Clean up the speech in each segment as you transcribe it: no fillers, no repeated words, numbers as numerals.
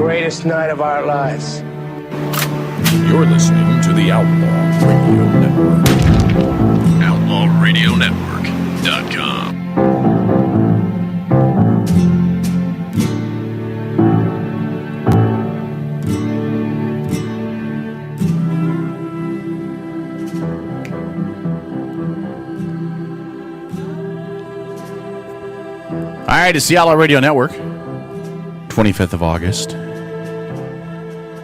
greatest night of our lives. You're listening to the Outlaw Radio Network. OutlawRadioNetwork.com. All right, it's the Outlaw Radio Network. 25th of August.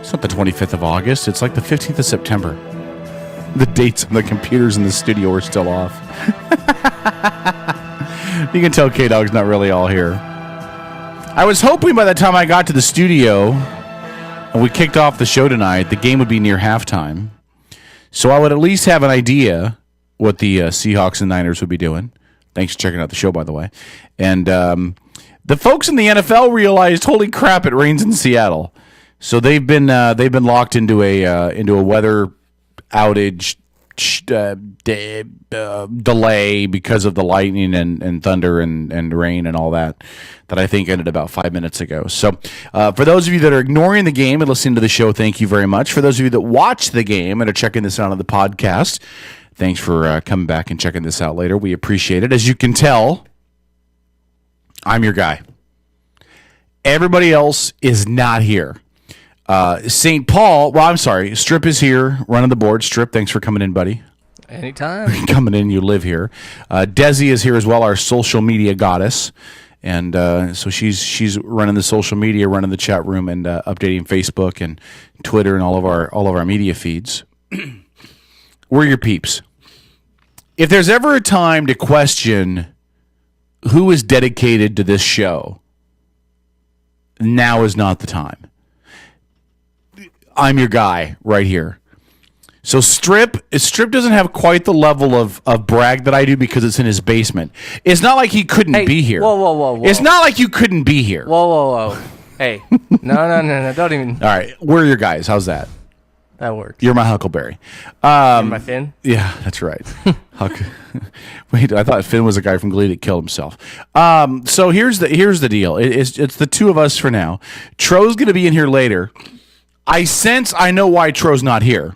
It's not the 25th of August. It's like the 15th of September. The dates on the computers in the studio are still off. You can tell K-Dog's not really all here. I was hoping by the time I got to the studio and we kicked off the show tonight, the game would be near halftime. So I would at least have an idea what the Seahawks and Niners would be doing. Thanks for checking out the show, by the way. And the folks in the NFL realized, holy crap, it rains in Seattle. So they've been locked into a weather outage delay because of the lightning and thunder and rain and all that I think ended about 5 minutes ago. So for those of you that are ignoring the game and listening to the show, thank you very much. For those of you that watch the game and are checking this out on the podcast, thanks for coming back and checking this out later. We appreciate it. As you can tell, I'm your guy. Everybody else is not here. St. Paul, well, I'm sorry, Strip is here, running the board. Strip, thanks for coming in, buddy. Anytime. Coming in, you live here. Desi is here as well, our social media goddess. And so she's running the social media, running the chat room, and updating Facebook and Twitter and all of our media feeds. We're your peeps. If there's ever a time to question who is dedicated to this show, now is not the time. I'm your guy right here. So Strip doesn't have quite the level of brag that I do because it's in his basement. It's not like he couldn't be here. Whoa. It's not like you couldn't be here. Whoa. Hey. No. Don't even. All right. We're your guys. How's that? That works. You're my Huckleberry. You're my Finn? Yeah, that's right. Wait, I thought Finn was a guy from Glee that killed himself. So here's the deal. It's the two of us for now. Tro's going to be in here later. I know why Tro's not here.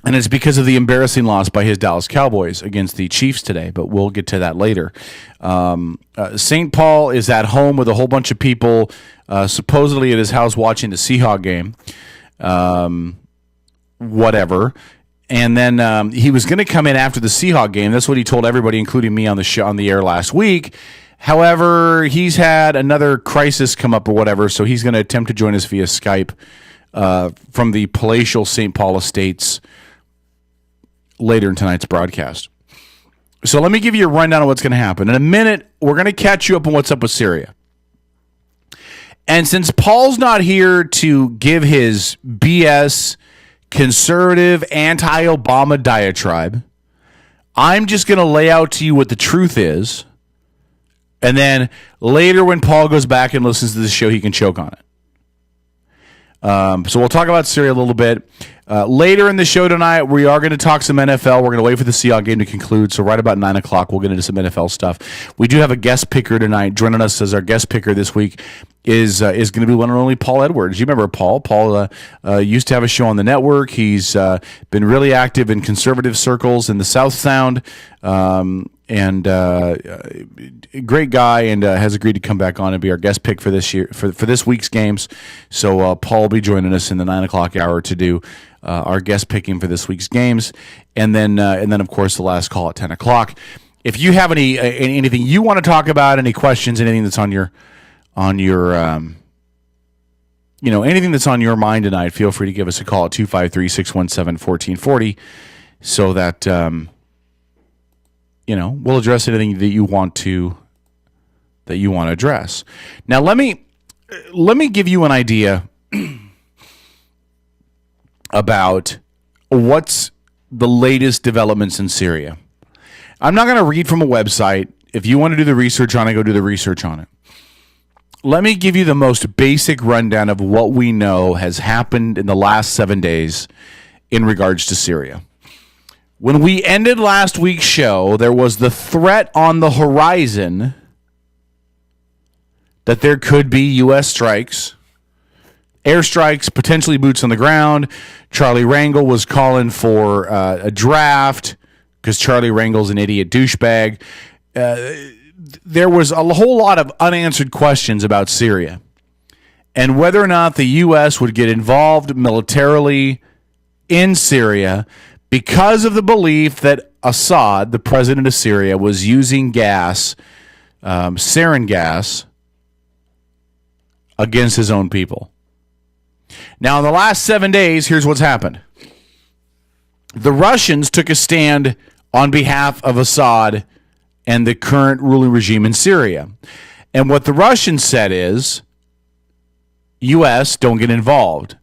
And it's because of the embarrassing loss by his Dallas Cowboys against the Chiefs today, but we'll get to that later. St. Paul is at home with a whole bunch of people, supposedly at his house watching the Seahawks game. Whatever. And then he was going to come in after the Seahawks game. That's what he told everybody, including me on the air last week. However, he's had another crisis come up or whatever, so he's going to attempt to join us via Skype from the palatial St. Paul Estates later in tonight's broadcast. So let me give you a rundown of what's going to happen. In a minute, we're going to catch you up on what's up with Syria. And since Paul's not here to give his BS conservative anti-Obama diatribe, I'm just going to lay out to you what the truth is. And then later when Paul goes back and listens to the show, he can choke on it. So we'll talk about Syria a little bit. Later in the show tonight, we are going to talk some NFL. We're going to wait for the Seahawks game to conclude. So right about 9 o'clock, we'll get into some NFL stuff. We do have a guest picker tonight. Joining us as our guest picker this week is going to be one and only Paul Edwards. You remember Paul? Paul used to have a show on the network. He's been really active in conservative circles in the South Sound. And great guy, and has agreed to come back on and be our guest pick for this year for this week's games. So Paul will be joining us in the 9 o'clock hour to do our guest picking for this week's games, and then of course the last call at 10 o'clock. If you have anything you want to talk about, any questions, anything that's on your anything that's on your mind tonight, feel free to give us a call at 253-617-1440 so that we'll address anything that you want to address. Now, let me give you an idea about what's the latest developments in Syria. I'm not going to read from a website. If you want to do the research on it, go do the research on it. Let me give you the most basic rundown of what we know has happened in the last 7 days in regards to Syria. When we ended last week's show, there was the threat on the horizon that there could be U.S. strikes airstrikes, potentially boots on the ground. Charlie Rangel was calling for a draft because Charlie Rangel's an idiot douchebag. There was a whole lot of unanswered questions about Syria and whether or not the U.S. would get involved militarily in Syria because of the belief that Assad, the president of Syria, was using gas, sarin gas, against his own people. Now, in the last 7 days, here's what's happened. The Russians took a stand on behalf of Assad and the current ruling regime in Syria. And what the Russians said is, U.S., don't get involved.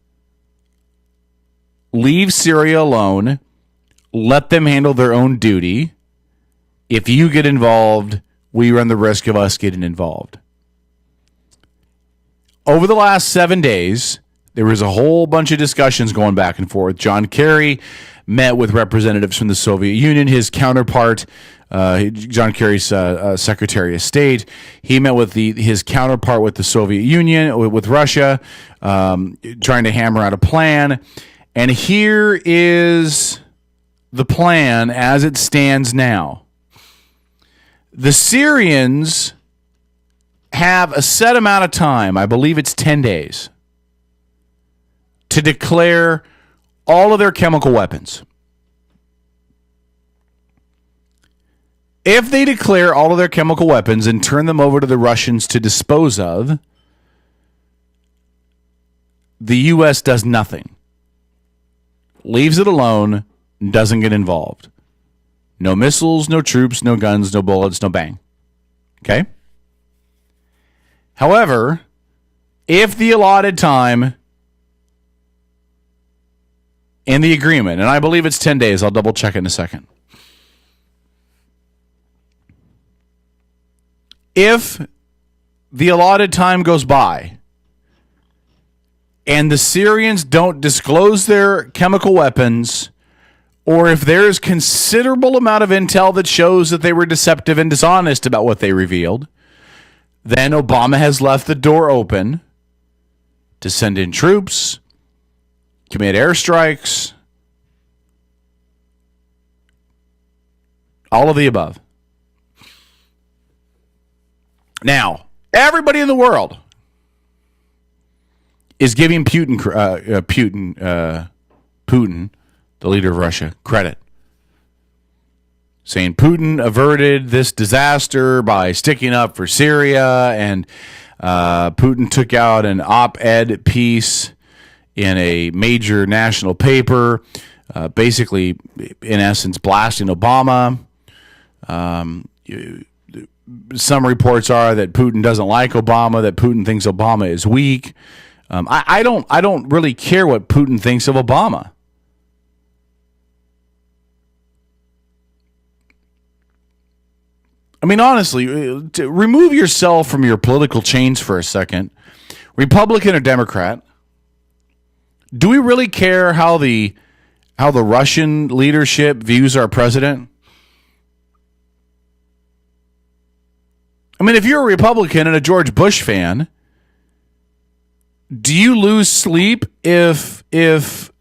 Leave Syria alone. Let them handle their own duty. If you get involved, we run the risk of us getting involved. Over the last 7 days, there was a whole bunch of discussions going back and forth. John Kerry met with representatives from the Soviet Union. His counterpart, John Kerry's Secretary of State, he met with his counterpart with the Soviet Union, with Russia, trying to hammer out a plan. And here is the plan as it stands now. The Syrians have a set amount of time, I believe it's 10 days, to declare all of their chemical weapons. If they declare all of their chemical weapons and turn them over to the Russians to dispose of, the U.S. does nothing. Leaves it alone, doesn't get involved. No missiles, no troops, no guns, no bullets, no bang. Okay? However, if the allotted time in the agreement, and I believe it's 10 days, I'll double check it in a second. If the allotted time goes by and the Syrians don't disclose their chemical weapons, or if there's considerable amount of intel that shows that they were deceptive and dishonest about what they revealed, then Obama has left the door open to send in troops, commit airstrikes, all of the above. Now, everybody in the world is giving Putin, the leader of Russia, credit, saying Putin averted this disaster by sticking up for Syria, and Putin took out an op-ed piece in a major national paper, basically, in essence, blasting Obama. Some reports are that Putin doesn't like Obama, that Putin thinks Obama is weak. I don't really care what Putin thinks of Obama. I mean, honestly, remove yourself from your political chains for a second. Republican or Democrat, do we really care how the Russian leadership views our president? I mean, if you're a Republican and a George Bush fan, do you lose sleep if the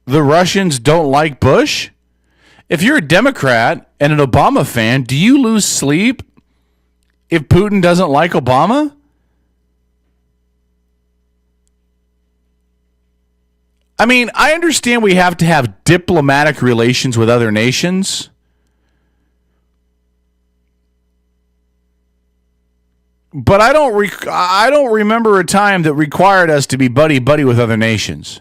Russians don't like Bush? If you're a Democrat and an Obama fan, do you lose sleep if Putin doesn't like Obama? I mean, I understand we have to have diplomatic relations with other nations. But I don't remember a time that required us to be buddy-buddy with other nations.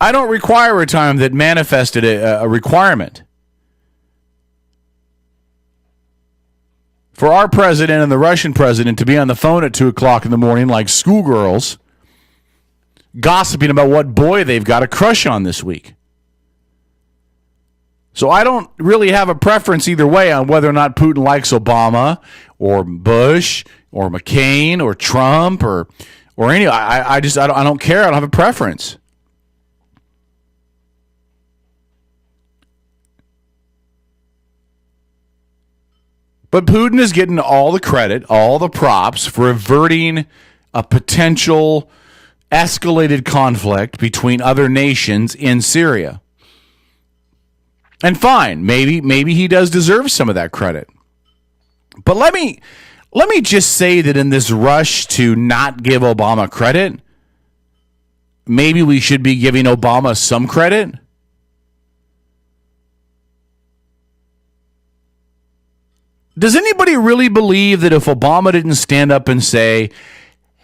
I don't require a time that manifested a requirement for our president and the Russian president to be on the phone at 2 o'clock in the morning like schoolgirls gossiping about what boy they've got a crush on this week. So I don't really have a preference either way on whether or not Putin likes Obama or Bush or McCain or Trump or any. I don't care. I don't have a preference. But Putin is getting all the credit, all the props for averting a potential escalated conflict between other nations in Syria. And fine, maybe he does deserve some of that credit. But let me just say that in this rush to not give Obama credit, maybe we should be giving Obama some credit. Does anybody really believe that if Obama didn't stand up and say,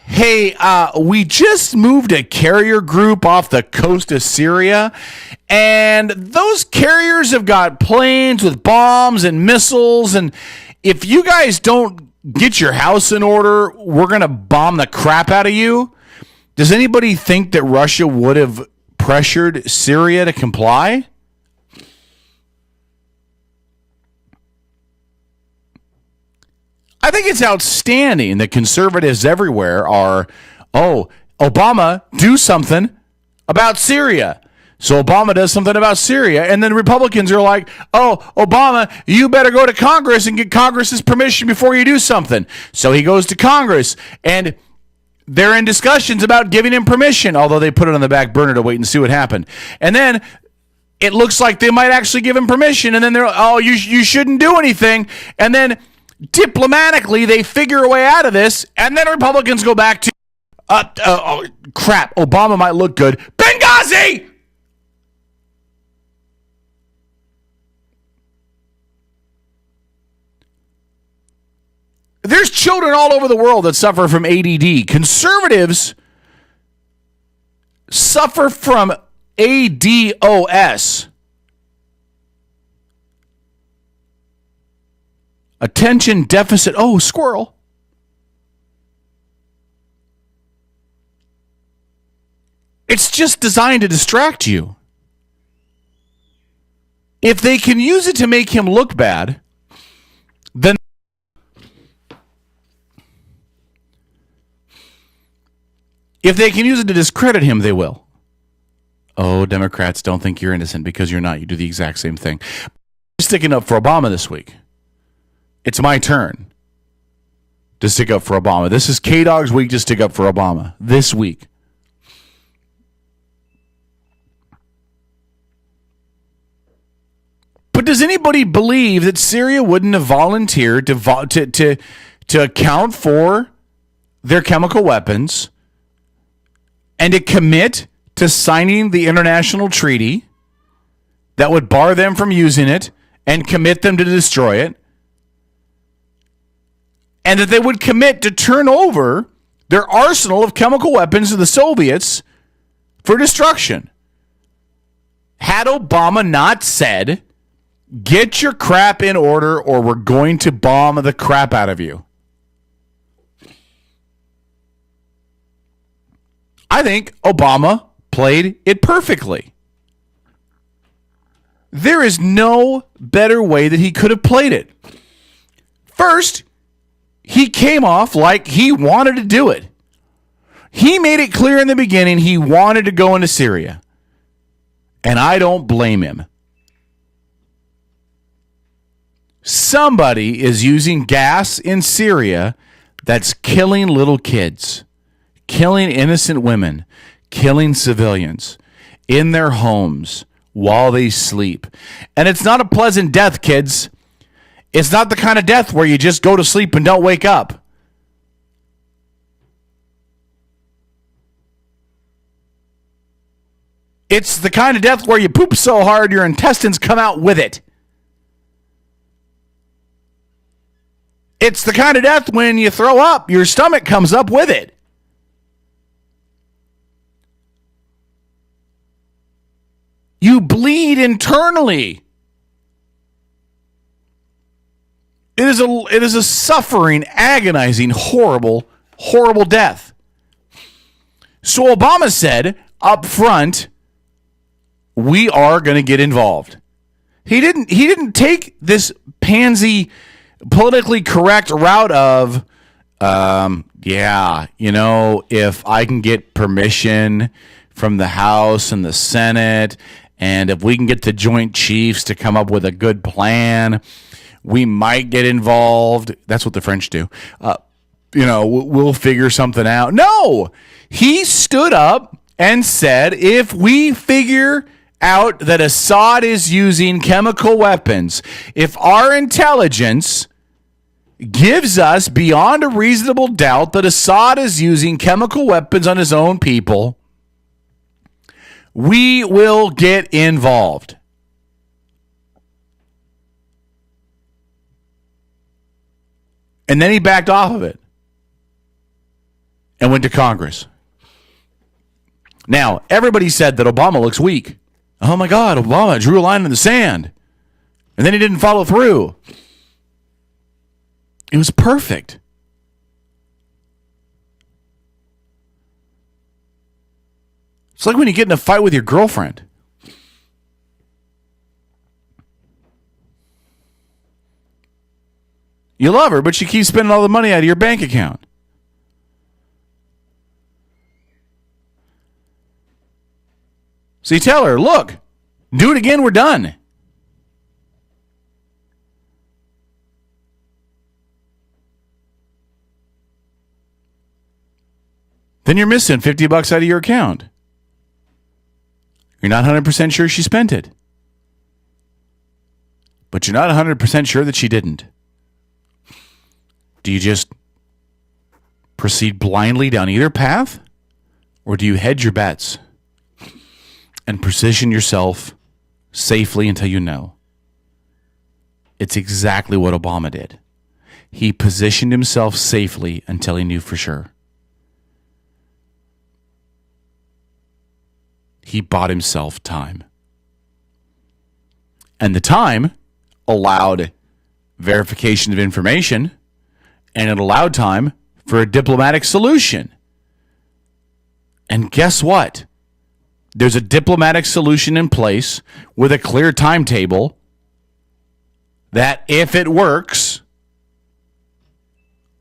hey, we just moved a carrier group off the coast of Syria, and those carriers have got planes with bombs and missiles, and if you guys don't get your house in order, we're going to bomb the crap out of you? Does anybody think that Russia would have pressured Syria to comply? I think it's outstanding that conservatives everywhere are, oh, Obama, do something about Syria. So Obama does something about Syria, and then Republicans are like, oh, Obama, you better go to Congress and get Congress's permission before you do something. So he goes to Congress, and they're in discussions about giving him permission, although they put it on the back burner to wait and see what happened. And then it looks like they might actually give him permission, and then they're, oh, you shouldn't do anything. And then diplomatically, they figure a way out of this, and then Republicans go back to, crap, Obama might look good. Benghazi! There's children all over the world that suffer from ADD. Conservatives suffer from ADOS. Attention deficit. Oh, squirrel. It's just designed to distract you. If they can use it to make him look bad, then if they can use it to discredit him, they will. Oh, Democrats, don't think you're innocent because you're not. You do the exact same thing. I'm sticking up for Obama this week. It's my turn to stick up for Obama. This is K-Dog's week to stick up for Obama. This week. But does anybody believe that Syria wouldn't have volunteered to account for their chemical weapons and to commit to signing the international treaty that would bar them from using it and commit them to destroy it? And that they would commit to turn over their arsenal of chemical weapons to the Soviets for destruction? Had Obama not said, get your crap in order or we're going to bomb the crap out of you, I think Obama played it perfectly. There is no better way that he could have played it. First, he came off like he wanted to do it. He made it clear in the beginning he wanted to go into Syria. And I don't blame him. Somebody is using gas in Syria that's killing little kids, killing innocent women, killing civilians in their homes while they sleep. And it's not a pleasant death, kids. It's not the kind of death where you just go to sleep and don't wake up. It's the kind of death where you poop so hard your intestines come out with it. It's the kind of death when you throw up, your stomach comes up with it. You bleed internally. It is a suffering, agonizing, horrible, horrible death. So Obama said up front, we are going to get involved. He didn't take this pansy, politically correct route of, if I can get permission from the House and the Senate, and if we can get the Joint Chiefs to come up with a good plan, We might get involved. That's what the French do. We'll figure something out. No, he stood up and said, if we figure out that Assad is using chemical weapons, if our intelligence gives us beyond a reasonable doubt that Assad is using chemical weapons on his own people, we will get involved. And then he backed off of it and went to Congress. Now, everybody said that Obama looks weak. Oh my God, Obama drew a line in the sand. And then he didn't follow through. It was perfect. It's like when you get in a fight with your girlfriend. You love her, but she keeps spending all the money out of your bank account. So you tell her, look, do it again, we're done. Then you're missing $50 out of your account. You're not 100% sure she spent it. But you're not 100% sure that she didn't. Do you just proceed blindly down either path? Or do you hedge your bets and position yourself safely until you know? It's exactly what Obama did. He positioned himself safely until he knew for sure. He bought himself time. And the time allowed verification of information, and it allowed time for a diplomatic solution. And guess what? There's a diplomatic solution in place with a clear timetable that, if it works,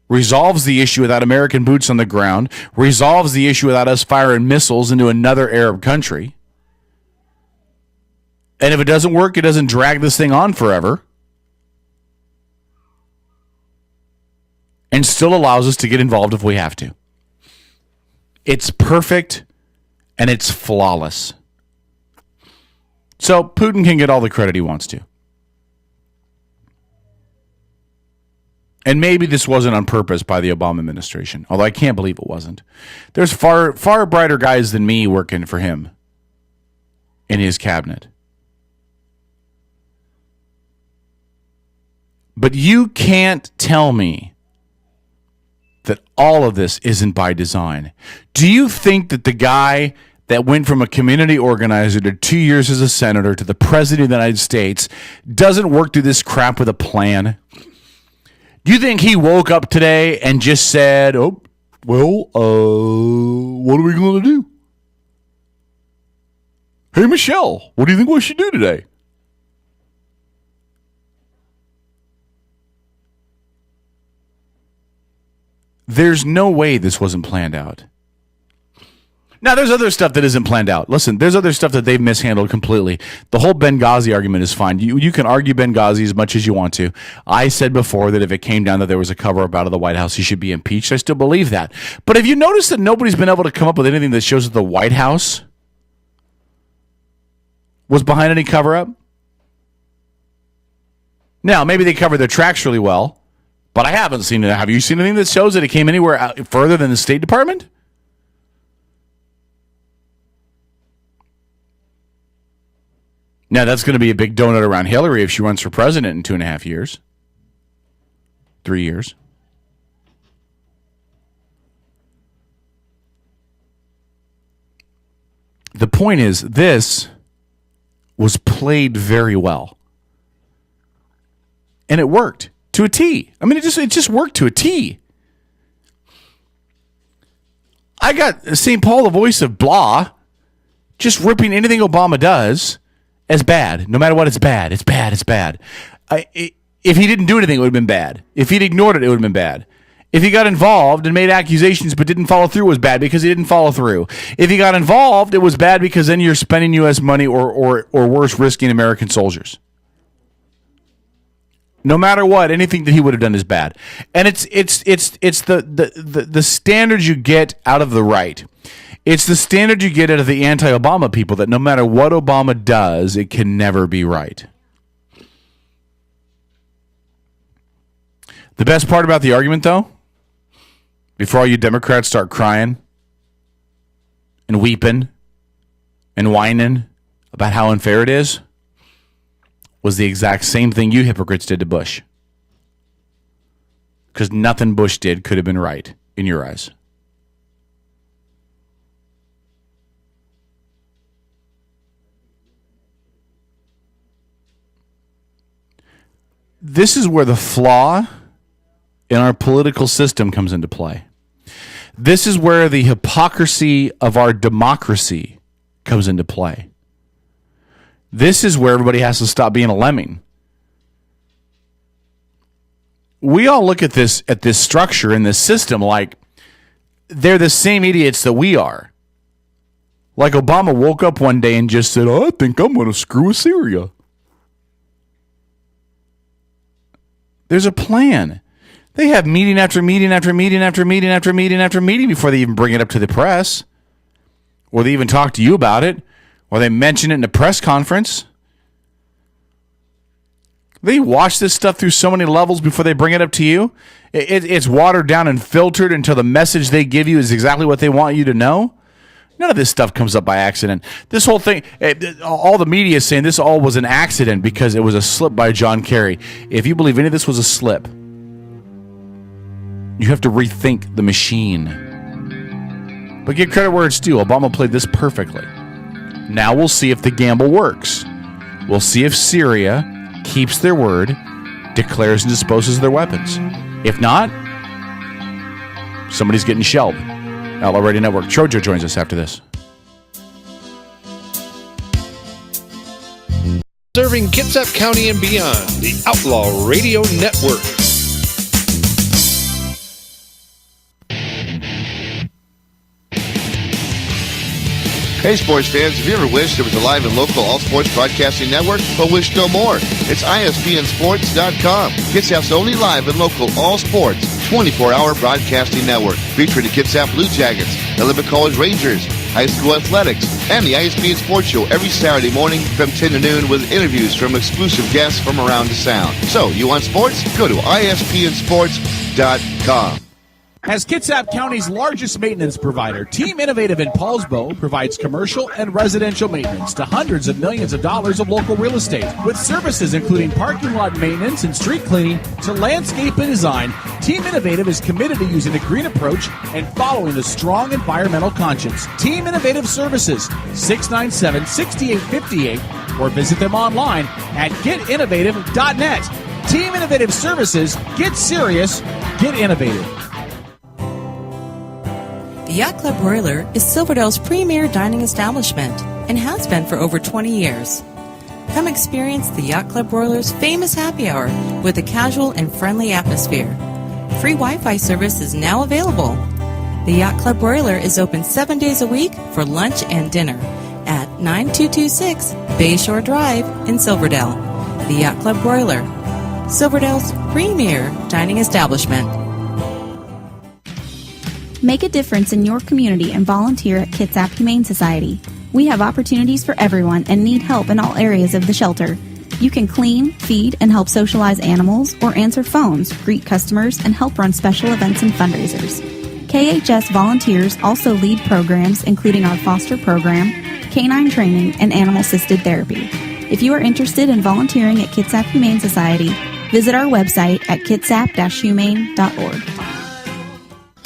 resolves the issue without American boots on the ground, resolves the issue without us firing missiles into another Arab country. And if it doesn't work, it doesn't drag this thing on forever. And still allows us to get involved if we have to. It's perfect and it's flawless. So Putin can get all the credit he wants to. And maybe this wasn't on purpose by the Obama administration, although I can't believe it wasn't. There's far brighter guys than me working for him in his cabinet. But you can't tell me that all of this isn't by design. Do you think that the guy that went from a community organizer to 2 years as a senator to the president of the United States doesn't work through this crap with a plan? Do you think he woke up today and just said, what are we going to do? Hey, Michelle, what do you think we should do today? There's no way this wasn't planned out. Now, there's other stuff that isn't planned out. Listen, there's other stuff that they've mishandled completely. The whole Benghazi argument is fine. You can argue Benghazi as much as you want to. I said before that if it came down that there was a cover-up out of the White House, he should be impeached. I still believe that. But have you noticed that nobody's been able to come up with anything that shows that the White House was behind any cover-up? Now, maybe they covered their tracks really well, but I haven't seen it. Have you seen anything that shows that it came anywhere further than the State Department? Now, that's going to be a big donut around Hillary if she runs for president in 2.5 years. 3 years. The point is, this was played very well. And it worked to a T. I mean, it just worked to a T. I got St. Paul, the voice of blah, just ripping anything Obama does as bad. No matter what, it's bad. It's bad. It's bad. If he didn't do anything, it would have been bad. If he'd ignored it, it would have been bad. If he got involved and made accusations but didn't follow through, it was bad because he didn't follow through. If he got involved, it was bad because then you're spending U.S. money or worse, risking American soldiers. No matter what, anything that he would have done is bad. And it's the standards you get out of the right. It's the standard you get out of the anti-Obama people that no matter what Obama does, it can never be right. The best part about the argument, though, before all you Democrats start crying and weeping and whining about how unfair it is, was the exact same thing you hypocrites did to Bush. Because nothing Bush did could have been right in your eyes. This is where the flaw in our political system comes into play. This is where the hypocrisy of our democracy comes into play. This is where everybody has to stop being a lemming. We all look at this structure and this system like they're the same idiots that we are. Like Obama woke up one day and just said, "Oh, I think I'm going to screw with Syria." There's a plan. They have meeting after meeting after meeting after meeting after meeting after meeting before they even bring it up to the press. Or they even talk to you about it. Or they mention it in a press conference. They watch this stuff through so many levels before they bring it up to you. It's watered down and filtered until the message they give you is exactly what they want you to know. None of this stuff comes up by accident. This whole thing, all the media is saying this all was an accident because it was a slip by John Kerry. If you believe any of this was a slip, you have to rethink the machine. But give credit where it's due. Obama played this perfectly. Now we'll see if the gamble works. We'll see if Syria keeps their word, declares and disposes of their weapons. If not, somebody's getting shelled. Outlaw Radio Network. Trojo joins us after this. Serving Kitsap County and beyond, the Outlaw Radio Network. Hey, sports fans, have you ever wished there was a live and local all-sports broadcasting network, but wish no more? It's ISPNSports.com. Kitsap's only live and local all-sports 24-hour broadcasting network, featuring the Kitsap Blue Jackets, the Olympic College Rangers, high school athletics, and the ISPN Sports Show every Saturday morning from 10 to noon with interviews from exclusive guests from around the Sound. So, you want sports? Go to ISPNSports.com. As Kitsap County's largest maintenance provider, Team Innovative in Paulsbo provides commercial and residential maintenance to hundreds of millions of dollars of local real estate. With services including parking lot maintenance and street cleaning to landscape and design, Team Innovative is committed to using a green approach and following a strong environmental conscience. Team Innovative Services, 697-6858, or visit them online at getinnovative.net. Team Innovative Services, get serious, get innovative. The Yacht Club Broiler is Silverdale's premier dining establishment and has been for over 20 years. Come experience the Yacht Club Broiler's famous happy hour with a casual and friendly atmosphere. Free Wi-Fi service is now available. The Yacht Club Broiler is open 7 days a week for lunch and dinner at 9226 Bayshore Drive in Silverdale. The Yacht Club Broiler, Silverdale's premier dining establishment. Make a difference in your community and volunteer at Kitsap Humane Society. We have opportunities for everyone and need help in all areas of the shelter. You can clean, feed, and help socialize animals or answer phones, greet customers, and help run special events and fundraisers. KHS volunteers also lead programs including our foster program, canine training, and animal-assisted therapy. If you are interested in volunteering at Kitsap Humane Society, visit our website at kitsap-humane.org.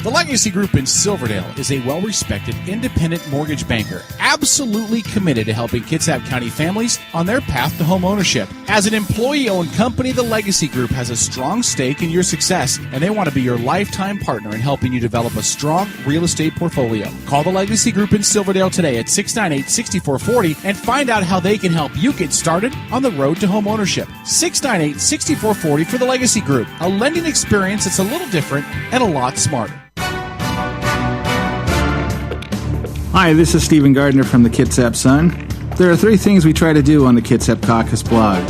The Legacy Group in Silverdale is a well-respected independent mortgage banker, absolutely committed to helping Kitsap County families on their path to home ownership. As an employee-owned company, the Legacy Group has a strong stake in your success, and they want to be your lifetime partner in helping you develop a strong real estate portfolio. Call the Legacy Group in Silverdale today at 698-6440 and find out how they can help you get started on the road to home ownership. 698-6440 for the Legacy Group, a lending experience that's a little different and a lot smarter. Hi, this is Stephen Gardner from the Kitsap Sun. There are 3 things we try to do on the Kitsap Caucus blog.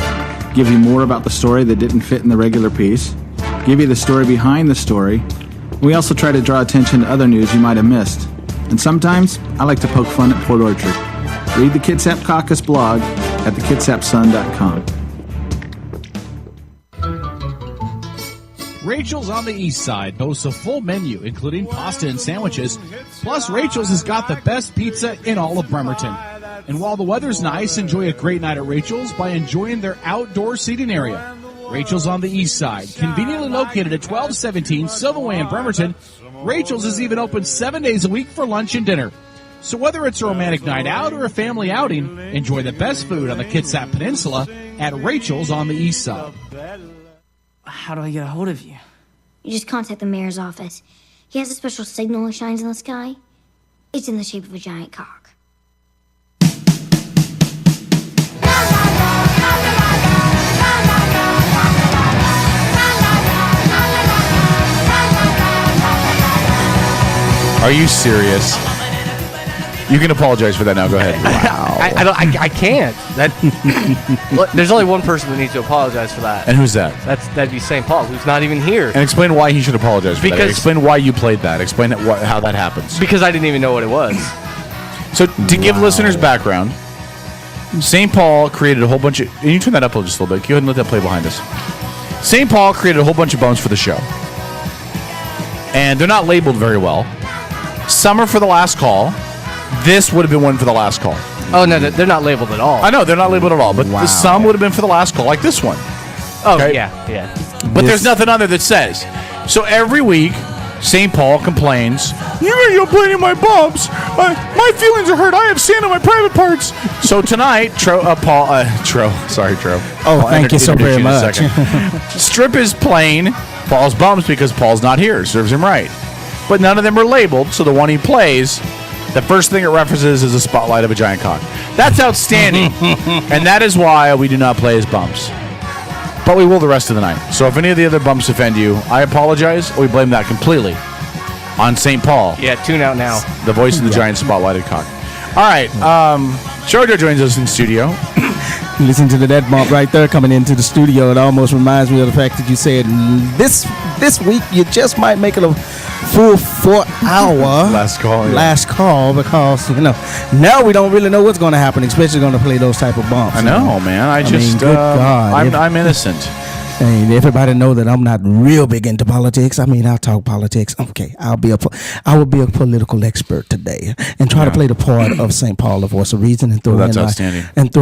give you more about the story that didn't fit in the regular piece, give you the story behind the story. We also try to draw attention to other news you might have missed. And sometimes, I like to poke fun at Port Orchard. Read the Kitsap Caucus blog at thekitsapsun.com. Rachel's on the East Side boasts a full menu, including pasta and sandwiches. Plus, Rachel's has got the best pizza in all of Bremerton. And while the weather's nice, enjoy a great night at Rachel's by enjoying their outdoor seating area. Rachel's on the East Side, conveniently located at 1217 Silverway in Bremerton. Rachel's is even open 7 days a week for lunch and dinner. So whether it's a romantic night out or a family outing, enjoy the best food on the Kitsap Peninsula at Rachel's on the East Side. How do I get a hold of you? You just contact the mayor's office. He has a special signal that shines in the sky. It's in the shape of a giant cock. Are you serious? You can apologize for that now. Go ahead. Wow. I can't. There's only one person that needs to apologize for that. And who's that? That'd be St. Paul, who's not even here. And explain why he should apologize for that. Explain why you played that. Explain how that happens. Because I didn't even know what it was. So to give listeners background, St. Paul created a whole bunch of... Can you turn that up just a little bit? Go ahead and let that play behind us. St. Paul created a whole bunch of bumps for the show. And they're not labeled very well. Some are for the last call. This would have been one for the last call. Oh, no, they're not labeled at all. I know, they're not labeled at all, but some would have been for the last call, like this one. Oh, okay? Yeah. But there's nothing on there that says. So every week, St. Paul complains, you're playing my bumps. My feelings are hurt. I have sand on my private parts. So tonight, Tro. Oh, thank you so very much. Strip is playing Paul's bumps because Paul's not here. Serves him right. But none of them are labeled, so the one he plays, the first thing it references is a spotlight of a giant cock. That's outstanding. And that is why we do not play his bumps. But we will the rest of the night. So if any of the other bumps offend you, I apologize. We blame that completely on St. Paul. Yeah, tune out now. The voice of the giant spotlighted cock. All right. Jojo joins us in studio. Listen to that bump right there coming into the studio. It almost reminds me of the fact that you said this week you just might make it a full 4 hour last call. Yeah. Last call, because now we don't really know what's going to happen, especially going to play those type of bumps. I know, man. I mean, good God, I'm innocent. And everybody know that I'm not real big into politics. I mean, I'll talk politics. Okay, I will be a political expert today and try to play the part of St. Paul, the voice of reason, and throw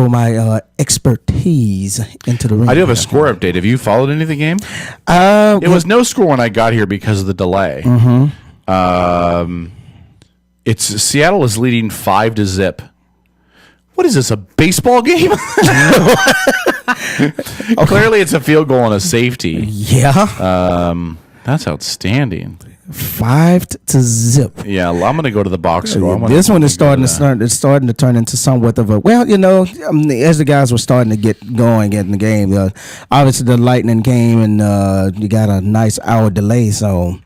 my expertise into the ring. I do have a score update. Have you followed any of the game? It was no score when I got here because of the delay. Mm-hmm. It's Seattle is leading 5-0. What is this, a baseball game? Clearly, it's a field goal and a safety. Yeah. That's outstanding. 5-0. Yeah, I'm going to go to the box score. This one is starting to turn into somewhat of a as the guys were starting to get going in the game. Obviously, the Lightning came and you got a nice hour delay, so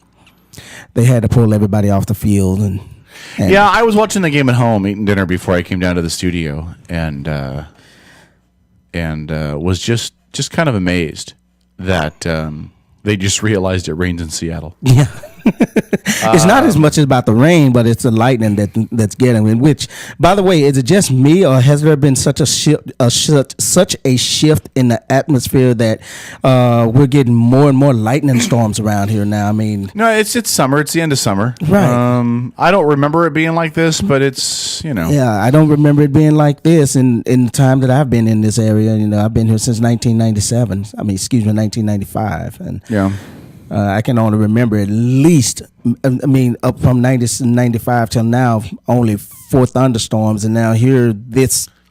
they had to pull everybody off the field and. Yeah, I was watching the game at home, eating dinner before I came down to the studio, and was just kind of amazed that they just realized it rains in Seattle. Yeah. It's not as much about the rain, but it's the lightning that's getting it. Which, by the way, is it just me, or has there been such a shift in the atmosphere that we're getting more and more lightning storms around here now? I mean, no, it's summer. It's the end of summer. Right. I don't remember it being like this, but it's Yeah, I don't remember it being like this in the time that I've been in this area. I've been here since 1997. 1995, and yeah. I can only remember at least, up from 95 till now, only 4 thunderstorms, and now here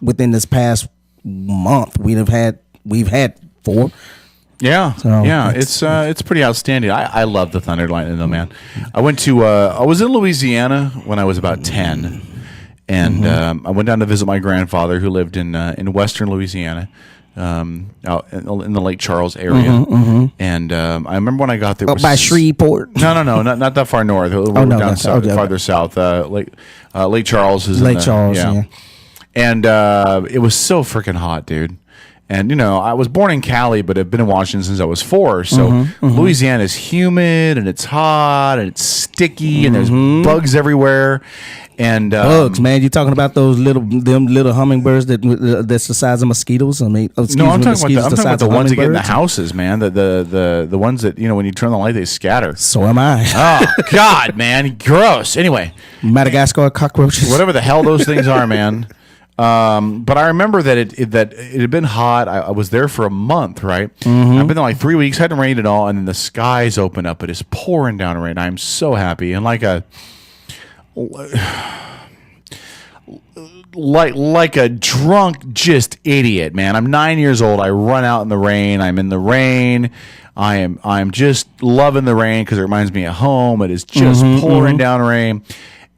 within this past month we've had 4. Yeah, so it's pretty outstanding. I love the thunder and lightning though, man. I was in Louisiana when I was about 10, and I went down to visit my grandfather who lived in western Louisiana. Out in the Lake Charles area, and I remember when I got there. By Shreveport? No, not that far north. Farther south. Lake Charles is Lake Charles. Yeah. And it was so freaking hot, dude. And, I was born in Cali, but I've been in Washington since I was 4. So Louisiana is humid and it's hot and it's sticky and there's bugs everywhere. And bugs, man! You talking about those little hummingbirds that's the size of mosquitoes? I mean, I'm talking about the ones that get in the houses, man. The ones that when you turn the light, they scatter. So am I. Oh God, man, gross. Anyway, Madagascar cockroaches, whatever the hell those things are, man. But I remember that it had been hot. I was there for a month, right? I've been there like 3 weeks, hadn't rained at all, and then the skies open up. It is pouring down rain. I'm so happy, and like a drunk just idiot, man. I'm 9 years old. I run out in the rain. I'm in the rain. I'm just loving the rain because it reminds me of home. It is just pouring down rain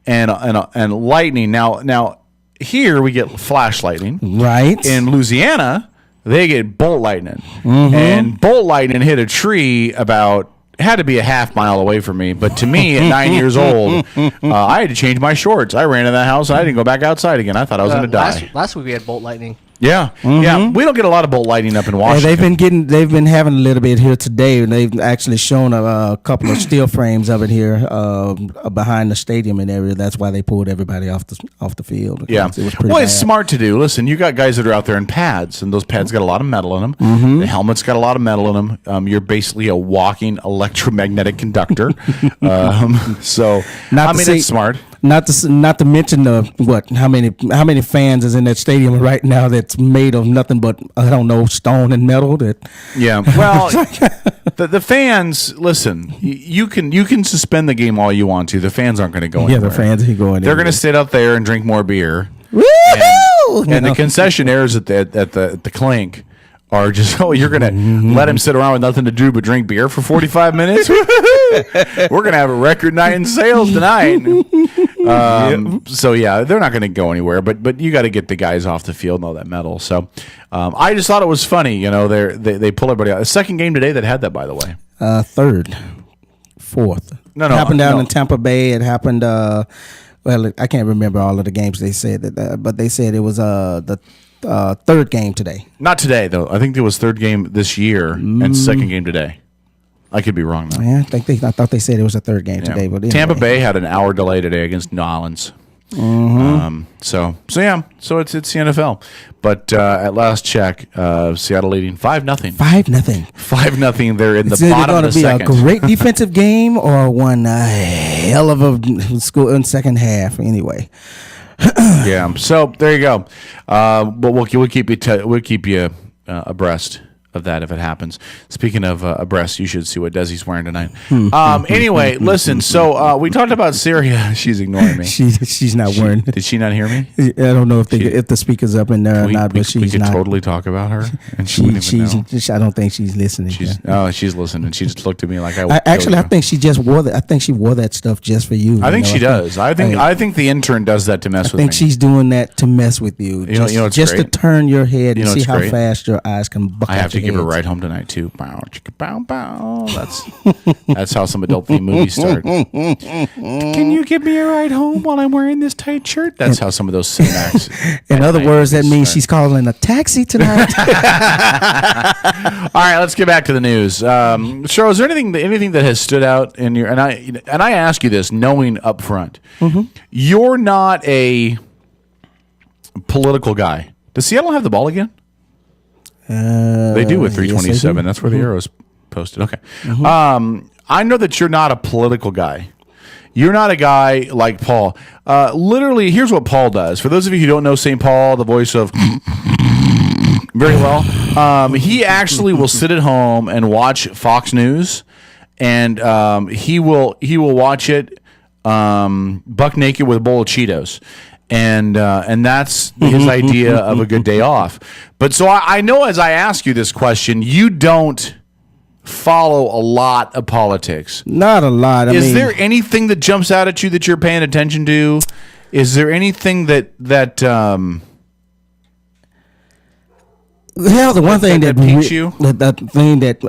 and lightning. Now here we get flash lightning. Right. In Louisiana, they get bolt lightning. And bolt lightning hit a tree had to be a half mile away from me, but to me at 9 years old, I had to change my shorts. I ran in that house and I didn't go back outside again. I thought I was going to die. Last week we had bolt lightning. Yeah, yeah. We don't get a lot of bolt lightning up in Washington. They've been having a little bit here today, and they've actually shown a couple of steel frames of it here behind the stadium and area. That's why they pulled everybody off the field. Yeah, it was pretty bad. It's smart to do. Listen, you got guys that are out there in pads, and those pads got a lot of metal in them. The helmet's got a lot of metal in them. You're basically a walking electromagnetic conductor. So it's smart. Not to mention how many fans is in that stadium right now that's made of nothing but stone and metal. Yeah, well, the fans. Listen, you can suspend the game all you want to. The fans aren't going to go anywhere. Yeah, the fans ain't going. They're going to sit up there and drink more beer. And the concessionaires at the Clink are just, you're going to let him sit around with nothing to do but drink beer for 45 minutes? We're going to have a record night in sales tonight. So, yeah, they're not going to go anywhere, but you got to get the guys off the field and all that metal. So, I just thought it was funny, they pull everybody out. A second game today that had that, by the way. Third, fourth. No, it happened down in Tampa Bay. It happened, well, I can't remember all of the games they said, but they said it was the third game today. Not today, though. I think it was third game this year and second game today. I could be wrong, though. Yeah, I thought they said it was a third game today. But anyway. Tampa Bay had an hour delay today against New Orleans. So it's the NFL. But at last check, Seattle leading 5-0. 5-0. 5-0. They're in the bottom of the second. It's going to be a great defensive game or one hell of a school in second half. Anyway. Yeah. So there you go. But we'll keep you abreast of that if it happens. Speaking of abreast, you should see what Desi's wearing tonight. Anyway, listen. So we talked about Syria. She's ignoring me. She's not wearing. Did she not hear me? I don't know if the speaker's up in there or not. But she's we could not. Totally talk about her. And I don't think she's listening. She's listening. She just looked at me like I think she just wore that. I think she wore that stuff just for you. I think she does. I think the intern does that to mess with me. I think she's doing that to mess with you. Just to turn your head and see how fast your eyes can buck. I have to give her a ride home tonight too. Bow, chicka, bow, bow. That's how some adult themed movies start. Can you give me a ride home while I'm wearing this tight shirt? That's how some of those Cinemax. In other words, that means she's calling a taxi tonight. All right, let's get back to the news. Cheryl, is there anything that has stood out in your? And I ask you this, knowing up front, you're not a political guy. Does Seattle have the ball again? They do with 327. Yes, that's where the arrow's posted. Okay. I know that you're not a political guy. You're not a guy like Paul. Literally, here's what Paul does. For those of you who don't know St. Paul, the voice of very well, he actually will sit at home and watch Fox News, and he will watch it buck naked with a bowl of Cheetos. And that's his idea of a good day off. But so I know as I ask you this question, you don't follow a lot of politics. Not a lot. Is there anything that jumps out at you that you're paying attention to? Is there anything that well, the one thing that piques you? The thing that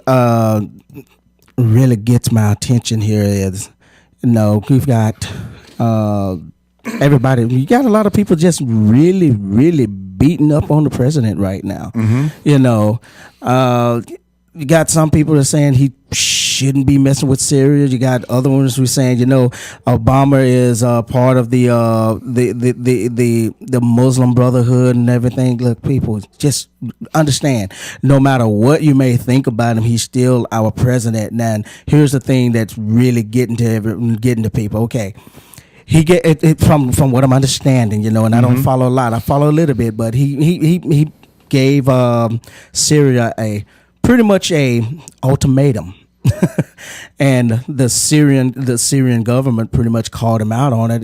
really gets my attention here is, we've got everybody. You got a lot of people just really, really beating up on the president right now. You know, you got some people that are saying he shouldn't be messing with Syria. You got other ones who are saying, you know, Obama is part of the Muslim Brotherhood and everything. Look, people, just understand. No matter what you may think about him, he's still our president. And here's the thing that's really getting to people. Okay, he get it from what I'm understanding, you know, and I don't follow a lot. I follow a little bit, but he gave Syria pretty much a ultimatum. And the Syrian government pretty much called him out on it,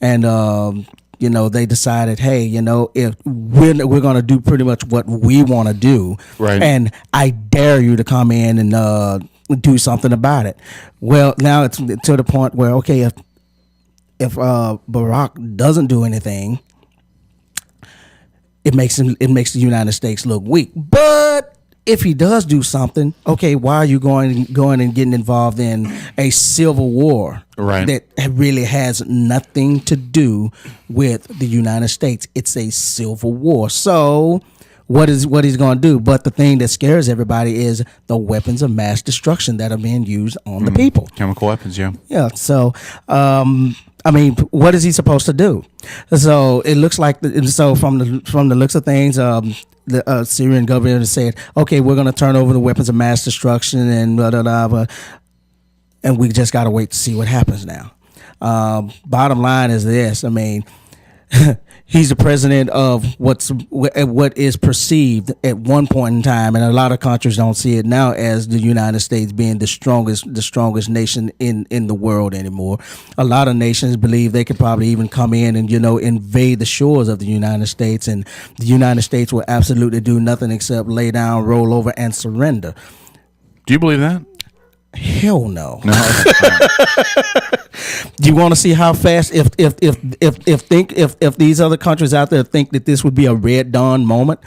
and you know, they decided, hey, you know, if we're going to do pretty much what we want to do, right, and I dare you to come in and do something about it. Well, now it's to the point where, okay, if Barack doesn't do anything, it makes the United States look weak. But if he does do something, okay, why are you going and getting involved in a civil war, right, that really has nothing to do with the United States? It's a civil war. So what he's going to do? But the thing that scares everybody is the weapons of mass destruction that are being used on the people. Chemical weapons, yeah. Yeah. So, I mean, what is he supposed to do? So it looks like from the looks of things, the Syrian government has said, okay, we're going to turn over the weapons of mass destruction and blah, blah, blah, blah, and we just got to wait to see what happens now. Bottom line is this. I mean, he's the president of what is perceived at one point in time, and a lot of countries don't see it now, as the United States being the strongest nation in the world anymore. A lot of nations believe they could probably even come in and, you know, invade the shores of the United States, and the United States will absolutely do nothing except lay down, roll over, and surrender. Do you believe that? Hell no. Do you want to see how fast if these other countries out there think that this would be a Red Dawn moment?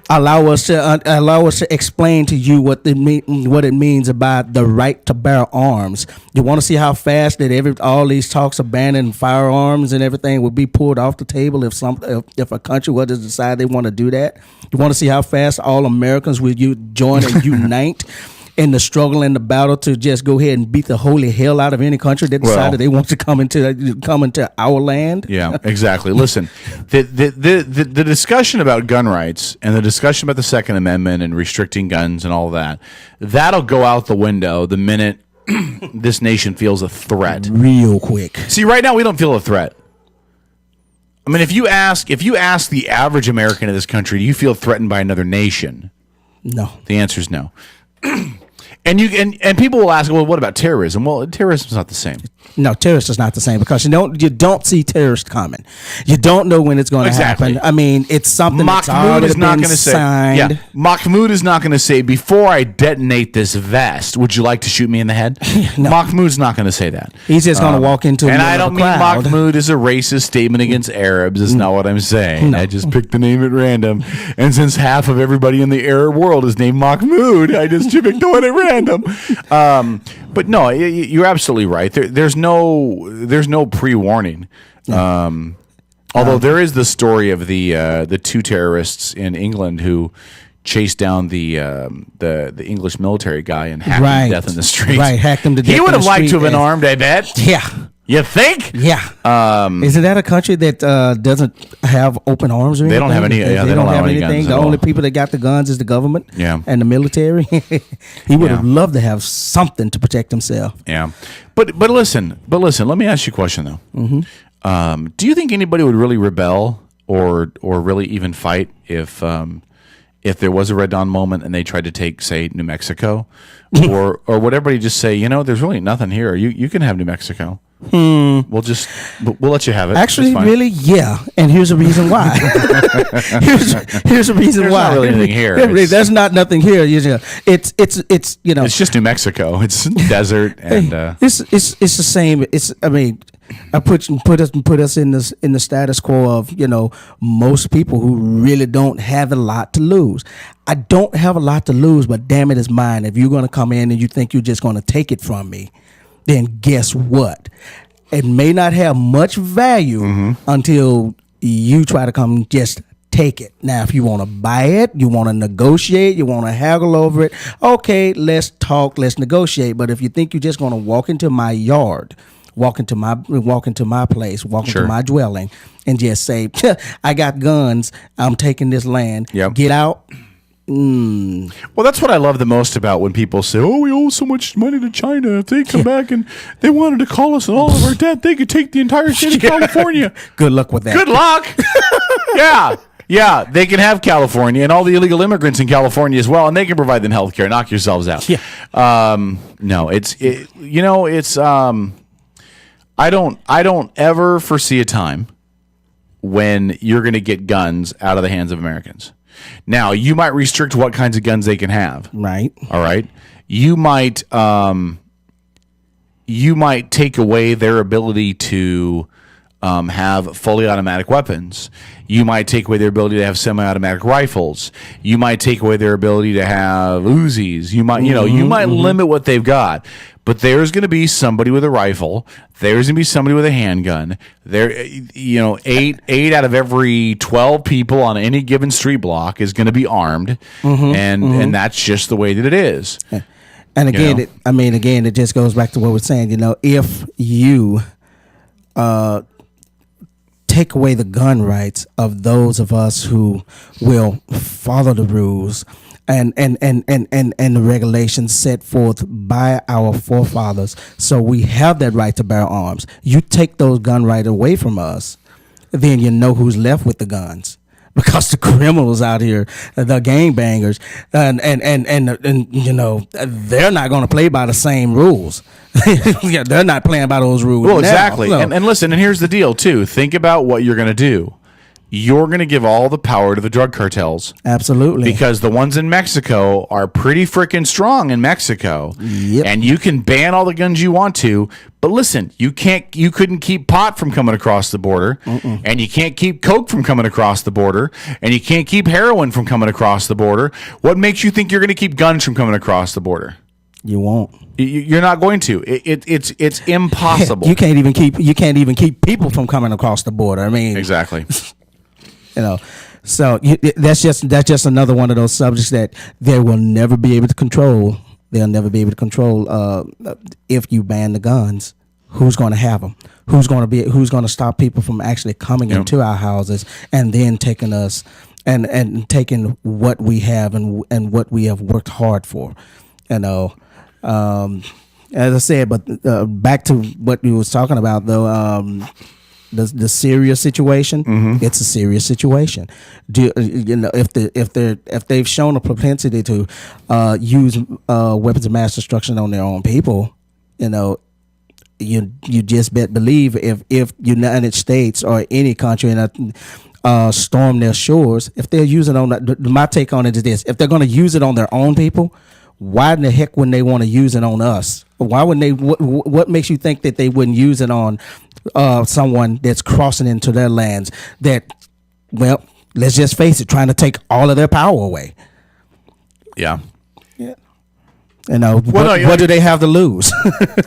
allow us to explain to you what it means about the right to bear arms. You want to see how fast that all these talks of banning firearms and everything would be pulled off the table if a country were to decide they want to do that? You want to see how fast all Americans would join and unite in the struggle and the battle to just go ahead and beat the holy hell out of any country that decided they want to come into our land? Yeah, exactly. Listen, the discussion about gun rights and the discussion about the Second Amendment and restricting guns and all that'll go out the window the minute this nation feels a threat. Real quick. See, right now we don't feel a threat. I mean, if you ask the average American in this country, do you feel threatened by another nation? No. The answer is no. And people will ask, well, what about terrorism? Well, terrorism is not the same. No, terrorist is not the same, because you don't see terrorists coming. You don't know when it's going to happen. I mean, it's something that's already been signed. Mahmoud is not going to say, before I detonate this vest, would you like to shoot me in the head? No. Mahmoud's not going to say that. He's just going to walk into and I don't mean Mahmoud is a racist statement against Arabs. That's not what I'm saying. No. I just picked the name at random. And since half of everybody in the Arab world is named Mahmoud, I just picked the one at random. But no, you're absolutely right. There's no pre-warning. Although there is the story of the two terrorists in England who chased down the English military guy and hacked him to death in the street. Right, hacked him to death. He would have liked to have been armed, I bet. Yeah. You think? Yeah. Isn't that a country that doesn't have open arms or anything? They don't have any. Yeah, they don't have anything. The only people that got the guns is the government. Yeah. And the military. He would have loved to have something to protect himself. Yeah. But listen. Let me ask you a question though. Mm-hmm. Do you think anybody would really rebel or really even fight if there was a Red Dawn moment and they tried to take, say, New Mexico, or would everybody just say, you know, there's really nothing here. You can have New Mexico. We'll let you have it. Actually, really, yeah. And here's the reason why. here's the reason There's why. Not really anything here. There's not nothing here. It's you know. It's just New Mexico. It's desert and it's the same. I mean, I put us in the status quo of, you know, most people who really don't have a lot to lose. I don't have a lot to lose, but damn it, it's mine. If you're going to come in and you think you're just going to take it from me, then guess what? It may not have much value until you try to come just take it. Now, if you want to buy it, you want to negotiate, you want to haggle over it, okay, let's talk, let's negotiate. But if you think you're just going to walk into my yard, walk into my place, walk into my dwelling, and just say, I got guns, I'm taking this land, get out. Well, that's what I love the most about when people say, oh, we owe so much money to China. If they come back and they wanted to call us on all of our debt, they could take the entire state of California. Good luck with that. Good luck. Yeah, they can have California and all the illegal immigrants in California as well, and they can provide them health care. Knock yourselves out. Yeah. No, I don't ever foresee a time when you're going to get guns out of the hands of Americans. Now, you might restrict what kinds of guns they can have. Right. All right. You might take away their ability to have fully automatic weapons. You might take away their ability to have semi-automatic rifles. You might take away their ability to have Uzis. You might, limit what they've got. But there's going to be somebody with a rifle. There's going to be somebody with a handgun. There, 8 out of every 12 people on any given street block is going to be armed, and that's just the way that it is. And again, it just goes back to what we're saying. If you take away the gun rights of those of us who will follow the rules and the regulations set forth by our forefathers, so we have that right to bear arms. You take those gun rights away from us, then you know who's left with the guns. Because the criminals out here, the gangbangers, and they're not going to play by the same rules. They're not playing by those rules. Well, now. exactly. So, and listen, and here's the deal too. Think about what you're going to do. You're going to give all the power to the drug cartels. Absolutely. Because the ones in Mexico are pretty freaking strong in Mexico. Yep. And you can ban all the guns you want to, but listen, you couldn't keep pot from coming across the border, and you can't keep coke from coming across the border, and you can't keep heroin from coming across the border. What makes you think you're going to keep guns from coming across the border? You won't. You're not going to. It's impossible. You can't even keep people from coming across the border. I mean, exactly. So that's just another one of those subjects that they will never be able to control. They'll never be able to control if you ban the guns. Who's going to have them? Who's going to stop people from actually coming into our houses and then taking us and taking what we have and what we have worked hard for? As I said, but back to what you was talking about though. The serious situation, it's a serious situation. If they've shown a propensity to use weapons of mass destruction on their own people, you just believe if United States or any country storm their shores, if they're using on that, my take on it is this: if they're going to use it on their own people, why in the heck wouldn't they want to use it on us? Why wouldn't they? What makes you think that they wouldn't use it on someone that's crossing into their lands? That, well, let's just face it, trying to take all of their power away. Yeah. What do they have to lose?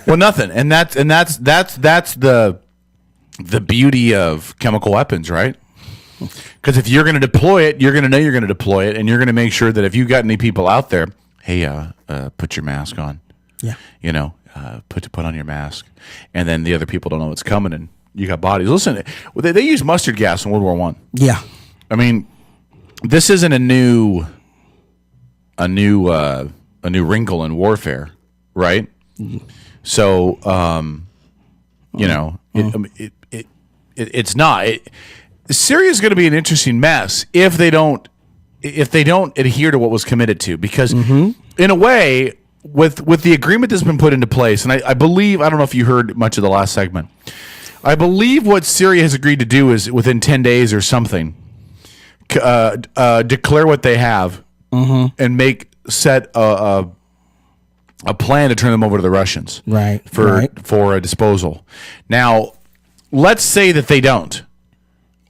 Well, nothing. And that's the beauty of chemical weapons, right? Because if you're going to deploy it, you're going to know you're going to deploy it, and you're going to make sure that if you got any people out there, hey, put your mask on. Yeah. Put on your mask, and then the other people don't know what's coming, and you got bodies. Listen, they used mustard gas in World War I. Yeah. I mean, this isn't a new wrinkle in warfare, right? So, it's not. Syria's going to be an interesting mess if they don't adhere to what was committed to, because in a way, with the agreement that's been put into place, and I believe, I don't know if you heard much of the last segment, I believe what Syria has agreed to do is within 10 days or something, declare what they have and set a plan to turn them over to the Russians, for a disposal. Now, let's say that they don't.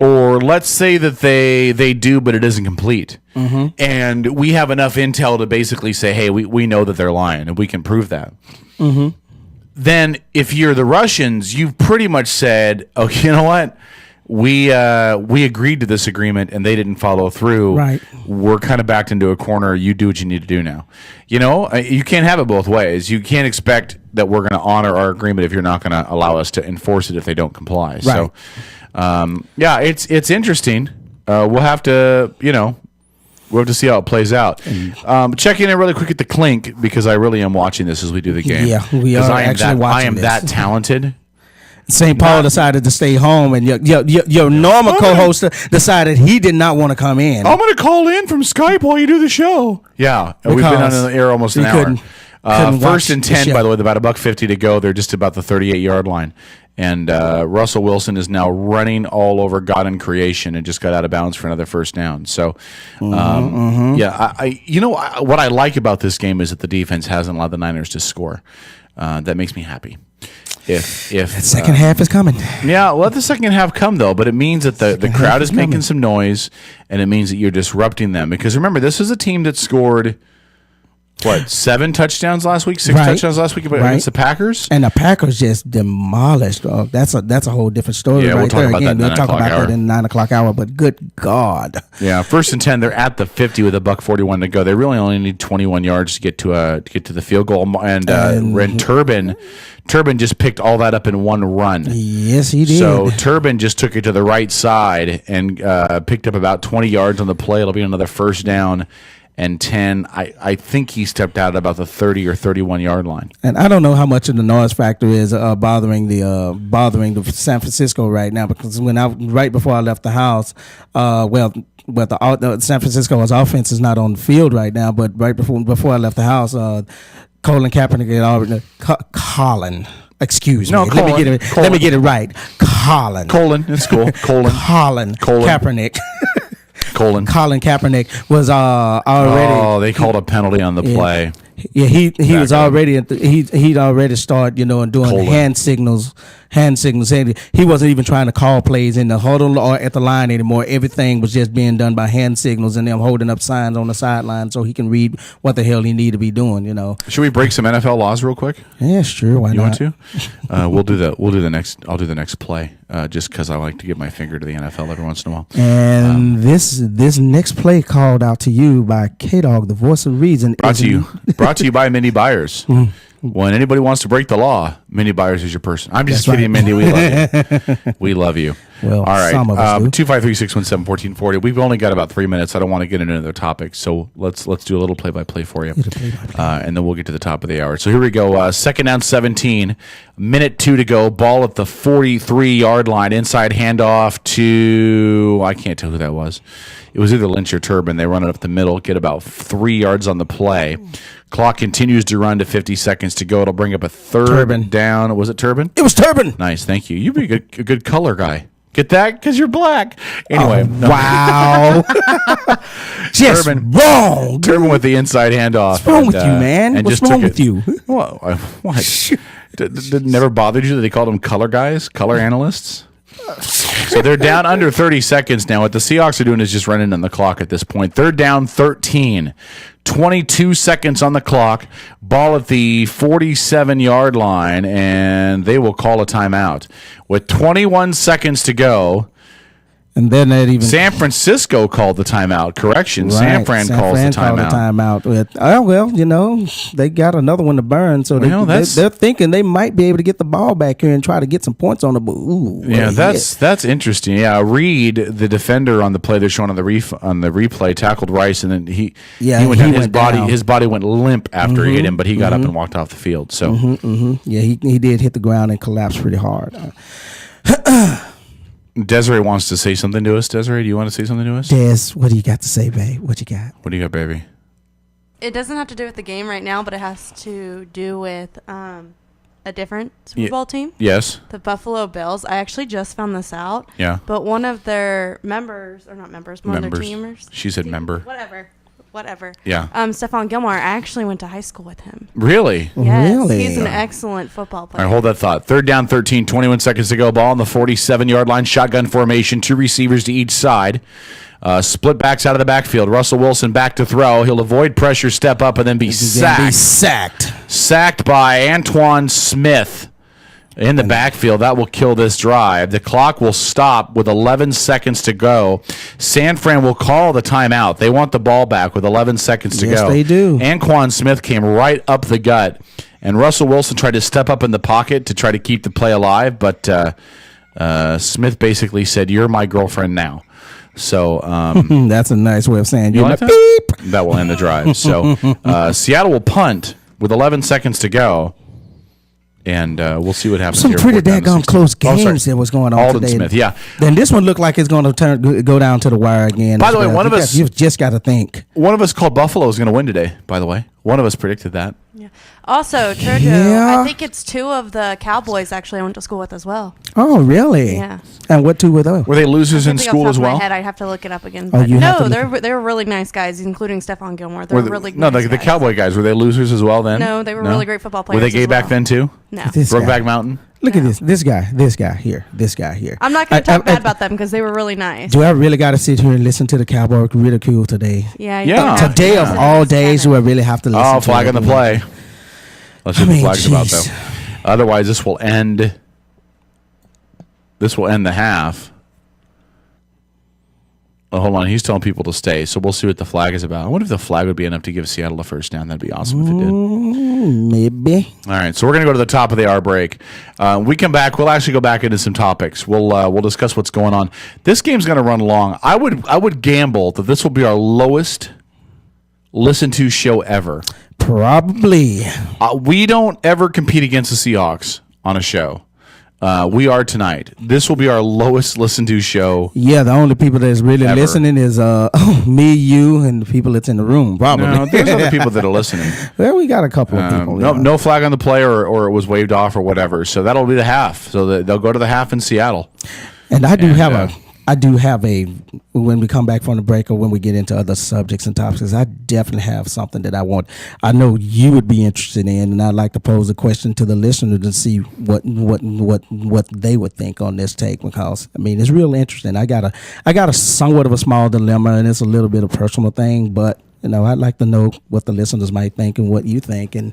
Or let's say that they do, but it isn't complete. And we have enough intel to basically say, hey, we know that they're lying, and we can prove that. Then if you're the Russians, you've pretty much said, oh, you know what? we agreed to this agreement and they didn't follow through. Right. We're kind of backed into a corner. You do what you need to do now. You know, you can't have it both ways. You can't expect that we're going to honor our agreement if you're not going to allow us to enforce it if they don't comply. Right. So, yeah, it's interesting. We'll have to, we'll have to see how it plays out. Checking in really quick at the Clink because I really am watching this as we do the game. Yeah, we are actually watching I am this. that talented. St. Paul decided to stay home, and your normal co-host decided he did not want to come in. I'm going to call in from Skype while you do the show. Yeah, we've been on the air almost an hour. First and 10, by the way, about $1.50 to go. They're just about the 38-yard line. And Russell Wilson is now running all over God and creation and just got out of bounds for another first down. So, yeah, what I like about this game is that the defense hasn't allowed the Niners to score. That makes me happy. If that second half is coming. Yeah, let the second half come, though. But it means that the crowd is making some noise, and it means that you're disrupting them. Because remember, this is a team that scored... 7 touchdowns last week? 6 touchdowns last week against the Packers? And the Packers just demolished. That's a whole different story. Yeah, we'll talk about that. We'll talk about that in 9 o'clock hour. But good God! Yeah, first and 10. They're at the 50 with $1:41 to go. They really only need 21 yards to get to the field goal. And Turbin just picked all that up in one run. Yes, he did. So Turbin just took it to the right side and picked up about 20 yards on the play. It'll be another first down. And 10, I think he stepped out at about the 30 or 31 yard line. And I don't know how much of the noise factor is bothering the San Francisco right now, because right before I left the house, the San Francisco's offense is not on the field right now, but right before I left the house, Colin Kaepernick had already Colin. Excuse me. Colin. Let me get it right. Colin. It's cool. Colin Kaepernick. Colin Kaepernick was already. Oh, they called a penalty on the play. Yeah, he was already he'd already started, and doing hand signals. He wasn't even trying to call plays in the huddle or at the line anymore. Everything was just being done by hand signals and them holding up signs on the sideline so he can read what the hell he need to be doing. Should we break some NFL laws real quick? Yeah, sure. Why not? You want to? We'll do the next. I'll do the next play. Just because I like to get my finger to the NFL every once in a while. And this next play called out to you by K-Dog, the voice of reason. Brought to you by Mindy Byers. When anybody wants to break the law, Mindy Byers is your person. I'm just kidding, Mindy. We love you. We love you. Well, all right. Some of us do. 253-617-1440. We've only got about 3 minutes. I don't want to get into another topic, so let's do a little play-by-play for you, and then we'll get to the top of the hour. So here we go. Second down, 17. Minute 2 to go. Ball at the 43-yard line. Inside handoff to I can't tell who that was. It was either Lynch or Turbin. They run it up the middle, get about 3 yards on the play. Clock continues to run to 50 seconds to go. It'll bring up a third down. Was it Turbin? It was Turbin. Nice, thank you. You'd be a good color guy. Get that? Because you're black. Anyway. Wow. Just wrong. Turbin with the inside handoff. What's wrong with you, man? What's wrong with you? What? Did never bothered you that they called them color guys? Color analysts? So they're down under 30 seconds now. What the Seahawks are doing is just running on the clock at this point. Third down, 13. 22 seconds on the clock. Ball at the 47-yard line, and they will call a timeout. With 21 seconds to go, and then San Francisco called the timeout. Correction, right. San Fran calls the timeout. They got another one to burn, so they're thinking they might be able to get the ball back here and try to get some points on the. That's interesting. Yeah, Reed, the defender on the play they're showing on the replay, tackled Rice, and then he went down. His body went limp after he hit him, but he got up and walked off the field. So yeah, he did hit the ground and collapsed pretty hard. Desiree wants to say something to us. Desiree, do you want to say something to us? Des, what do you got to say, babe? What you got? What do you got, baby? It doesn't have to do with the game right now, but it has to do with a different Super Bowl team. Yes. The Buffalo Bills. I actually just found this out. Yeah. But one of their members, or not members, one of their teamers. She said member. Whatever. Yeah. Stephon Gilmore, I actually went to high school with him. Really? Yes. Really? He's an excellent football player. All right, hold that thought. Third down, 13, 21 seconds to go. Ball on the 47-yard line. Shotgun formation. 2 receivers to each side. Split backs out of the backfield. Russell Wilson back to throw. He'll avoid pressure, step up, and then be sacked. Sacked by Antoine Smith. in the backfield. That will kill this drive. The clock will stop with 11 seconds to go. San Fran will call the timeout. They want the ball back with 11 seconds to go. Yes, they do. Anquan Smith came right up the gut, and Russell Wilson tried to step up in the pocket to try to keep the play alive, but Smith basically said, "You're my girlfriend now." So that's a nice way of saying you like that? Beep. That will end the drive. So Seattle will punt with 11 seconds to go. And we'll see what happens. Some here. pretty daggone close games that was going on Alden today. Smith, yeah. Then this one looked like it's going to go down to the wire again. By the way, one of us you've just got to think. One of us called Buffalo is going to win today. By the way, one of us predicted that. Yeah. Also, Trojo, Yeah. I think it's 2 of the Cowboys actually I went to school with as well. Oh, really? Yeah. And what 2 were those? Were they losers in school as well? I'd have to look it up again. Oh, But you have no, to they're really nice guys, including Stephon Gilmore. They're really no, nice the guys. Cowboy guys, were they losers as well then? No, they were really great football players. Were they gay as back well. then too? No. This guy. Brokeback Mountain? Look at this guy here. I'm not going to talk bad about them because they were really nice. Do I really got to sit here and listen to the Cowboy ridicule today? Yeah. Today of all days, do I really have to listen to flag on the play. Let's see what the flag's about, jeez. though. Otherwise, this will end the half. Oh, hold on. He's telling people to stay, so we'll see what the flag is about. I wonder if the flag would be enough to give Seattle a first down. That'd be awesome if it did. Maybe. All right, so we're going to go to the top of the hour break. We come back. We'll actually go back into some topics. We'll discuss what's going on. This game's going to run long. I would gamble that this will be our lowest listened to show ever. Probably. We don't ever compete against the Seahawks on a show. We are tonight. This will be our lowest listened to show. Yeah, the only people that's really ever. listening is me, you, and the people that's in the room. Probably. No, there's other people that are listening. Well, we got a couple of people. No flag on the play, or it was waved off or whatever. So that'll be the half. So they'll go to the half in Seattle. And I do have a when we come back from the break or when we get into other subjects and topics, I definitely have something that I know you would be interested in, and I'd like to pose a question to the listener to see what they would think on this take, because I mean it's real interesting. I got a somewhat of a small dilemma, and it's a little bit of a personal thing, but I'd like to know what the listeners might think and what you think, and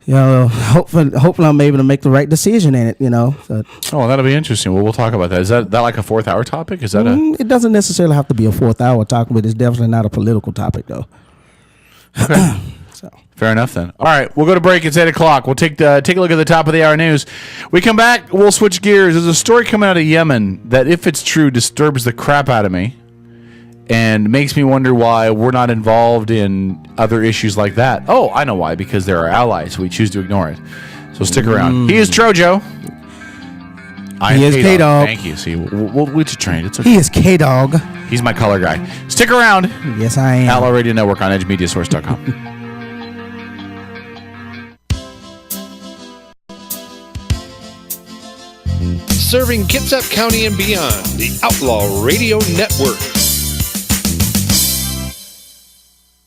hopefully I'm able to make the right decision in it, So, that'll be interesting. Well, we'll talk about that. Is that like a 4th hour topic? Is that It doesn't necessarily have to be a 4th hour topic, but it's definitely not a political topic, though. Okay. Fair enough, then. All right, we'll go to break. It's 8 o'clock. We'll take a look at the top of the hour news. We come back, we'll switch gears. There's a story coming out of Yemen that, if it's true, disturbs the crap out of me and makes me wonder why we're not involved in other issues like that. Oh, I know why. Because they're our allies. We choose to ignore it. So stick around. He is Trojo. He is K-Dog. Thank you. See, we'll train. It's okay. He is K-Dog. He's my color guy. Stick around. Yes, I am. Outlaw Radio Network on EdgeMediaSource.com. Serving Kitsap County and beyond, the Outlaw Radio Network.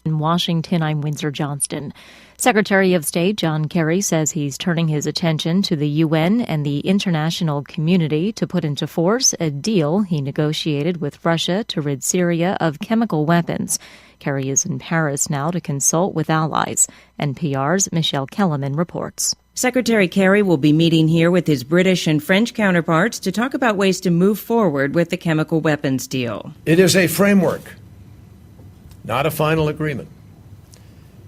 In Washington, I'm Windsor Johnston. Secretary of State John Kerry says he's turning his attention to the UN and the international community to put into force a deal he negotiated with Russia to rid Syria of chemical weapons. Kerry is in Paris now to consult with allies. NPR's Michelle Kellerman reports. Secretary Kerry will be meeting here with his British and French counterparts to talk about ways to move forward with the chemical weapons deal. It is a framework, not a final agreement.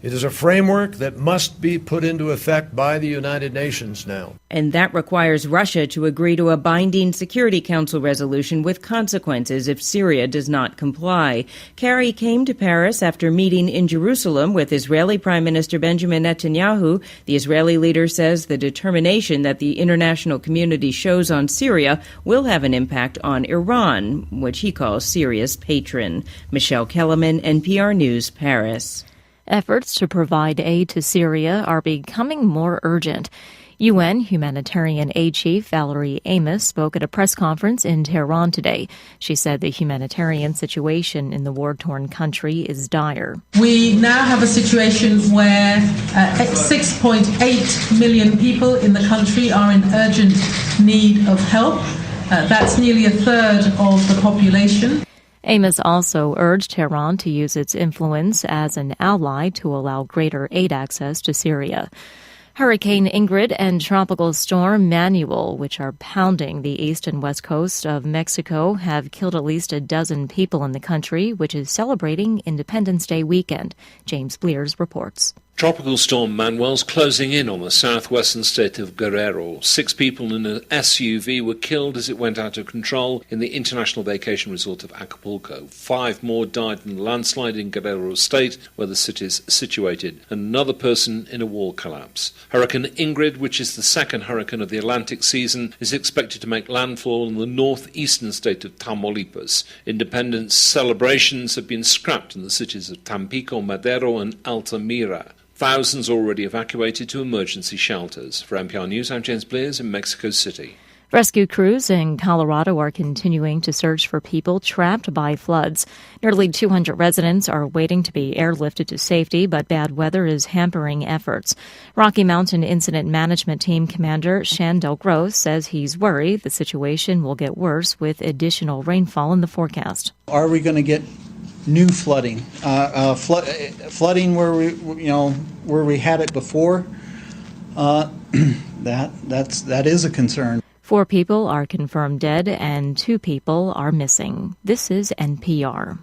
It is a framework that must be put into effect by the United Nations now. And that requires Russia to agree to a binding Security Council resolution with consequences if Syria does not comply. Kerry came to Paris after meeting in Jerusalem with Israeli Prime Minister Benjamin Netanyahu. The Israeli leader says the determination that the international community shows on Syria will have an impact on Iran, which he calls Syria's patron. Michelle Kellerman, NPR News, Paris. Efforts to provide aid to Syria are becoming more urgent. UN humanitarian aid chief Valerie Amos spoke at a press conference in Tehran today. She said the humanitarian situation in the war-torn country is dire. We now have a situation where 6.8 million people in the country are in urgent need of help. That's nearly a third of the population. Amos also urged Tehran to use its influence as an ally to allow greater aid access to Syria. Hurricane Ingrid and Tropical Storm Manuel, which are pounding the east and west coast of Mexico, have killed at least a dozen people in the country, which is celebrating Independence Day weekend. James Blears reports. Tropical Storm Manuel's closing in on the southwestern state of Guerrero. 6 people in an SUV were killed as it went out of control in the international vacation resort of Acapulco. 5 more died in the landslide in Guerrero State, where the city is situated, and another person in a wall collapse. Hurricane Ingrid, which is the second hurricane of the Atlantic season, is expected to make landfall in the northeastern state of Tamaulipas. Independence celebrations have been scrapped in the cities of Tampico, Madero, and Altamira. Thousands already evacuated to emergency shelters. For NPR News, I'm James Blears in Mexico City. Rescue crews in Colorado are continuing to search for people trapped by floods. Nearly 200 residents are waiting to be airlifted to safety, but bad weather is hampering efforts. Rocky Mountain Incident Management Team Commander Shan Del Gross says he's worried the situation will get worse with additional rainfall in the forecast. Are we going to get new flooding? Flooding where we had it before? That is a concern. 4 people are confirmed dead and 2 people are missing. This is NPR.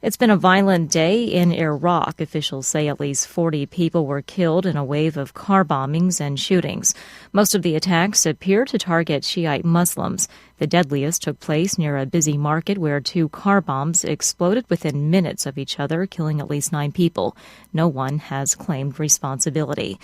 It's been a violent day in Iraq. Officials say at least 40 people were killed in a wave of car bombings and shootings. Most of the attacks appear to target Shiite Muslims. The deadliest took place near a busy market where 2 car bombs exploded within minutes of each other, killing at least 9 people. No one has claimed responsibility.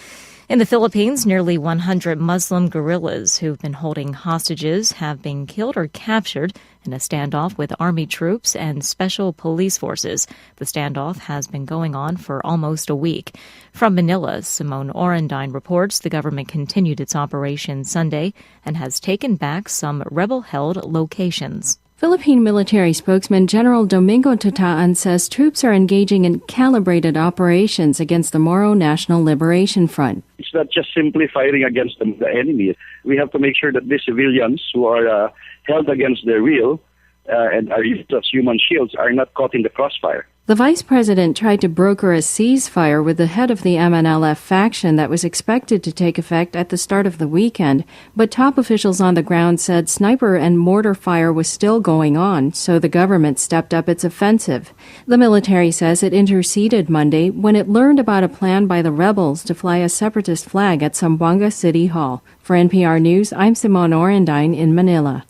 In the Philippines, nearly 100 Muslim guerrillas who've been holding hostages have been killed or captured in a standoff with army troops and special police forces. The standoff has been going on for almost a week. From Manila, Simone Orendine reports the government continued its operation Sunday and has taken back some rebel-held locations. Philippine military spokesman General Domingo Tataan says troops are engaging in calibrated operations against the Moro National Liberation Front. It's not just simply fighting against the enemy. We have to make sure that these civilians who are held against their will and are used as human shields are not caught in the crossfire. The vice president tried to broker a ceasefire with the head of the MNLF faction that was expected to take effect at the start of the weekend, but top officials on the ground said sniper and mortar fire was still going on, so the government stepped up its offensive. The military says it interceded Monday when it learned about a plan by the rebels to fly a separatist flag at Zamboanga City Hall. For NPR News, I'm Simone Orendine in Manila.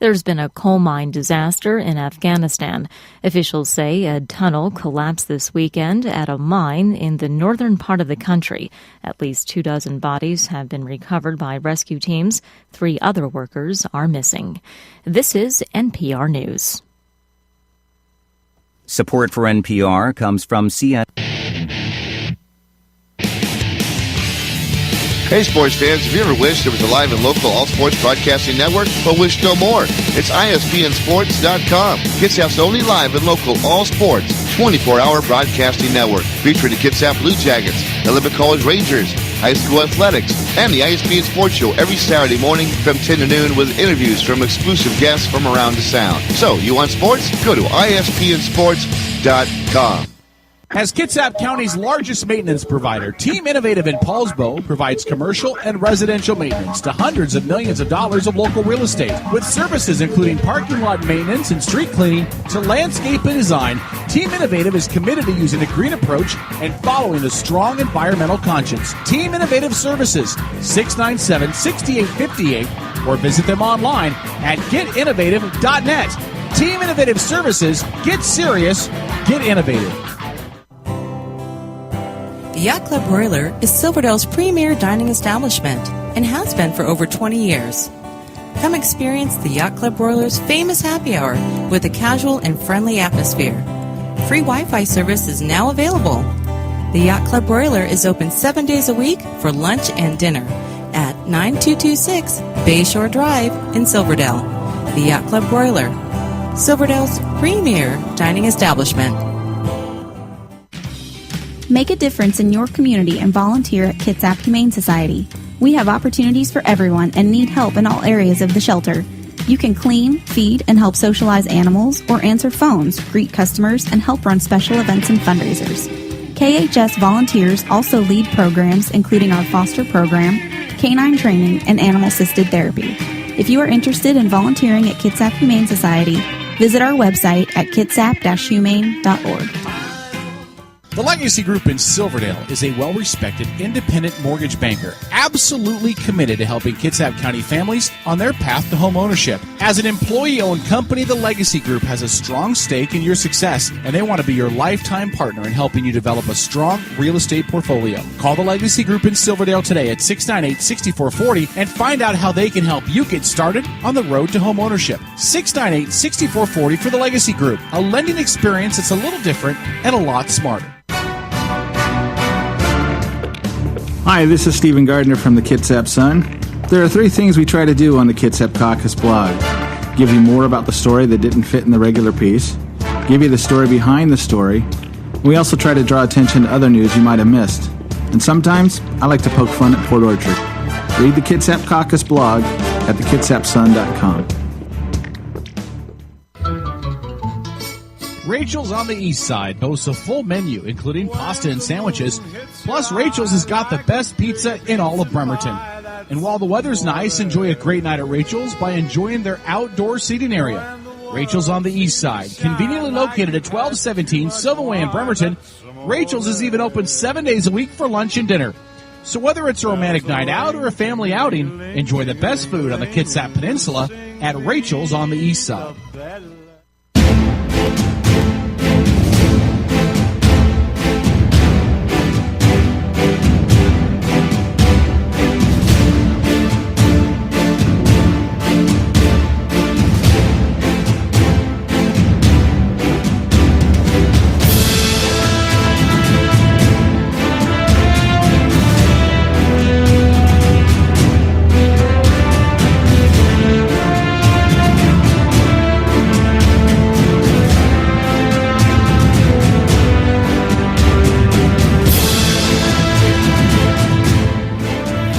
There's been a coal mine disaster in Afghanistan. Officials say a tunnel collapsed this weekend at a mine in the northern part of the country. At least 24 bodies have been recovered by rescue teams. 3 other workers are missing. This is NPR News. Support for NPR comes from CN. Hey, sports fans, have you ever wished there was a live and local all-sports broadcasting network, but wish no more? It's ISPNsports.com. Kitsap's only live and local all-sports 24-hour broadcasting network, featuring the Kitsap Blue Jackets, the Lubbock College Rangers, high school athletics, and the ISPN Sports Show every Saturday morning from 10 to noon with interviews from exclusive guests from around the Sound. So, you want sports? Go to ISPNsports.com. As Kitsap County's largest maintenance provider, Team Innovative in Paulsbo provides commercial and residential maintenance to hundreds of millions of dollars of local real estate. With services including parking lot maintenance and street cleaning to landscape and design, Team Innovative is committed to using a green approach and following a strong environmental conscience. Team Innovative Services, 697-6858, or visit them online at getinnovative.net. Team Innovative Services, get serious, get innovative. The Yacht Club Broiler is Silverdale's premier dining establishment and has been for over 20 years. Come experience the Yacht Club Broiler's famous happy hour with a casual and friendly atmosphere. Free Wi-Fi service is now available. The Yacht Club Broiler is open 7 days a week for lunch and dinner at 9226 Bayshore Drive in Silverdale. The Yacht Club Broiler, Silverdale's premier dining establishment. Make a difference in your community and volunteer at Kitsap Humane Society. We have opportunities for everyone and need help in all areas of the shelter. You can clean, feed, and help socialize animals or answer phones, greet customers, and help run special events and fundraisers. KHS volunteers also lead programs including our foster program, canine training, and animal-assisted therapy. If you are interested in volunteering at Kitsap Humane Society, visit our website at kitsap-humane.org. The Legacy Group in Silverdale is a well-respected independent mortgage banker, absolutely committed to helping Kitsap County families on their path to home ownership. As an employee-owned company, the Legacy Group has a strong stake in your success, and they want to be your lifetime partner in helping you develop a strong real estate portfolio. Call the Legacy Group in Silverdale today at 698-6440 and find out how they can help you get started on the road to home ownership. 698-6440 for the Legacy Group, a lending experience that's a little different and a lot smarter. Hi, this is Stephen Gardner from the Kitsap Sun. There are 3 things we try to do on the Kitsap Caucus blog. Give you more about the story that didn't fit in the regular piece. Give you the story behind the story. We also try to draw attention to other news you might have missed. And sometimes, I like to poke fun at Port Orchard. Read the Kitsap Caucus blog at thekitsapsun.com. Rachel's on the East Side boasts a full menu, including pasta and sandwiches. Plus, Rachel's has got the best pizza in all of Bremerton. And while the weather's nice, enjoy a great night at Rachel's by enjoying their outdoor seating area. Rachel's on the East Side, conveniently located at 1217 Silverway in Bremerton. Rachel's is even open 7 days a week for lunch and dinner. So whether it's a romantic night out or a family outing, enjoy the best food on the Kitsap Peninsula at Rachel's on the East Side.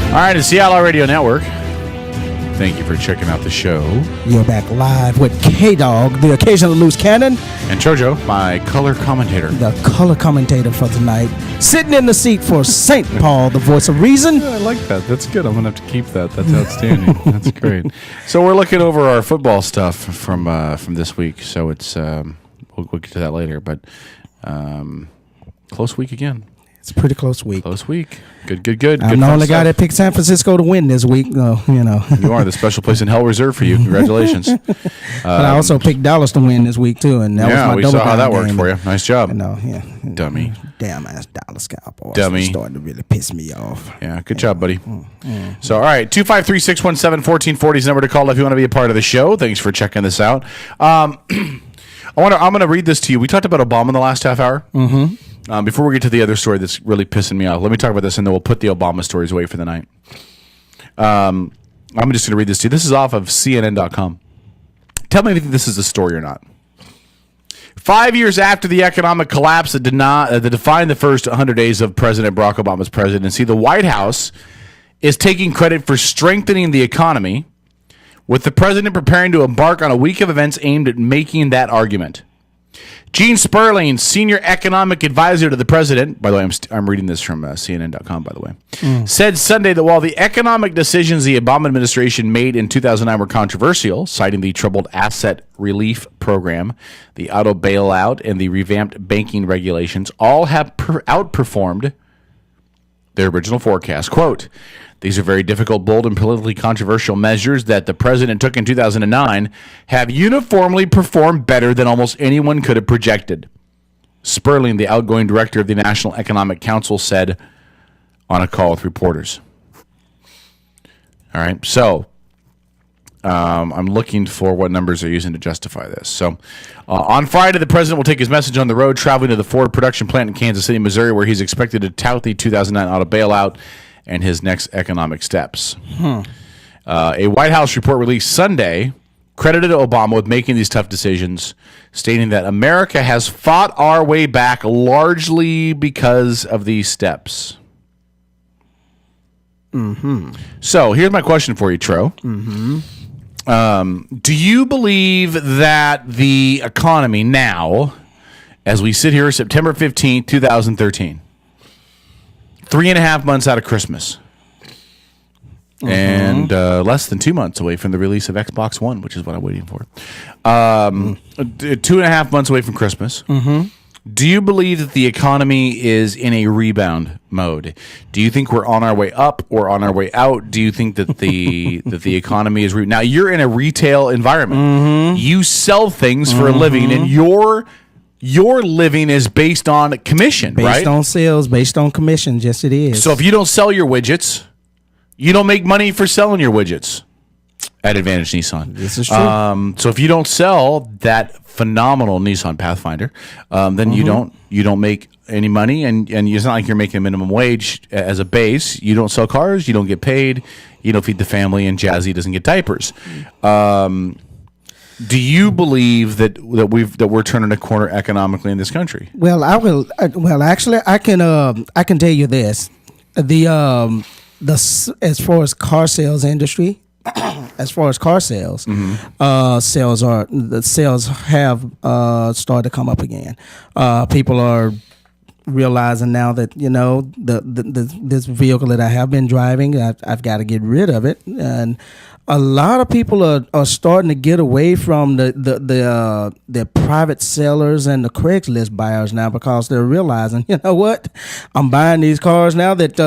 All right, it's the Outlaw Radio Network. Thank you for checking out the show. You're back live with K-Dog, the occasional loose cannon. And Jojo, my color commentator. The color commentator for tonight. Sitting in the seat for St. Paul, the voice of reason. Yeah, I like that. That's good. I'm going to have to keep that. That's outstanding. That's great. So we're looking over our football stuff from this week. So it's we'll get to that later. But close week again. It's a pretty close week. Close week. Good. I'm the only guy that picked San Francisco to win this week. No, you know. You are the special place in hell reserved for you. Congratulations. But I also picked Dallas to win this week, too. And that was my we double saw how that worked game. for you. Nice job. No, yeah. Dummy. Damn ass Dallas Cowboys. Dummy. It's starting to really piss me off. Yeah, good job, buddy. So, all right, 253-617-1440 is the number to call if you want to be a part of the show. Thanks for checking this out. I'm going to read this to you. We talked about Obama in the last half hour. Mm-hmm. Before we get to the other story that's really pissing me off, let me talk about this, and then we'll put the Obama stories away for the night. I'm just going to read this to you. This is off of CNN.com. Tell me if you think this is a story or not. 5 years after the economic collapse that defined the first 100 days of President Barack Obama's presidency, the White House is taking credit for strengthening the economy, with the president preparing to embark on a week of events aimed at making that argument. Gene Sperling, senior economic advisor to the president, by the way, I'm reading this from CNN.com, by the way, said Sunday that while the economic decisions the Obama administration made in 2009 were controversial, citing the troubled asset relief program, the auto bailout, and the revamped banking regulations, all have outperformed their original forecast. Quote, "These are very difficult, bold, and politically controversial measures that the president took in 2009 have uniformly performed better than almost anyone could have projected," Sperling, the outgoing director of the National Economic Council, said on a call with reporters. All right, so I'm looking for what numbers they're using to justify this. So on Friday, the president will take his message on the road, traveling to the Ford production plant in Kansas City, Missouri, where he's expected to tout the 2009 auto bailout and his next economic steps. A White House report released Sunday credited Obama with making these tough decisions, stating that America has fought our way back largely because of these steps. Mm-hmm. So here's my question for you, Tro. Mm-hmm. Do you believe that the economy now as we sit here September 15th, 2013. 3.5 months out of Christmas. And less than 2 months away from the release of Xbox One, which is what I'm waiting for. 2.5 months away from Christmas. Do you believe that the economy is in a rebound mode? Do you think we're on our way up or on our way out? Do you think that the economy is now? You're in a retail environment. You sell things for a living, and your living is based on commission, right? Based on sales, based on commission. Yes, it is. So if you don't sell your widgets, you don't make money for selling your widgets at Advantage Nissan. This is true. So if you don't sell that phenomenal Nissan Pathfinder, then you don't make any money, and it's not like you're making a minimum wage as a base. You don't sell cars, you don't get paid, you don't feed the family, and Jazzy doesn't get diapers. Do you believe that we're turning a corner economically in this country? Well, I will. Actually, I can tell you this: as far as car sales industry, sales have started to come up again. People are realizing now that this vehicle that I have been driving, I've got to get rid of it, and a lot of people are starting to get away from the private sellers and the Craigslist buyers now, because they're realizing, you know what, I'm buying these cars now that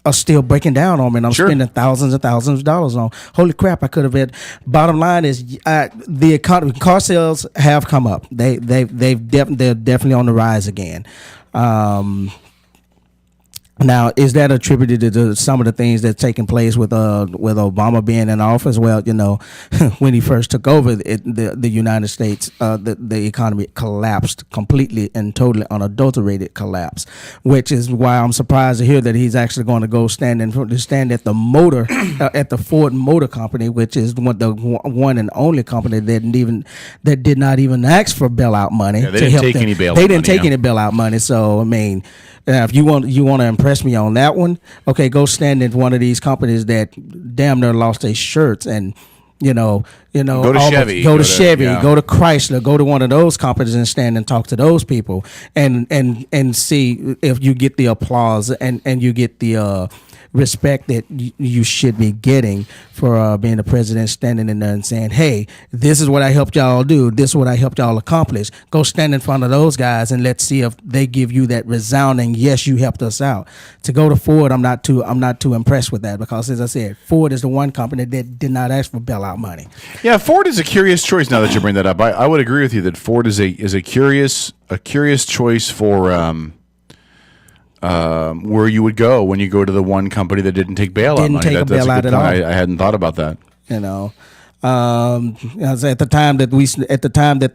are still breaking down on me, and I'm spending thousands and thousands of dollars on. Holy crap! I could have had. Bottom line is, the economy, car sales have come up. They're definitely on the rise again. Now, is that attributed to some of the things that's taking place with Obama being in office? Well, when he first took over the United States, the economy collapsed completely and totally, unadulterated collapse, which is why I'm surprised to hear that he's actually going to go stand at the motor at the Ford Motor Company, which is the one and only company that did not even ask for bailout money. Yeah, they didn't take any bailout money. They didn't take any bailout money. So I mean, if you want to impress me on that one, okay, go stand at one of these companies that damn near lost their shirts, and go to Chevy, go to Chrysler, go to one of those companies and stand and talk to those people, and see if you get the applause and you get the respect that you should be getting for being the president, standing in there and saying, hey, this is what I helped y'all do, this is what I helped y'all accomplish. Go stand in front of those guys and let's see if they give you that resounding yes, you helped us out. To go to Ford, I'm not too impressed with that, because as I said, Ford is the one company that did not ask for bailout money. Yeah, Ford is a curious choice. Now that you bring that up, I would agree with you that Ford is a curious choice for where you would go when you go to the one company that didn't take bailout money. That's a bailout at all. I hadn't thought about that. At the time that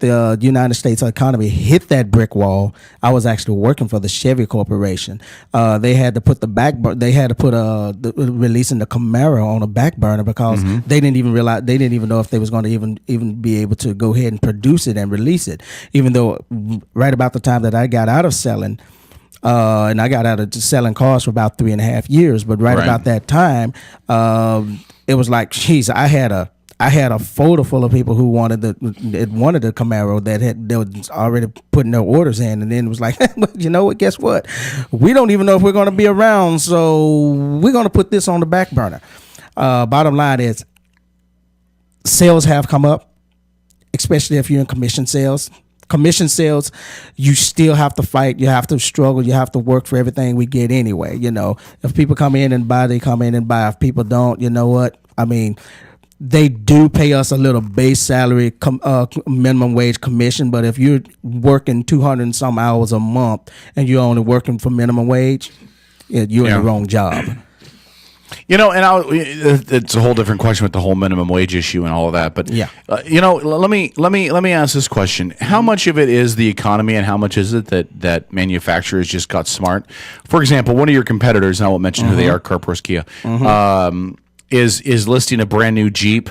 the United States economy hit that brick wall, I was actually working for the Chevy Corporation. They had to put releasing the Camaro on a back burner, because they didn't even know if they was going to even be able to go ahead and produce it and release it. Even though right about the time that I got out of selling. And I got out of selling cars for about 3.5 years, but right about that time, it was like, geez, I had a folder full of people who wanted the Camaro that was already putting their orders in, and then it was like, you know what? Guess what? We don't even know if we're going to be around, so we're going to put this on the back burner. Bottom line is, sales have come up, especially if you're in commission sales. Commission sales, you still have to fight, you have to struggle, you have to work for everything we get anyway. If people come in and buy, they come in and buy. If people don't, you know what? I mean, they do pay us a little base salary, minimum wage commission, but if you're working 200 and some hours a month and you're only working for minimum wage, you're in the wrong job. It's a whole different question with the whole minimum wage issue and all of that. But let me ask this question: how much of it is the economy, and how much is it that manufacturers just got smart? For example, one of your competitors, and I won't mention who they are, CarPros Kia, is listing a brand new Jeep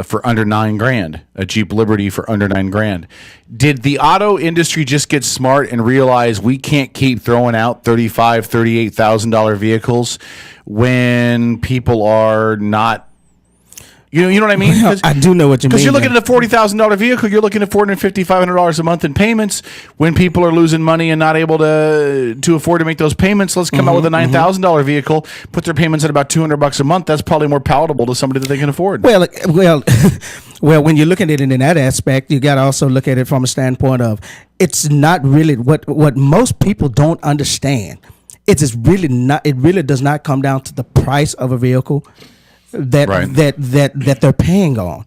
for under $9,000, a Jeep Liberty for under $9,000. Did the auto industry just get smart and realize we can't keep throwing out $35,000, $38,000 vehicles when people are not You know what I mean? I do know what you mean. Because you're looking at a $40,000 vehicle, you're looking at $450, $500 a month in payments. When people are losing money and not able to afford to make those payments, let's come out with a $9,000 vehicle, put their payments at about $200 a month. That's probably more palatable to somebody that they can afford. Well, when you're looking at it in that aspect, you got to also look at it from a standpoint of it's not really what most people don't understand. It really does not come down to the price of a vehicle that they're paying on.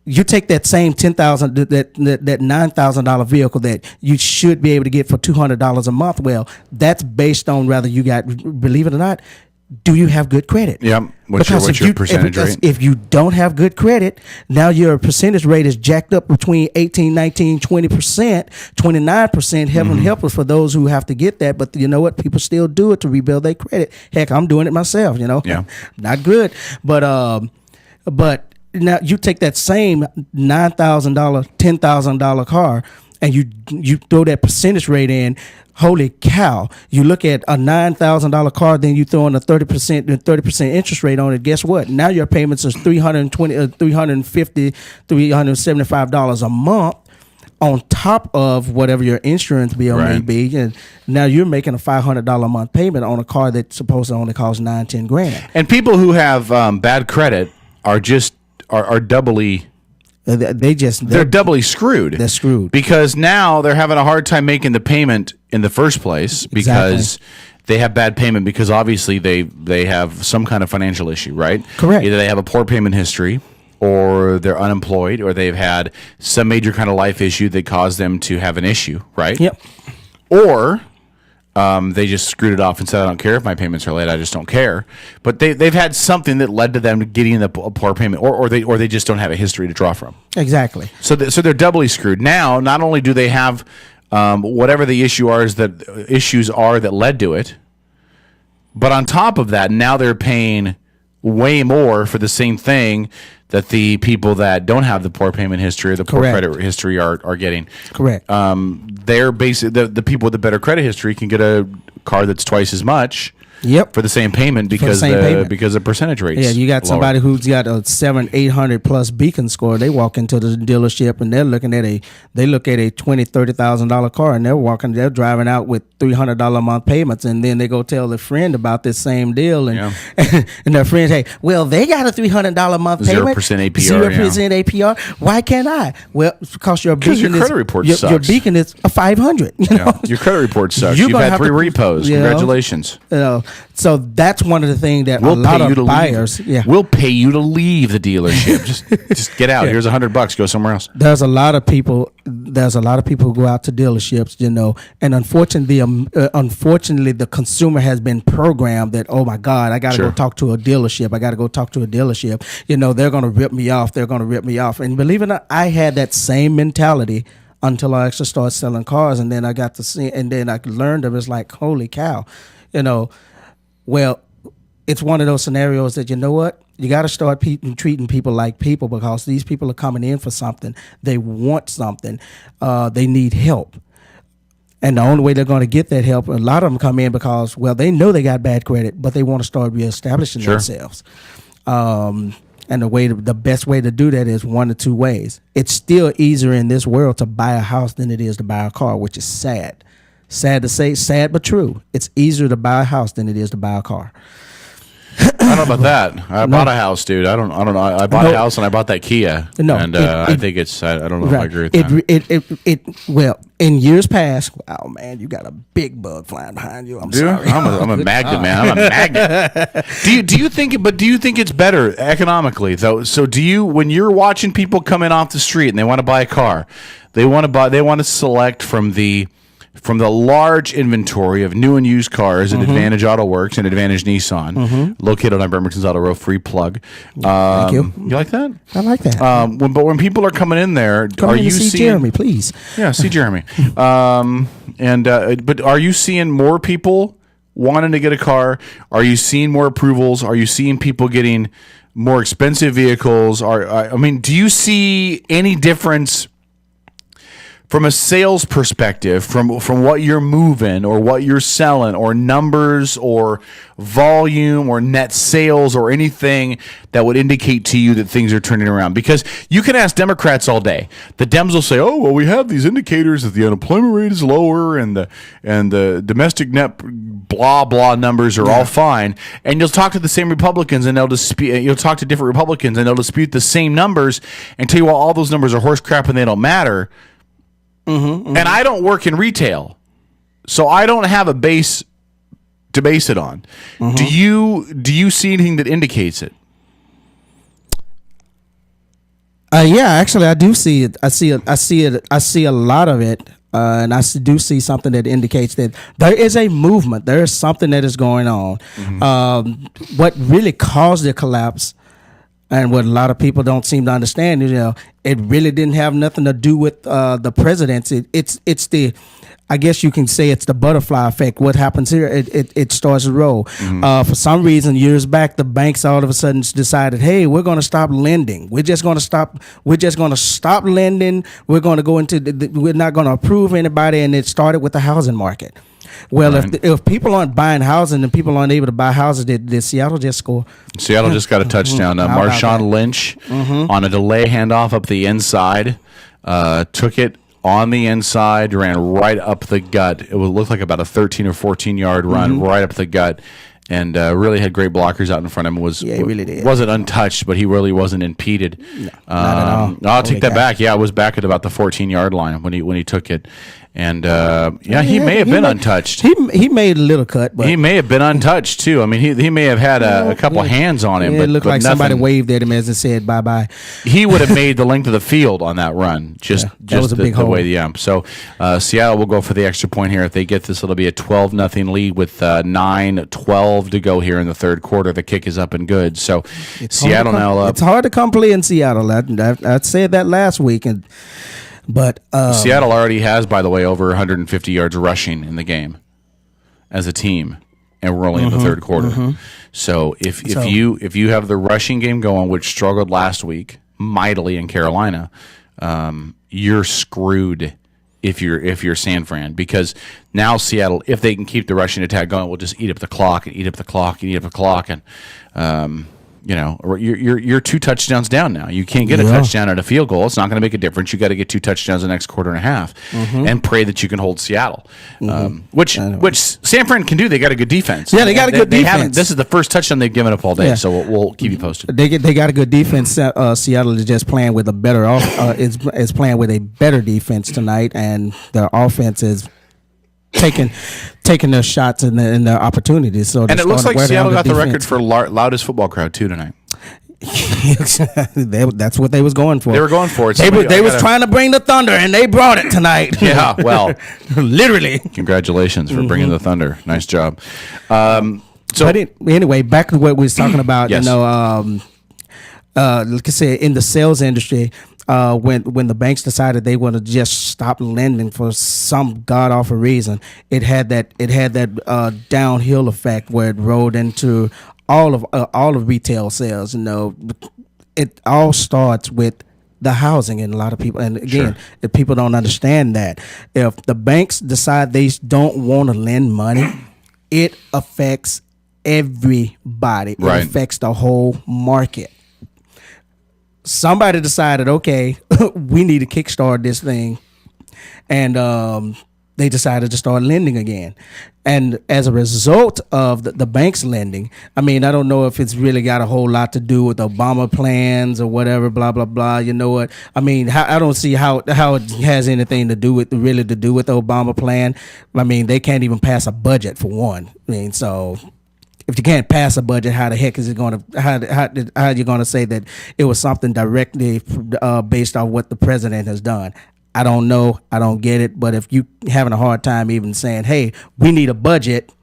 You take that same $10,000 that $9,000 vehicle that you should be able to get for $200 a month. Well, that's based on whether you got, believe it or not, do you have good credit? Yeah. What's your percentage rate? If you don't have good credit, now your percentage rate is jacked up between 18, 19, 20%, 29%. Heaven help us for those who have to get that. But you know what? People still do it to rebuild their credit. Heck, I'm doing it myself, Yeah. Not good. But now you take that same $9,000, $10,000 car and you throw that percentage rate in. Holy cow. You look at a $9,000 car, then you throw in a 30% interest rate on it. Guess what? Now your payments is $350, $375 a month on top of whatever your insurance bill may be. And now you're making a $500 a month payment on a car that's supposed to only cost $9-10 grand. And people who have bad credit are doubly... They're doubly screwed. They're screwed because now they're having a hard time making the payment in the first place because they have bad payment because obviously they have some kind of financial issue, right? Correct. Either they have a poor payment history, or they're unemployed, or they've had some major kind of life issue that caused them to have an issue, right? Yep. Or they just screwed it off and said, I don't care if my payments are late, I just don't care. But they've had something that led to them getting a poor payment, or they just don't have a history to draw from. Exactly. So they're doubly screwed. Now, not only do they have whatever the issues are that led to it, but on top of that, now they're paying way more for the same thing that the people that don't have the poor payment history or the poor credit history are getting. Correct. They're basically the people with the better credit history can get a car that's twice as much. Yep. For the same payment because the percentage rates. Yeah, you got somebody who's got a 700-800 plus beacon score. They walk into the dealership and they're looking at a $20,000-$30,000 car and they're driving out with $300 a month payments, and then they go tell their friend about this same deal and and their friend say, well, they got a $300 a month payment, 0% APR, 0% APR. Why can't I? Well, because your credit report sucks. Your beacon is a 500. You know? Your credit report sucks. You've had 3 repos. Congratulations. So that's one of the things that a lot of buyers, we'll pay you to leave the dealership. just get out. Here's $100. Go somewhere else. There's a lot of people who go out to dealerships, and unfortunately, the consumer has been programmed that, oh my God, I got to go talk to a dealership. They're going to rip me off. They're going to rip me off. And believe it or not, I had that same mentality until I actually started selling cars, and then I got to see, and then I learned it was like, holy cow, Well, it's one of those scenarios that, you know what, you got to start treating people like people, because these people are coming in for something. They want something. They need help. And the only way they're going to get that help, a lot of them come in because, well, they know they got bad credit, but they want to start reestablishing themselves. And the best way to do that is one of 2 ways. It's still easier in this world to buy a house than it is to buy a car, which is sad. Sad to say, sad but true. It's easier to buy a house than it is to buy a car. I don't know about that. I bought a house, dude. I don't know. I bought a house and I bought that Kia. I think it's. I don't know if I agree with that. Well, in years past, oh man, you got a big bug flying behind you. I'm sorry. I'm a magnet, man. I'm a magnet. Do you think it's better economically though? So when you're watching people coming off the street and they want to buy a car, they want to select from the large inventory of new and used cars at Advantage Auto Works and Advantage Nissan, located on Bremerton's Auto Row. Free plug. Thank you. You like that? I like that. But when people are coming in there, are you seeing Jeremy, please? Yeah, see Jeremy. But are you seeing more people wanting to get a car? Are you seeing more approvals? Are you seeing people getting more expensive vehicles? Do you see any difference from a sales perspective, from what you're moving or what you're selling or numbers or volume or net sales or anything that would indicate to you that things are turning around? Because you can ask Democrats all day. The Dems will say, oh, well, we have these indicators that the unemployment rate is lower and the domestic net blah, blah numbers are all fine. And you'll talk to the same Republicans and you'll talk to different Republicans and they'll dispute the same numbers and tell you, well, all those numbers are horse crap and they don't matter. And I don't work in retail, so I don't have a base to base it on. Do you see anything that indicates it? Yeah, actually, I do see it. I see a lot of it, and I do see something that indicates that there is a movement. There is something that is going on. What really caused the collapse, and what a lot of people don't seem to understand, it really didn't have nothing to do with the presidency. It's the, I guess you can say it's the butterfly effect. What happens here, it starts to roll. For some reason, years back, the banks all of a sudden decided, hey, we're going to stop lending. We're just going to stop lending. We're going to go into, we're not going to approve anybody. And it started with the housing market. Well, if people aren't buying housing and people aren't able to buy houses, did Seattle just score? Seattle just got a touchdown. Marshawn Lynch on a delay handoff up the inside, took it on the inside, ran right up the gut. It would look like about a 13 or 14 yard run right up the gut. And really had great blockers out in front of him. He really did. Wasn't untouched, but he really wasn't impeded. No, not at all. I'll take that back. Yeah, it was back at about the 14-yard line when he took it. And he may have been untouched. He made a little cut, but he may have been untouched too. I mean, he may have had a couple hands on him. It but looked like nothing. somebody waved at him as it said bye bye. He would have made the length of the field on that run. Just was a big the hole. way. Yeah. So Seattle will go for the extra point here. If they get this, it'll be a 12-0 lead with 9:12 to go here in the third quarter. The kick is up and good. So Seattle now up. It's hard to come play in Seattle. I said that last week, but Seattle already has, by the way, over 150 yards rushing in the game as a team, and we're only in the third quarter. So if you have the rushing game going, which struggled last week mightily in Carolina, you're screwed if you're San Fran, because now Seattle, if they can keep the rushing attack going, will just eat up the clock and you're 2 touchdowns down now. You can't get a touchdown and a field goal. It's not going to make a difference. You got to get 2 touchdowns the next quarter and a half, and pray that you can hold Seattle, which San Fran can do. They got a good defense. Yeah, they got a good defense. This is the first touchdown they've given up all day, so we'll keep you posted. They got a good defense. Seattle is just playing with a better is playing with a better defense tonight, and their offense is taking their shots and their opportunities. So and it looks like Seattle got the record for loudest football crowd too tonight. That's what they was going for. They were going for it. They was trying to bring the thunder, and they brought it tonight. Yeah, well, literally. Congratulations for bringing the thunder. Nice job. Anyway, back to what we was talking about. Yes. Like I said, in the sales industry, when the banks decided they want to just stop lending for some god awful reason, it had that downhill effect where it rolled into all of retail sales. It all starts with the housing, and a lot of people, and again, if people don't understand that, if the banks decide they don't want to lend money, it affects everybody. It affects the whole market. Somebody decided, okay, we need to kickstart this thing, and they decided to start lending again. And as a result of the bank's lending, I mean, I don't know if it's really got a whole lot to do with Obama plans or whatever, blah, blah, blah. You know what? I mean, I don't see how it has anything to do with the Obama plan. I mean, they can't even pass a budget for one. I mean, so if you can't pass a budget, how the heck is it going to? How are you going to say that it was something directly based on what the president has done? I don't know. I don't get it. But if you having a hard time even saying, "Hey, we need a budget,"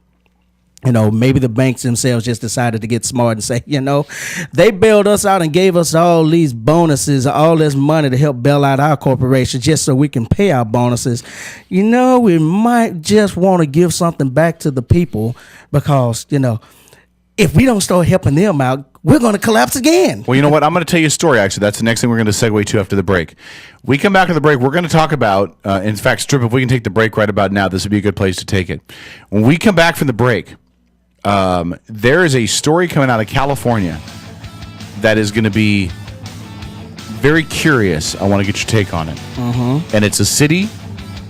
maybe the banks themselves just decided to get smart and say, they bailed us out and gave us all these bonuses, all this money to help bail out our corporation just so we can pay our bonuses. We might just want to give something back to the people because, if we don't start helping them out, we're going to collapse again. Well, you know what? I'm going to tell you a story, actually. That's the next thing we're going to segue to after the break. We come back to the break. We're going to talk about, in fact, Strip, if we can take the break right about now, this would be a good place to take it. When we come back from the break, there is a story coming out of California that is going to be very curious. I want to get your take on it. And it's a city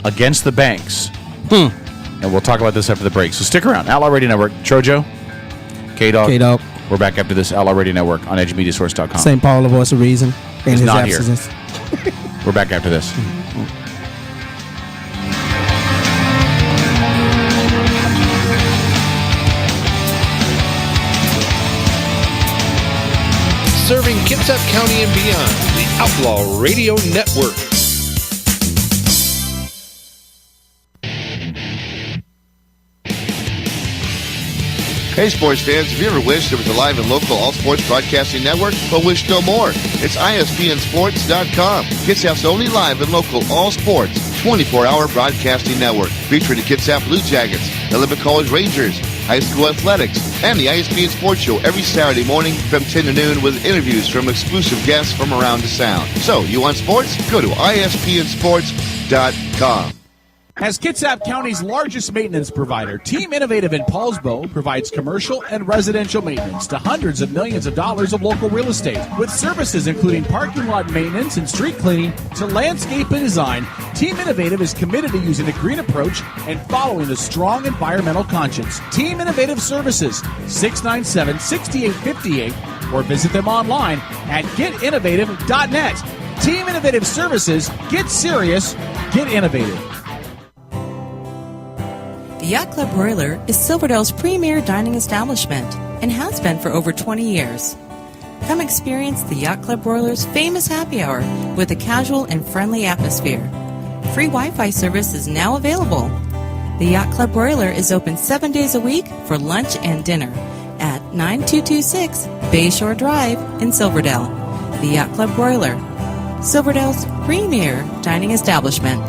against the banks. And we'll talk about this after the break. So stick around. Outlaw Radio Network. Trojo, K-Dog. K-Dog. We're back after this. Outlaw Radio Network on EdgeMediaSource.com. St. Paul, the voice of reason. In He's his not absence. here. We're back after this. Serving Kitsap County and beyond, the Outlaw Radio Network. Hey, sports fans, have you ever wished there was a live and local all-sports broadcasting network, but wish no more? It's ISPNSports.com. Kitsap's only live and local all-sports 24-hour broadcasting network, featuring the Kitsap Blue Jackets, the Olympic College Rangers, high school athletics, and the ISPN Sports Show every Saturday morning from 10 to noon with interviews from exclusive guests from around the Sound. So, you want sports? Go to ISPNSports.com. As Kitsap County's largest maintenance provider, Team Innovative in Paulsbo provides commercial and residential maintenance to hundreds of millions of dollars of local real estate. With services including parking lot maintenance and street cleaning to landscape and design, Team Innovative is committed to using a green approach and following a strong environmental conscience. Team Innovative Services, 697-6858, or visit them online at getinnovative.net. Team Innovative Services, get serious, get innovative. The Yacht Club Broiler is Silverdale's premier dining establishment and has been for over 20 years. Come experience the Yacht Club Broiler's famous happy hour with a casual and friendly atmosphere. Free Wi-Fi service is now available. The Yacht Club Broiler is open 7 days a week for lunch and dinner at 9226 Bayshore Drive in Silverdale. The Yacht Club Broiler, Silverdale's premier dining establishment.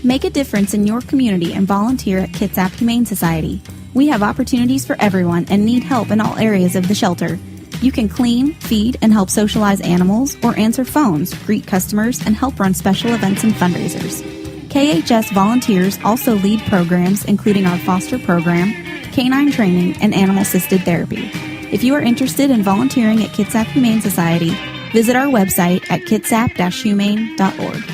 Make a difference in your community and volunteer at Kitsap Humane Society. We have opportunities for everyone and need help in all areas of the shelter. You can clean, feed, and help socialize animals or answer phones, greet customers, and help run special events and fundraisers. KHS volunteers also lead programs including our foster program, canine training, and animal-assisted therapy. If you are interested in volunteering at Kitsap Humane Society, visit our website at kitsap-humane.org.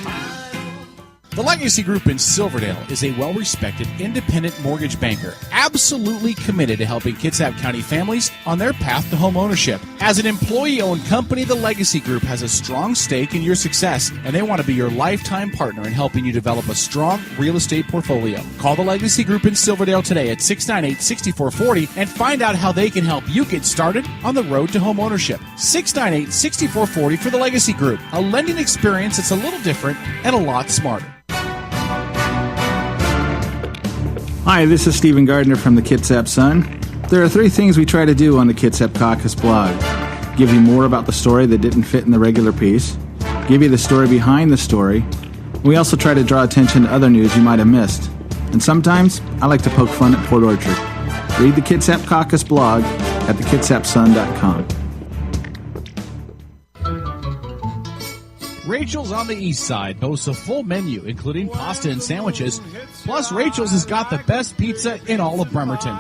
The Legacy Group in Silverdale is a well-respected independent mortgage banker, absolutely committed to helping Kitsap County families on their path to home ownership. As an employee-owned company, the Legacy Group has a strong stake in your success, and they want to be your lifetime partner in helping you develop a strong real estate portfolio. Call the Legacy Group in Silverdale today at 698-6440 and find out how they can help you get started on the road to home ownership. 698-6440 for the Legacy Group, a lending experience that's a little different and a lot smarter. Hi, this is Stephen Gardner from the Kitsap Sun. There are 3 things we try to do on the Kitsap Caucus blog. Give you more about the story that didn't fit in the regular piece. Give you the story behind the story. We also try to draw attention to other news you might have missed. And sometimes, I like to poke fun at Port Orchard. Read the Kitsap Caucus blog at thekitsapsun.com. Rachel's on the East Side boasts a full menu, including pasta and sandwiches. Plus, Rachel's has got the best pizza in all of Bremerton.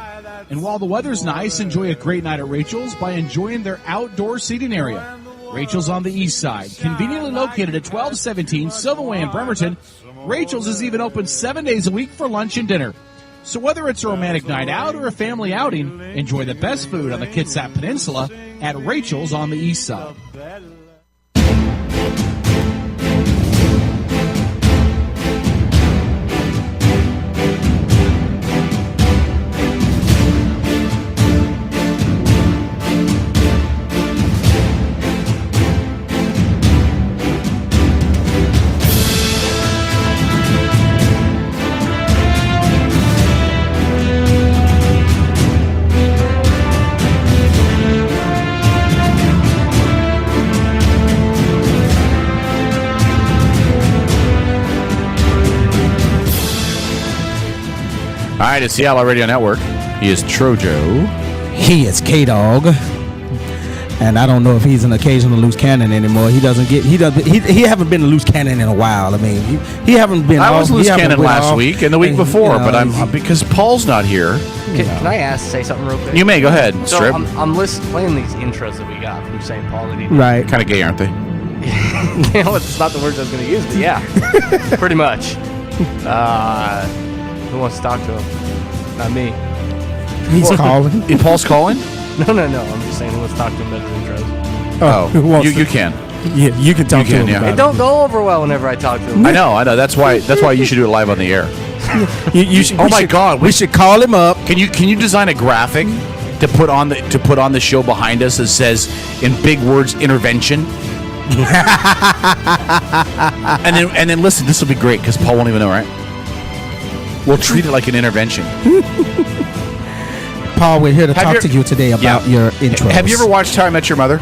And while the weather's nice, enjoy a great night at Rachel's by enjoying their outdoor seating area. Rachel's on the East Side, conveniently located at 1217 Silverway in Bremerton. Rachel's is even open 7 days a week for lunch and dinner. So whether it's a romantic night out or a family outing, enjoy the best food on the Kitsap Peninsula at Rachel's on the East Side. All right, it's the Outlaw Radio Network. He is Trojo. He is K-Dog. And I don't know if he's an occasional loose cannon anymore. He haven't been a loose cannon in a while. I mean, he haven't been. I was loose cannon last week and the week before, but I'm because Paul's not here. Can I say something real quick? You may go ahead. So Strip. I'm playing these intros that we got from St. Paul. Right. Kind of gay, aren't they? You know, it's not the words I was going to use, but yeah, pretty much. Who wants to talk to him? Not me. He's calling. Paul's calling? No. I'm just saying who wants to talk to him about his intros. Oh, you can. Yeah, you can talk to him. Yeah. It don't go over well whenever I talk to him. I know. That's why you should do it live on the air. God, we should call him up. Can you design a graphic to put on the show behind us that says in big words intervention? and then listen, this will be great because Paul won't even know, right? We'll treat it like an intervention. Paul, we're here to talk to you today about your intros. Have you ever watched How I Met Your Mother?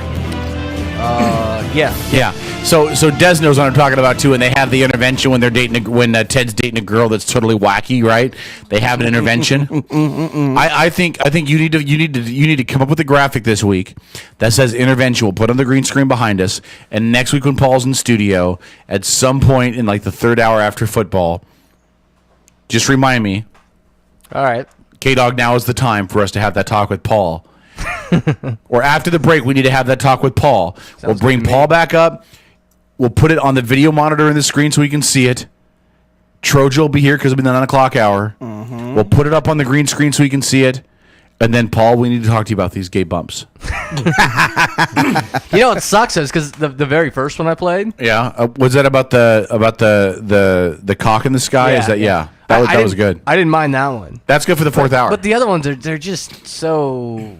Yeah. Yeah. So Des knows what I'm talking about too, and they have the intervention when they're when Ted's dating a girl that's totally wacky, right? They have an intervention. I think you need to come up with a graphic this week that says intervention. We'll put on the green screen behind us, and next week when Paul's in studio, at some point in like the third hour after football, just remind me. All right. K-Dog, now is the time for us to have that talk with Paul. Or after the break, we need to have that talk with Paul. We'll bring Paul back up. We'll put it on the video monitor in the screen so we can see it. Trojo will be here because it'll be the 9 o'clock hour. Mm-hmm. We'll put it up on the green screen so we can see it. And then, Paul, we need to talk to you about these gay bumps. You know what sucks is because the very first one I played. Yeah, was that about the cock in the sky? Yeah, Is that yeah. That was good. I didn't mind that one. That's good for the fourth hour. But the other ones they're just so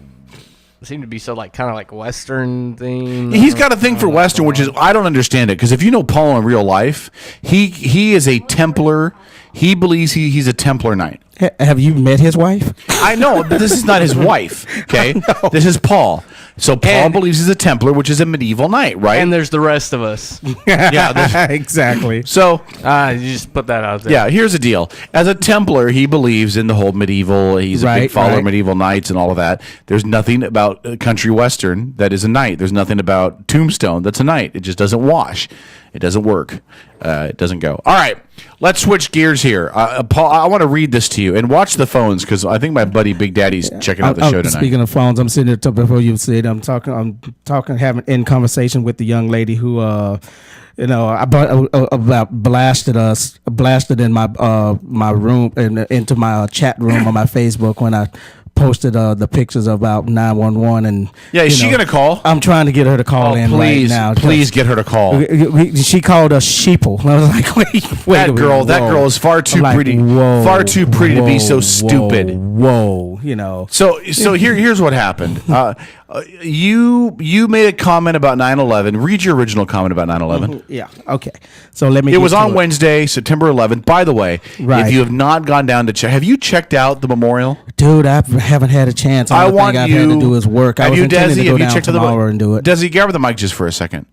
seem to be so like kind of like Western thing. He's got a thing for Western, which is I don't understand it because if you know Paul in real life, he is a Templar. He believes he's a Templar Knight. Have you met his wife? I know, but this is not his wife. Okay, this is Paul. So Paul believes he's a Templar, which is a medieval knight, right? And there's the rest of us. Yeah, exactly. So you just put that out there. Yeah, here's the deal. As a Templar, he believes in the whole medieval. He's a big follower of medieval knights and all of that. There's nothing about country Western that is a knight. There's nothing about Tombstone that's a knight. It just doesn't wash. It doesn't work. It doesn't go. All right, let's switch gears here. Paul, I want to read this to you and watch the phones because I think my buddy Big Daddy's checking out the show tonight. Speaking of phones, I'm sitting there before you said I'm talking, having in conversation with the young lady who, about blasted in my room and into my chat room on my Facebook when I posted the pictures about 911 and is she gonna call? I'm trying to get her to call in right now. Please get her to call. She called us sheeple. I was like, wait that girl is far too pretty, to be so stupid. Whoa. So here's what happened. You made a comment about 9/11. Read your original comment about 9/11. Yeah. Okay. So let me. It was on Wednesday, September 11th. By the way, if you have not gone down to check, have you checked out the memorial? Dude, I haven't had a chance. All I've had to do is work. I was intending to go down tomorrow and do it. Desi, grab the mic just for a second.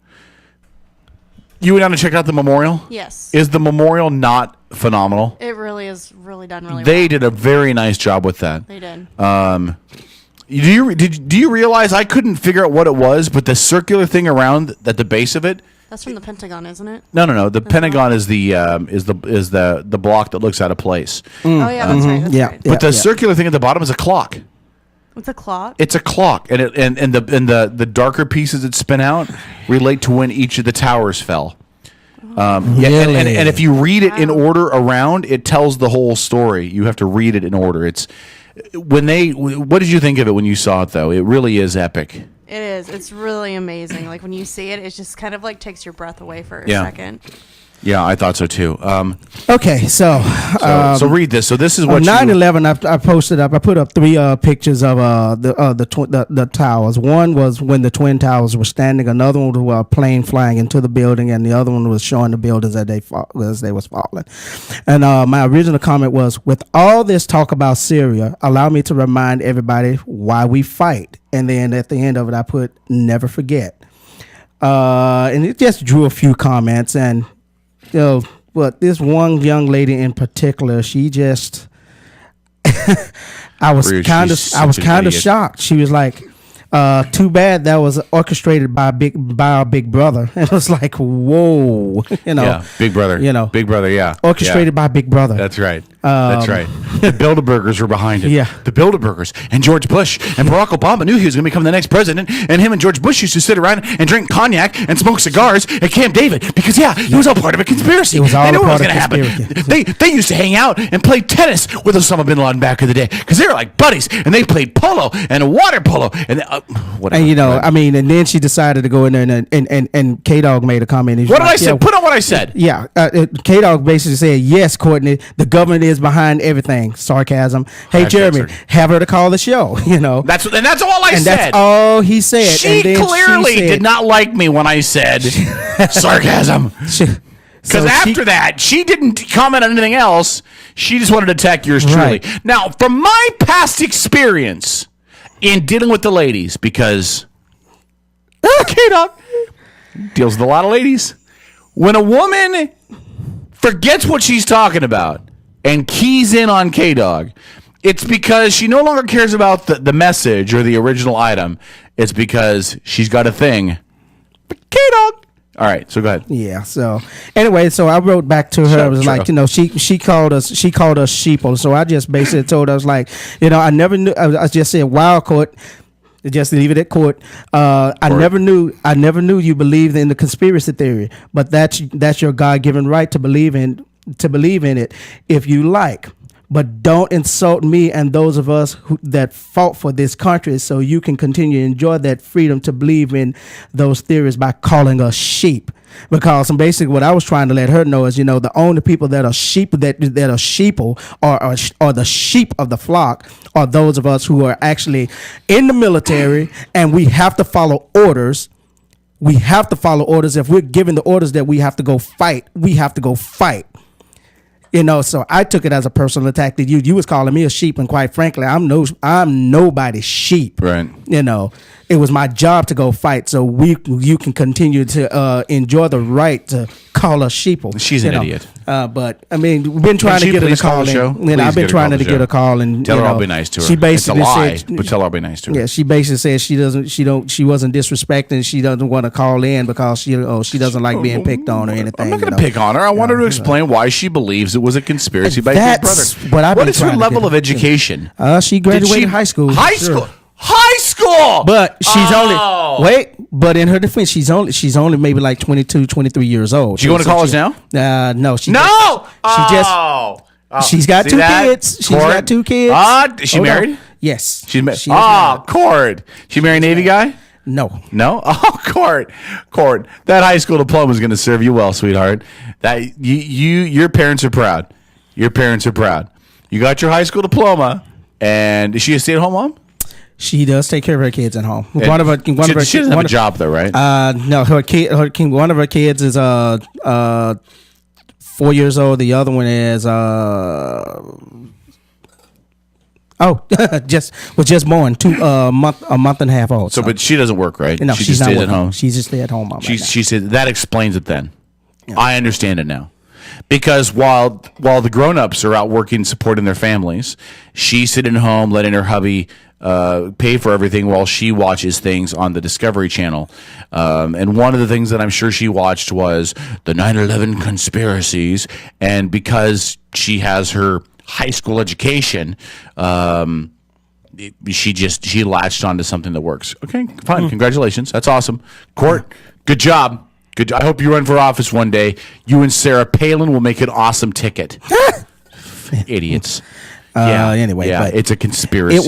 You went down to check out the memorial? Yes. Is the memorial not phenomenal? It really is really done really well. They did a very nice job with that. They did. Do you realize I couldn't figure out what it was, but the circular thing around at the base of it? That's from the Pentagon, isn't it? No. The Pentagon is the block that looks out of place. Oh yeah, that's right. That's right. But the circular thing at the bottom is a clock. It's a clock. It's a clock, and the darker pieces that spin out relate to when each of the towers fell. Really? And if you read it in order around, it tells the whole story. You have to read it in order. What did you think of it when you saw it, though? It really is epic. It is. It's really amazing. Like when you see it, it just kind of like takes your breath away for a second. Yeah, I thought so too. Okay, so read this. So this is what 9/11. I posted up. I put up 3 pictures of the towers. One was when the twin towers were standing. Another one was a plane flying into the building, and the other one was showing the buildings as they was falling. And my original comment was, with all this talk about Syria, allow me to remind everybody why we fight. And then at the end of it, I put never forget. And it just drew a few comments and. But this one young lady in particular, she just, I was kind of shocked. She was like, too bad that was orchestrated by our big brother. And it was like, whoa, Yeah, Big Brother. Big Brother, yeah. Orchestrated by Big Brother. That's right. That's right. The Bilderbergers were behind it. Yeah. The Bilderbergers and George Bush and Barack Obama knew he was going to become the next president. And him and George Bush used to sit around and drink cognac and smoke cigars at Camp David because, he was all part of a conspiracy. It was all they knew what was part going to of happen. They used to hang out and play tennis with Osama bin Laden back in the day because they were like buddies. And they played polo and water polo. And whatever. And, and then she decided to go in there and K-Dog made a comment. What did I say? Put on what I said. Yeah. K-Dog basically said, yes, Courtney, the government is behind everything. Sarcasm. Hey, Jeremy, have her to call the show. That's all I said. That's all he said. She clearly did not like me when I said sarcasm. Because after that, she didn't comment on anything else. She just wanted to attack yours truly. Right. Now, from my past experience in dealing with the ladies, because K-Dog deals with a lot of ladies, when a woman forgets what she's talking about and keys in on K-Dog, it's because she no longer cares about the message or the original item. It's because she's got a thing for K-Dog. All right, so go ahead. Yeah. So anyway, so I wrote back to her. I was like, she called us sheeple. So I just basically told her, I was like, I never knew. I just said, wow, Court. Just leave it at court. I never knew you believed in the conspiracy theory, but that's your God-given right to believe in it if you like. But don't insult me and those of us that fought for this country so you can continue to enjoy that freedom to believe in those theories by calling us sheep. Because basically what I was trying to let her know is, the only people that are sheep, that are sheeple or the sheep of the flock are those of us who are actually in the military, and we have to follow orders. We have to follow orders. If we're given the orders that we have to go fight, we have to go fight. So I took it as a personal attack that you was calling me a sheep, and quite frankly, I'm nobody's sheep. Right. It was my job to go fight, so you can continue to enjoy the right to call us sheeple. She's an idiot. But I mean, we've been trying to get her to call in. I've been trying to get her to call and tell her I'll be nice to her. She basically it's a lie, said, but tell her I'll be nice to her. Yeah, she basically said she wasn't disrespecting. She doesn't want to call in because she doesn't like being picked on or anything. I'm not going to pick on her. I want her to explain why she believes it was a conspiracy by Big Brother. What is her level of education? She graduated high school. High school. But she's but in her defense, she's only maybe like 22, 23 years old. She going to college now? No. She's got two kids. She's got two kids. Is she married? Yes. She's married. Cord. She married Navy guy? No. Oh, Cord. That high school diploma is going to serve you well, sweetheart. That your parents are proud. Your parents are proud. You got your high school diploma, and is she a stay-at-home mom? She does take care of her kids at home. She doesn't have a job though, right? No, one of her kids is 4 years old. The other one is was just born a month and a half old. So, but she doesn't work, right? No, she she's just not stays at home. She's just stay at home mom. She said that explains it then. Yeah. I understand it now. Because while the grown-ups are out working, supporting their families, she's sitting home, letting her hubby pay for everything while she watches things on the Discovery Channel. And one of the things that I'm sure she watched was the 9/11 conspiracies. And because she has her high school education, she latched onto something that works. Okay, fine. Congratulations. That's awesome. Court, good job. Good. I hope you run for office one day. You and Sarah Palin will make an awesome ticket. Idiots. Anyway, yeah, it's a conspiracy. It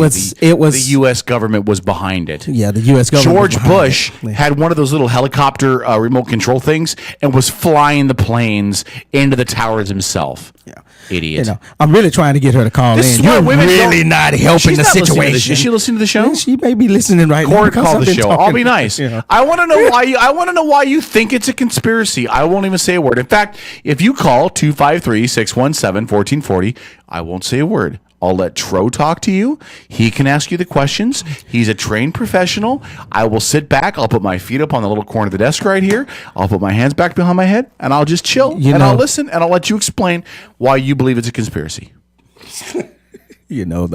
was the U.S. government was behind it. Yeah, the U.S. government. George Bush had one of those little helicopter remote control things and was flying the planes into the towers himself. Yeah, idiot. I'm really trying to get her to call in. You're really not helping the situation. Is she listening to the show? Yeah, she may be listening right now. Court, call the show. I'll be nice. I want to know why. I want to know why you think it's a conspiracy. I won't even say a word. In fact, if you call 253-617-1440, I won't say a word. I'll let Tro talk to you. He can ask you the questions. He's a trained professional. I will sit back. I'll put my feet up on the little corner of the desk right here. I'll put my hands back behind my head, and I'll just chill, I'll listen, and I'll let you explain why you believe it's a conspiracy. You know,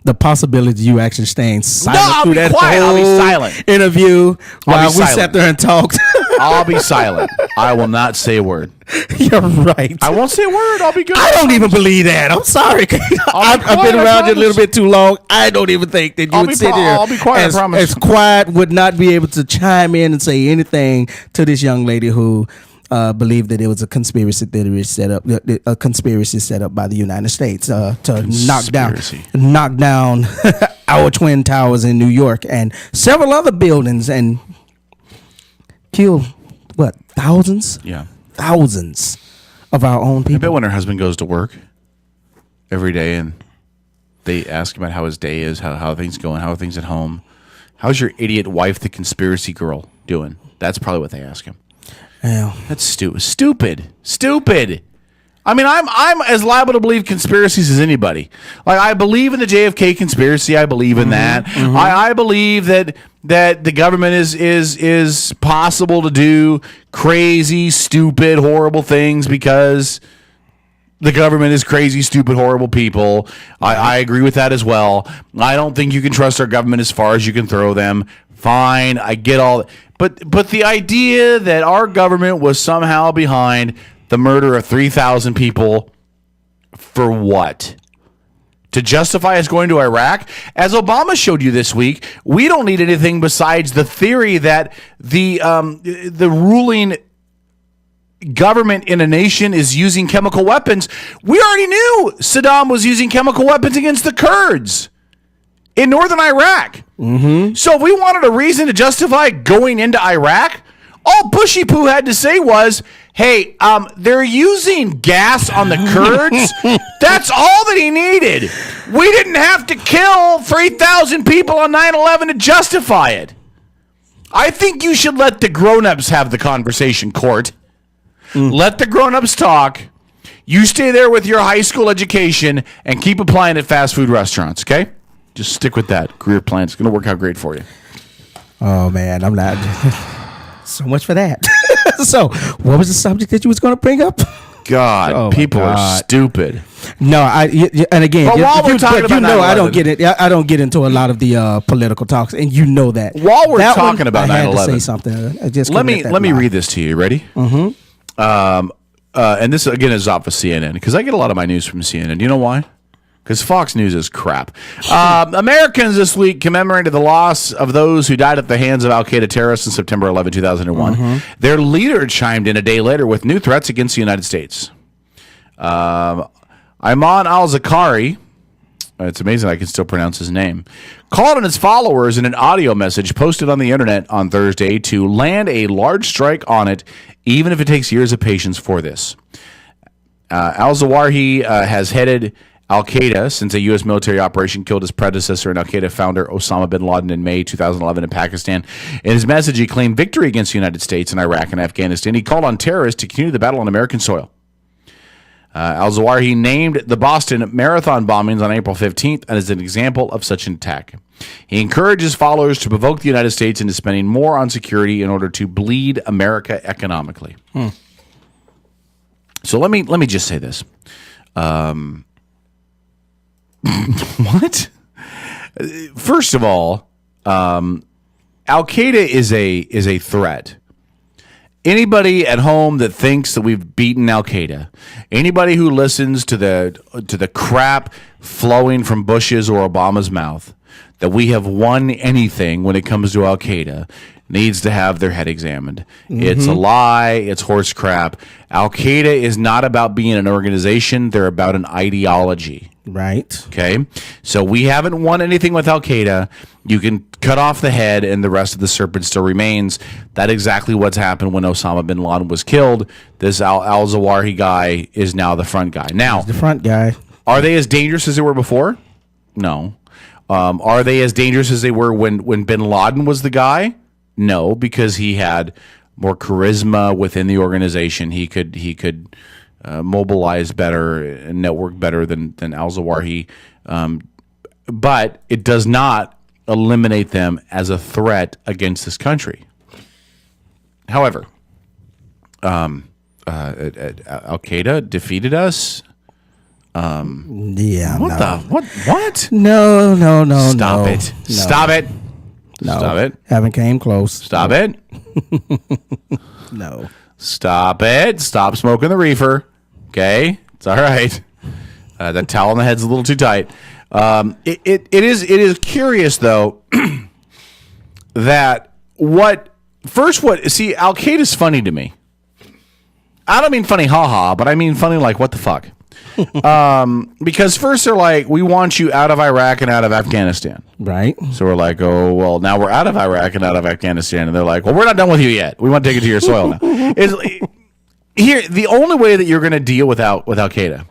the possibility of you actually staying silent I'll through be that quiet. I'll be whole silent. interview while we silent. sat there and talked. I'll be silent. I will not say a word. You're right. I won't say a word. I'll be good. I don't even believe that. I'm sorry. I've been around you a little bit too long. I don't even think that you would sit here I'll be quiet, I promise. as quiet, would not be able to chime in and say anything to this young lady who believed that it was a conspiracy theory set up, a conspiracy set up by the United States to knock down our twin towers in New York and several other buildings and kill thousands? Yeah. Thousands of our own people. I bet when her husband goes to work every day and they ask him about how his day is, how things going, how are things at home, how's your idiot wife, the conspiracy girl, doing? That's probably what they ask him. Yeah. That's stupid. I mean, I'm as liable to believe conspiracies as anybody. Like, I believe in the JFK conspiracy. I believe in that. Mm-hmm. I believe that the government is possible to do crazy, stupid, horrible things because the government is crazy, stupid, horrible people. I agree with that as well. I don't think you can trust our government as far as you can throw them. Fine, I get all that. But the idea that our government was somehow behind the murder of 3,000 people for what? To justify us going to Iraq? As Obama showed you this week, we don't need anything besides the theory that the ruling government in a nation is using chemical weapons. We already knew Saddam was using chemical weapons against the Kurds in northern Iraq. Mm-hmm. So if we wanted a reason to justify going into Iraq, all Bushy Poo had to say was, hey, they're using gas on the Kurds. That's all that he needed. We didn't have to kill 3,000 people on 9/11 to justify it. I think you should let the grown-ups have the conversation, Court. Let the grown-ups talk. You stay there with your high school education and keep applying at fast food restaurants, okay? Just stick with that career plan. It's going to work out great for you. Oh, man, I'm not. So much for that. So, what was the subject that you was going to bring up? God, people are stupid. No, and again, but while we're talking about 9/11, I don't get it. I don't get into a lot of the political talks, and you know that. While we're talking about 9/11, I had to say something. Just let me read this to you. Ready? Mm-hmm. And this again is off of CNN because I get a lot of my news from CNN. Do you know why? Because Fox News is crap. Americans this week commemorated the loss of those who died at the hands of al-Qaeda terrorists in September 11, 2001. Mm-hmm. Their leader chimed in a day later with new threats against the United States. Ayman al-Zakari, it's amazing I can still pronounce his name, called on his followers in an audio message posted on the internet on Thursday to land a large strike on it, even if it takes years of patience for this. Al-Zawahiri has headed al-Qaeda since a U.S. military operation killed his predecessor and al-Qaeda founder Osama bin Laden in May 2011 in Pakistan. In his message, he claimed victory against the United States in Iraq and Afghanistan. He called on terrorists to continue the battle on American soil. Al-Zawahiri named the Boston Marathon bombings on April 15th as an example of such an attack. He encourages followers to provoke the United States into spending more on security in order to bleed America economically. So let me just say this. What? First of all, Al-Qaeda is a threat. Anybody at home that thinks that we've beaten Al-Qaeda, anybody who listens to the crap flowing from Bush's or Obama's mouth that we have won anything when it comes to Al-Qaeda needs to have their head examined. Mm-hmm. It's a lie. It's horse crap. Al-Qaeda is not about being an organization. They're about an ideology. Right. Okay. So we haven't won anything with Al-Qaeda. You can cut off the head and the rest of the serpent still remains. That's exactly what's happened when Osama bin Laden was killed. This al-Zawahiri guy is now the front guy. Now, he's the front guy. Are they as dangerous as they were before? No. Are they as dangerous as they were when bin Laden was the guy? No, because he had more charisma within the organization. He could mobilize better and network better than al-Zawahiri. But it does not eliminate them as a threat against this country. However, Al-Qaeda defeated us. Yeah. What? No. Stop it. Stop it. No. Stop it. Haven't came close. Stop it. No. Stop it. Stop smoking the reefer. Okay? It's all right. That towel on the head's a little too tight. It is curious, though, that Al-Qaeda's funny to me. I don't mean funny haha, but I mean funny like what the fuck. Because first they're like, we want you out of Iraq and out of Afghanistan. Right. So we're like, oh, well, now we're out of Iraq and out of Afghanistan. And they're like, well, we're not done with you yet. We want to take it to your soil now. Here, the only way that you're going to deal with Al-Qaeda,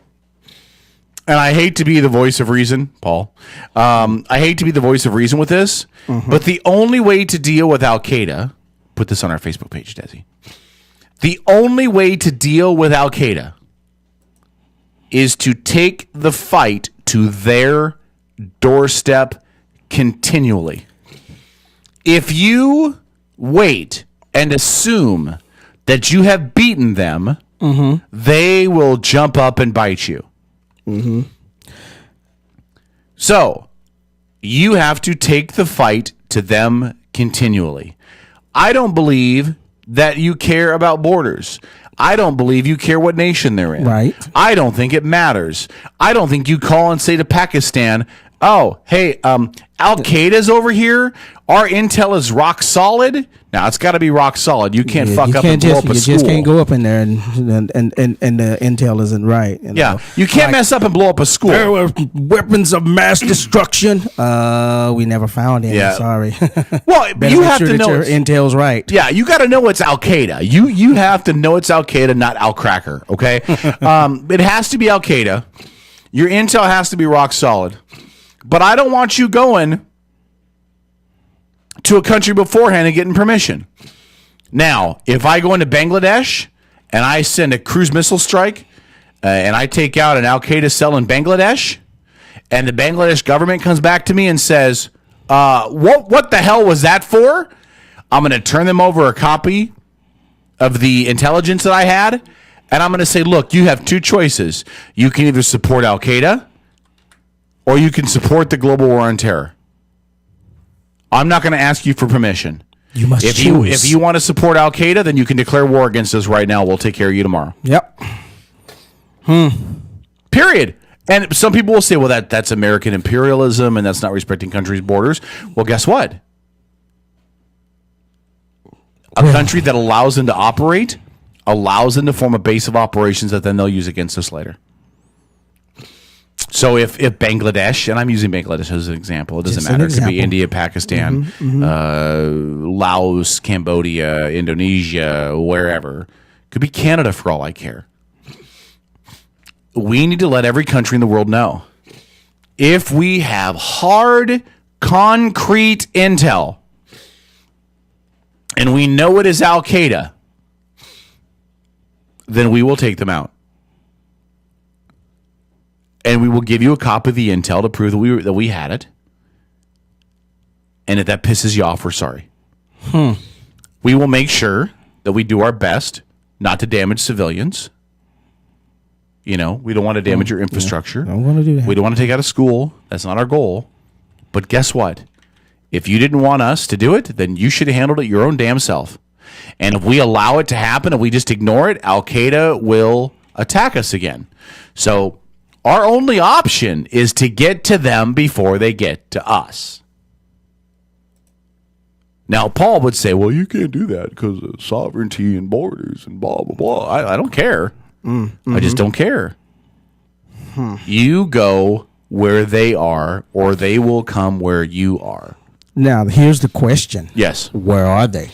and I hate to be the voice of reason, Paul. I hate to be the voice of reason with this, but the only way to deal with Al-Qaeda, put this on our Facebook page, Desi. The only way to deal with Al-Qaeda is to take the fight to their doorstep continually. If you wait and assume that you have beaten them, they will jump up and bite you. So, you have to take the fight to them continually. I don't believe that you care about borders. I don't believe you care what nation they're in. Right. I don't think it matters. I don't think you call and say to Pakistan, oh, hey, Al-Qaeda's over here. Our intel is rock solid. Now, it's got to be rock solid. You can't fuck up and blow up a school. You just can't go up in there and the intel isn't right. Yeah, you can't mess up and blow up a school. There were weapons of mass destruction. We never found any. Yeah. Sorry. Well, you have to know your intel's right. Yeah, you got to know it's Al-Qaeda. You have to know it's Al-Qaeda, not Al-Cracker, okay? It has to be Al-Qaeda. Your intel has to be rock solid. But I don't want you going to a country beforehand and getting permission. Now, if I go into Bangladesh and I send a cruise missile strike and I take out an Al-Qaeda cell in Bangladesh and the Bangladesh government comes back to me and says, what the hell was that for? I'm going to turn them over a copy of the intelligence that I had, and I'm going to say, look, you have two choices. You can either support Al-Qaeda or you can support the global war on terror. I'm not going to ask you for permission. You must choose. If you want to support Al-Qaeda, then you can declare war against us right now. We'll take care of you tomorrow. Yep. Period. And some people will say, well, that's American imperialism and that's not respecting countries' borders. Well, guess what? A country that allows them to operate allows them to form a base of operations that then they'll use against us later. So if Bangladesh, and I'm using Bangladesh as an example, it doesn't matter. It could be India, Pakistan, Laos, Cambodia, Indonesia, wherever. It could be Canada for all I care. We need to let every country in the world know. If we have hard, concrete intel, and we know it is Al-Qaeda, then we will take them out. And we will give you a copy of the intel to prove that we had it. And if that pisses you off, we're sorry. We will make sure that we do our best not to damage civilians. You know, we don't want to damage your infrastructure. I don't want to do that. We don't want to take out a school. That's not our goal. But guess what? If you didn't want us to do it, then you should have handled it your own damn self. And if we allow it to happen, if we just ignore it, Al-Qaeda will attack us again. So our only option is to get to them before they get to us. Now, Paul would say, well, you can't do that because of sovereignty and borders and blah, blah, blah. I don't care. I just don't care. You go where they are, or they will come where you are. Now, here's the question. Yes. Where are they?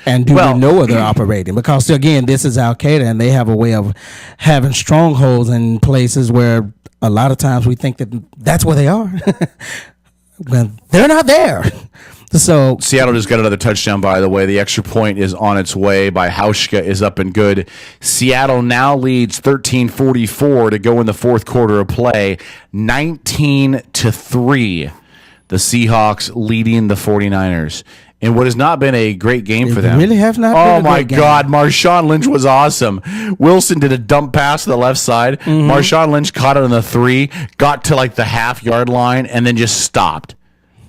And do we know where they're operating? Because, again, this is Al-Qaeda, and they have a way of having strongholds in places where a lot of times we think that that's where they are. Well, they're not there. So Seattle just got another touchdown, by the way. The extra point is on its way by Hauschka is up and good. Seattle now leads 13-44 to go in the fourth quarter of play, 19-3. The Seahawks leading the 49ers. in what has not been a great game for them. Really have not. Oh been a my great game. God, Marshawn Lynch was awesome. Wilson did a dump pass to the left side. Marshawn Lynch caught it on the 3, got to like the half-yard line, and then just stopped,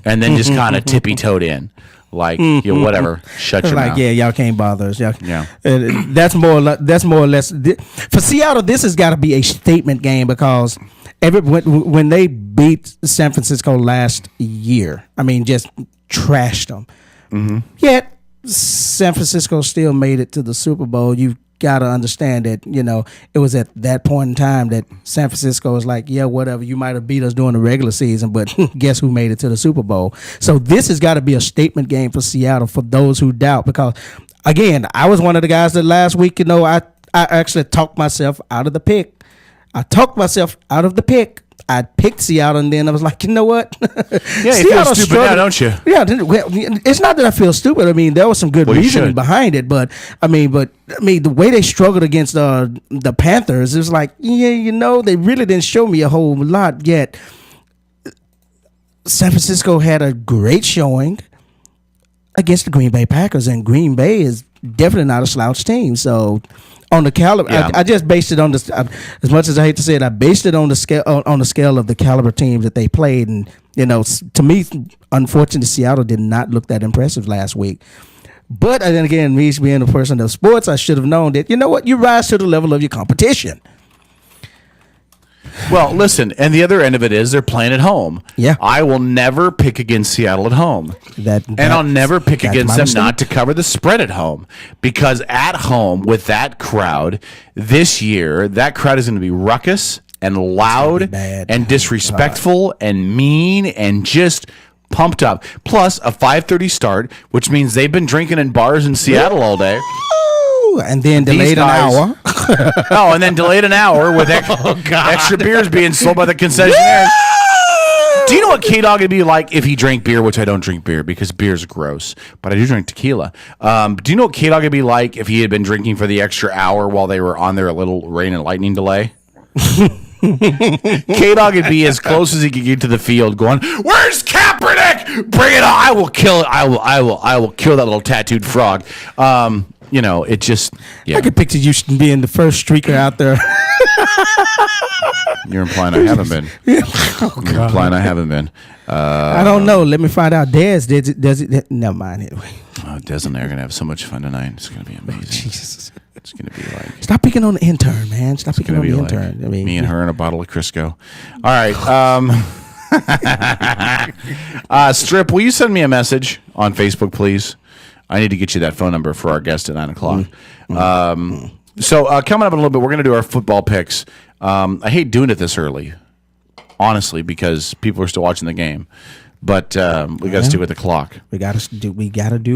and then just kind of tippy-toed in. Like, whatever. Shut your mouth. Yeah, y'all can't bother us. Yeah. That's more or less. For Seattle, this has got to be a statement game because when they beat San Francisco last year, I mean, just trashed them. Yet San Francisco still made it to the Super Bowl. You've got to understand that, it was at that point in time that San Francisco was like, yeah, whatever, you might have beat us during the regular season, but guess who made it to the Super Bowl? So this has got to be a statement game for Seattle for those who doubt, because again, I was one of the guys that last week, I actually talked myself out of the pick. I picked Seattle, and then I was like, you know what? Yeah, you feel stupid now, don't you? Yeah, it's not that I feel stupid. I mean, there was some good reasoning behind it, but the way they struggled against the Panthers, it was like, they really didn't show me a whole lot yet. San Francisco had a great showing against the Green Bay Packers, and Green Bay is definitely not a slouch team. So on the caliber, I just based it on this. As much as I hate to say it, I based it on the scale of the caliber teams that they played, and to me, unfortunately, Seattle did not look that impressive last week. But then again, me being a person of sports, I should have known that you rise to the level of your competition. Well, listen, and the other end of it is they're playing at home. Yeah. I will never pick against Seattle at home. And I'll never pick against them not to cover the spread at home. Because at home, with that crowd, this year, that crowd is going to be ruckus and loud and disrespectful and mean and just pumped up. Plus, a 5:30 start, which means they've been drinking in bars in Seattle all day. And then delayed an hour. And then delayed an hour with extra beers being sold by the concessionaires. Do you know what K-Dog would be like if he drank beer, which I don't drink beer because beer's gross, but I do drink tequila. Do you know what K-Dog would be like if he had been drinking for the extra hour while they were on their little rain and lightning delay? K-Dog would be as close as he could get to the field going, "Where's Kaepernick? Bring it on. I will kill it. I will kill that little tattooed frog." It just, I could picture you being the first streaker out there. You're implying I haven't been. You're implying I haven't been. I don't know. Let me find out. Does it? Never mind. Anyway. Des and I are going to have so much fun tonight. It's going to be amazing. Jesus. It's going to be like... Stop picking on the intern, man. Stop picking on the intern. Like me and her and a bottle of Crisco. All right. Strip, will you send me a message on Facebook, please? I need to get you that phone number for our guest at 9 o'clock. So coming up in a little bit, we're going to do our football picks. I hate doing it this early, honestly, because people are still watching the game. But we got to stick with the clock. We got to do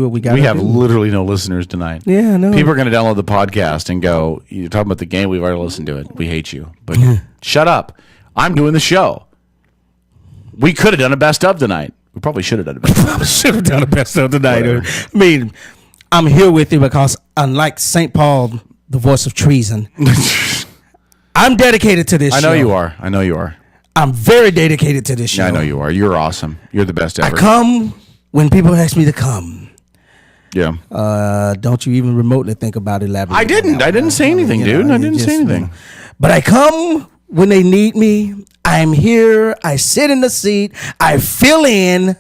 what we got. We have literally no listeners tonight. Yeah, I know. People are going to download the podcast and go, "You're talking about the game. We've already listened to it. We hate you." But shut up. I'm doing the show. We could have done a best of tonight. We probably should have done a best of. Should have done a best of tonight. I mean, I'm here with you because unlike St. Paul, the voice of treason, I'm dedicated to this show. I know you are. I'm very dedicated to this show. Yeah, I know you are. You're awesome. You're the best ever. I come when people ask me to come. Yeah. Don't you even remotely think about elaborating. I didn't say anything, dude. I didn't say anything. But I come when they need me. I'm here. I sit in the seat. I fill in.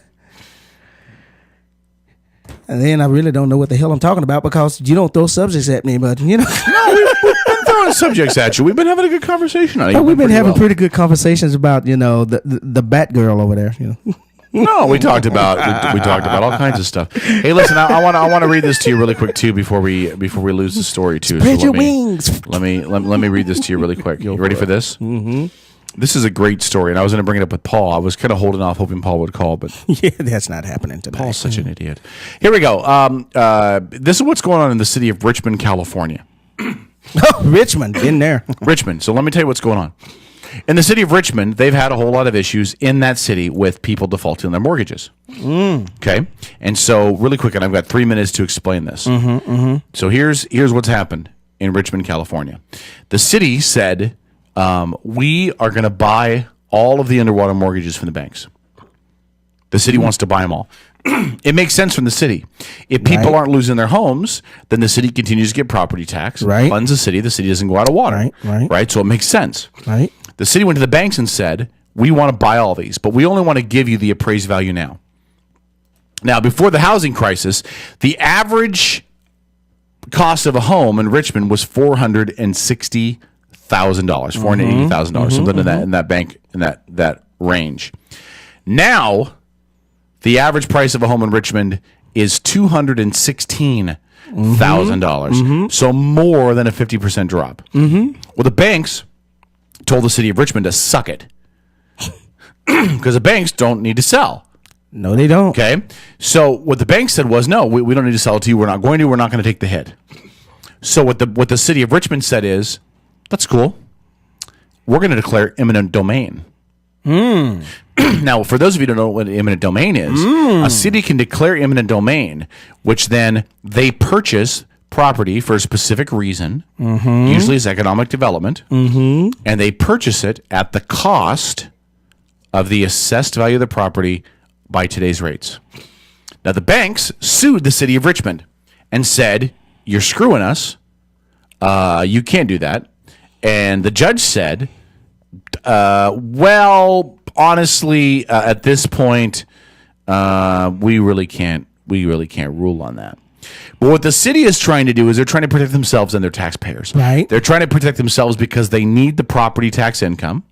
And then I really don't know what the hell I'm talking about because you don't throw subjects at me, but No, we've been throwing subjects at you. We've been having a good conversation on it. We've been having pretty good conversations about, the Batgirl over there, No, we talked about all kinds of stuff. Hey, listen, I want to read this to you really quick too before we lose the story too. Spread your wings. Let me read this to you really quick. You ready for this? Mm-hmm. This is a great story, and I was going to bring it up with Paul. I was kind of holding off, hoping Paul would call, but yeah, that's not happening tonight. Paul's such an idiot. Here we go. This is what's going on in the city of Richmond, California. Oh, Richmond, been there. Richmond. So let me tell you what's going on. In the city of Richmond, they've had a whole lot of issues in that city with people defaulting on their mortgages. Okay? And so really quick, and I've got 3 minutes to explain this. So here's what's happened in Richmond, California. The city said, we are going to buy all of the underwater mortgages from the banks. The city wants to buy them all. it makes sense from the city. If people aren't losing their homes, then the city continues to get property tax, funds the city doesn't go out of water. Right? So it makes sense. Right. The city went to the banks and said, we want to buy all these, but we only want to give you the appraised value now. Now, before the housing crisis, the average cost of a home in Richmond was $460,000, $480,000, something in that bank in that range. Now, the average price of a home in Richmond is $216,000, so more than a 50% drop. Well, the banks told the city of Richmond to suck it because the banks don't need to sell. No, they don't. Okay. So what the bank said was, no, we don't need to sell it to you. We're not going to. We're not going to take the hit. So what the city of Richmond said is, that's cool. We're going to declare eminent domain. Now, for those of you who don't know what eminent domain is, a city can declare eminent domain, which then they purchase property for a specific reason, usually it's economic development, and they purchase it at the cost of the assessed value of the property by today's rates. Now, the banks sued the city of Richmond and said, you're screwing us. You can't do that. And the judge said, well, honestly, at this point, we really can't rule on that. But what the city is trying to do is they're trying to protect themselves and their taxpayers. Right. They're trying to protect themselves because they need the property tax income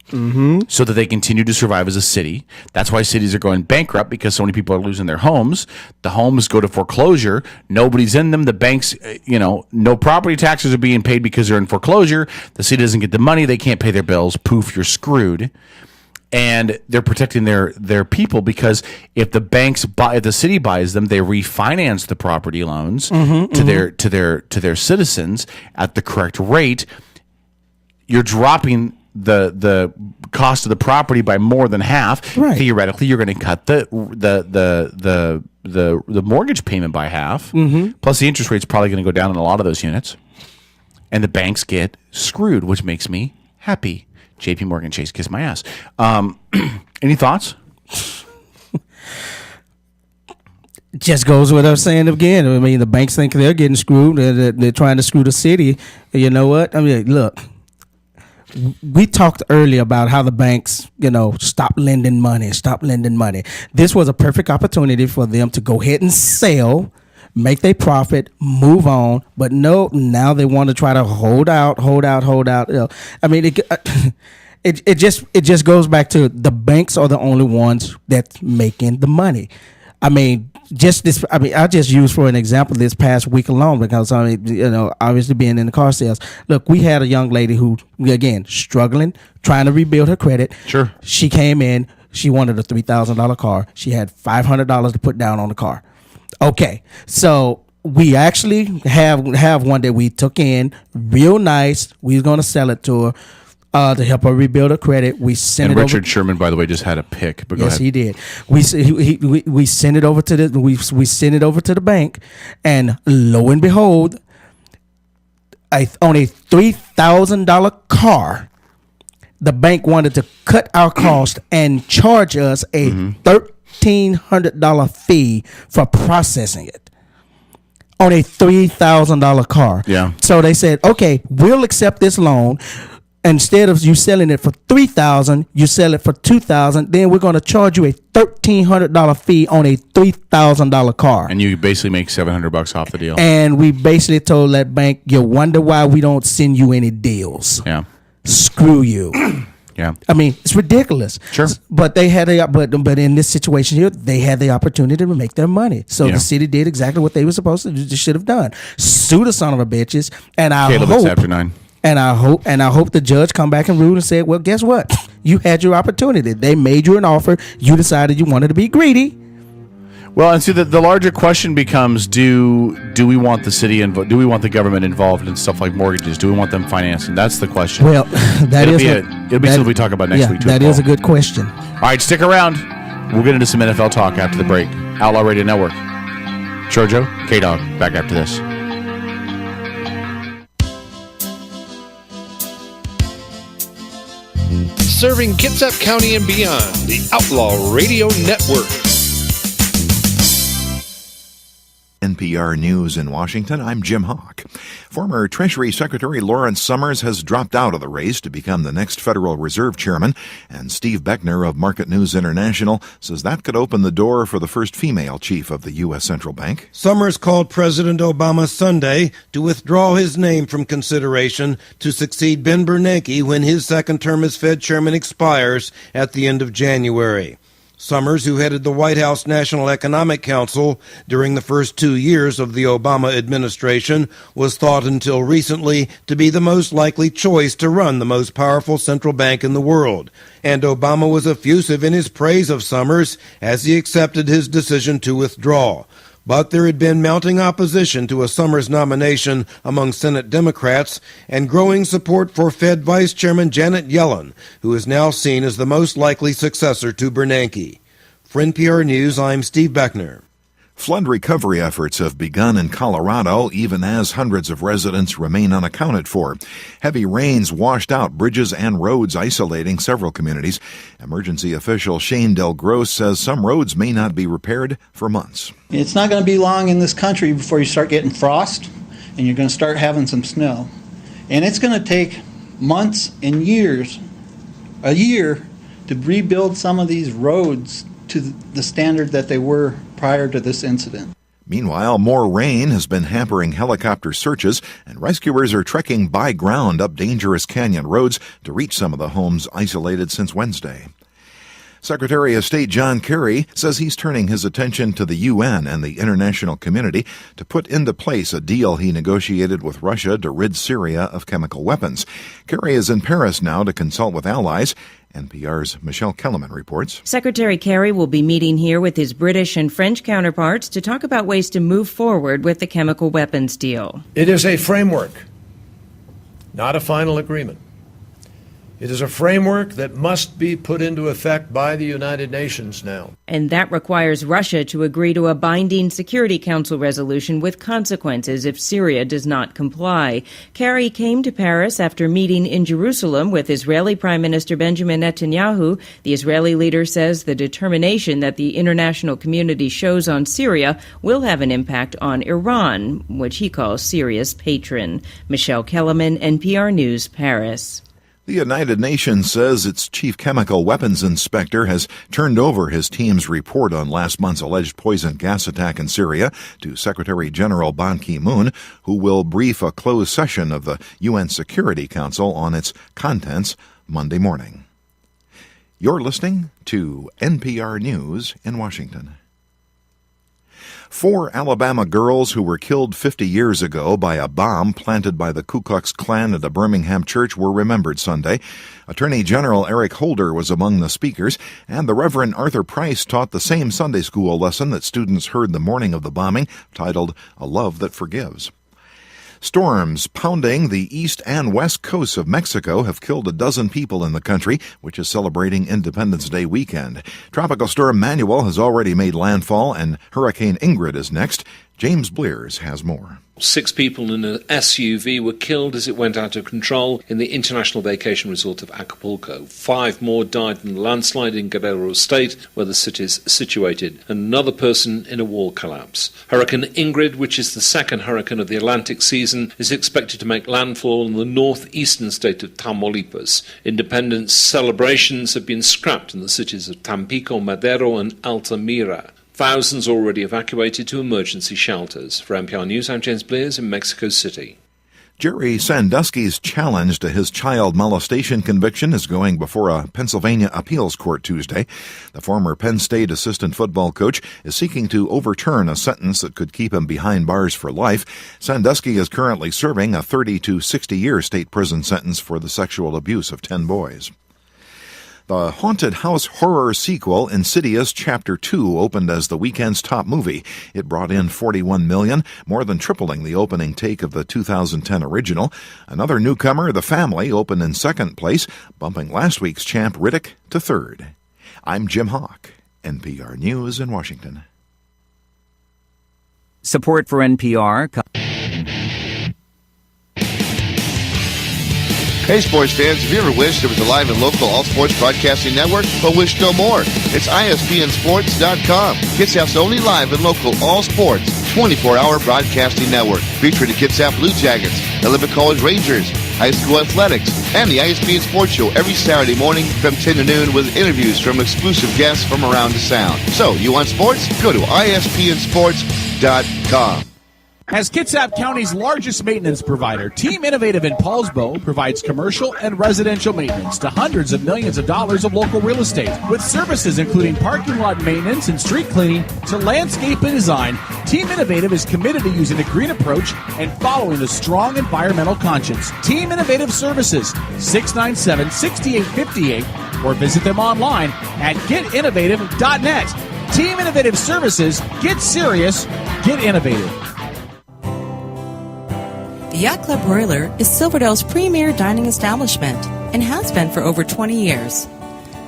so that they continue to survive as a city. That's why cities are going bankrupt, because so many people are losing their homes. The homes go to foreclosure. Nobody's in them. The banks, no property taxes are being paid because they're in foreclosure. The city doesn't get the money. They can't pay their bills. Poof, you're screwed. And they're protecting their people, because if the city buys them, they refinance the property loans to their citizens at the correct rate. You're dropping the cost of the property by more than half. Right. Theoretically, you're going to cut the mortgage payment by half. Plus, the interest rate's probably going to go down in a lot of those units, and the banks get screwed, which makes me happy. JP Morgan Chase, kiss my ass. Any thoughts? Just goes without saying again. I mean, the banks think they're getting screwed. They're trying to screw the city. You know what? I mean, look, we talked earlier about how the banks, stop lending money. This was a perfect opportunity for them to go ahead and sell, make their profit, move on. But no, now they want to try to hold out. I mean, it just goes back to the banks are the only ones that's making the money. I mean, I just used for an example this past week alone, because obviously being in the car sales. Look, we had a young lady who, again, struggling, trying to rebuild her credit. Sure. She came in, she wanted a $3,000 car. She had $500 to put down on the car. Okay, so we actually have one that we took in, real nice. We was going to sell it to her to help her rebuild her credit. We sent and it Richard over. Sherman, by the way, just had a pick. But Yes, go ahead. he did. We sent it over to we sent it over to the bank, and lo and behold, on a $3,000 car, the bank wanted to cut our cost and charge us a $1,300 fee for processing it on a $3,000 car. Yeah. So they said, okay, we'll accept this loan. Instead of you selling it for $3,000, you sell it for $2,000. Then we're going to charge you a $1,300 fee on a $3,000 car. And you basically make $700 off the deal. And we basically told that bank, you wonder why we don't send you any deals. Yeah. Screw you. Yeah. I mean, it's ridiculous. Sure. But they had but in this situation here, they had the opportunity to make their money. So the city did exactly what they were supposed to do. They should have done. Sue the son of a bitches. And I Caleb, hope it's after 9. And I hope the judge come back and rule and say, well, guess what? You had your opportunity. They made you an offer. You decided you wanted to be greedy. Well, and see, the larger question becomes: Do we want the city do we want the government involved in stuff like mortgages? Do we want them financing? That's the question. Well, it'll be something we talk about next week. That is a good question. All right, stick around. We'll get into some NFL talk after the break. Outlaw Radio Network. Chojo, K-Dog, back after this. Serving Kitsap County and beyond, the Outlaw Radio Network. NPR News in Washington, I'm Jim Hawk. Former Treasury Secretary Lawrence Summers has dropped out of the race to become the next Federal Reserve Chairman, and Steve Beckner of Market News International says that could open the door for the first female chief of the U.S. Central Bank. Summers called President Obama Sunday to withdraw his name from consideration to succeed Ben Bernanke when his second term as Fed Chairman expires at the end of January. Summers, who headed the White House National Economic Council during the first 2 years of the Obama administration, was thought until recently to be the most likely choice to run the most powerful central bank in the world. And Obama was effusive in his praise of Summers as he accepted his decision to withdraw. But there had been mounting opposition to a Summers nomination among Senate Democrats and growing support for Fed Vice Chairman Janet Yellen, who is now seen as the most likely successor to Bernanke. For NPR News, I'm Steve Beckner. Flood recovery efforts have begun in Colorado, even as hundreds of residents remain unaccounted for. Heavy rains washed out bridges and roads, isolating several communities. Emergency official Shane Del Grosse says some roads may not be repaired for months. It's not going to be long in this country before you start getting frost, and you're going to start having some snow. And it's going to take months and years, a year, to rebuild some of these roads to the standard that they were prior to this incident. Meanwhile, more rain has been hampering helicopter searches, and rescuers are trekking by ground up dangerous canyon roads to reach some of the homes isolated since Wednesday. Secretary of State John Kerry says he's turning his attention to the UN and the international community to put into place a deal he negotiated with Russia to rid Syria of chemical weapons. Kerry is in Paris now to consult with allies. NPR's Michelle Kellerman reports. Secretary Kerry will be meeting here with his British and French counterparts to talk about ways to move forward with the chemical weapons deal. It is a framework, not a final agreement. It is a framework that must be put into effect by the United Nations now. And that requires Russia to agree to a binding Security Council resolution with consequences if Syria does not comply. Kerry came to Paris after meeting in Jerusalem with Israeli Prime Minister Benjamin Netanyahu. The Israeli leader says the determination that the international community shows on Syria will have an impact on Iran, which he calls Syria's patron. Michelle Kellerman, NPR News, Paris. The United Nations says its chief chemical weapons inspector has turned over his team's report on last month's alleged poison gas attack in Syria to Secretary General Ban Ki-moon, who will brief a closed session of the UN Security Council on its contents Monday morning. You're listening to NPR News in Washington. 4 Alabama girls who were killed 50 years ago by a bomb planted by the Ku Klux Klan at a Birmingham church were remembered Sunday. Attorney General Eric Holder was among the speakers, and the Reverend Arthur Price taught the same Sunday school lesson that students heard the morning of the bombing, titled A Love That Forgives. Storms pounding the east and west coasts of Mexico have killed a dozen people in the country, which is celebrating Independence Day weekend. Tropical storm Manuel has already made landfall, and Hurricane Ingrid is next. James Blears has more. 6 people in an SUV were killed as it went out of control in the international vacation resort of Acapulco. 5 more died in the landslide in Guerrero State, where the city is situated, and another person in a wall collapse. Hurricane Ingrid, which is the second hurricane of the Atlantic season, is expected to make landfall in the northeastern state of Tamaulipas. Independence celebrations have been scrapped in the cities of Tampico, Madero, and Altamira. Thousands already evacuated to emergency shelters. For NPR News, I'm James Blears in Mexico City. Jerry Sandusky's challenge to his child molestation conviction is going before a Pennsylvania appeals court Tuesday. The former Penn State assistant football coach is seeking to overturn a sentence that could keep him behind bars for life. Sandusky is currently serving a 30 to 60-year state prison sentence for the sexual abuse of 10 boys. The haunted house horror sequel, Insidious Chapter 2, opened as the weekend's top movie. It brought in $41 million, more than tripling the opening take of the 2010 original. Another newcomer, The Family, opened in second place, bumping last week's champ Riddick to third. I'm Jim Hawk, NPR News in Washington. Support for NPR. Hey, sports fans, have you ever wished there was a live and local all-sports broadcasting network, but wished no more? It's ISPNSports.com. Kids House only live and local all sports 24-hour broadcasting network featuring the Kitsap Blue Jackets, Olympic College Rangers, high school athletics, and the ISBN Sports Show every Saturday morning from 10 to noon with interviews from exclusive guests from around the Sound. So, you want sports? Go to ispnsports.com. As Kitsap County's largest maintenance provider, Team Innovative in Paulsbo provides commercial and residential maintenance to hundreds of millions of dollars of local real estate. With services including parking lot maintenance and street cleaning to landscape and design, Team Innovative is committed to using a green approach and following a strong environmental conscience. Team Innovative Services, 697-6858, or visit them online at getinnovative.net. Team Innovative Services, get serious, get innovative. The Yacht Club Broiler is Silverdale's premier dining establishment and has been for over 20 years.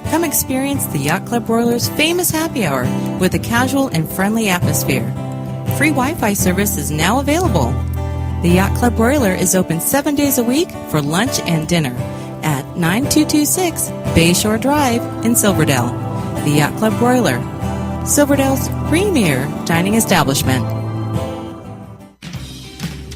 Come experience the Yacht Club Broiler's famous happy hour with a casual and friendly atmosphere. Free Wi-Fi service is now available. The Yacht Club Broiler is open 7 days a week for lunch and dinner at 9226 Bayshore Drive in Silverdale. The Yacht Club Broiler, Silverdale's premier dining establishment.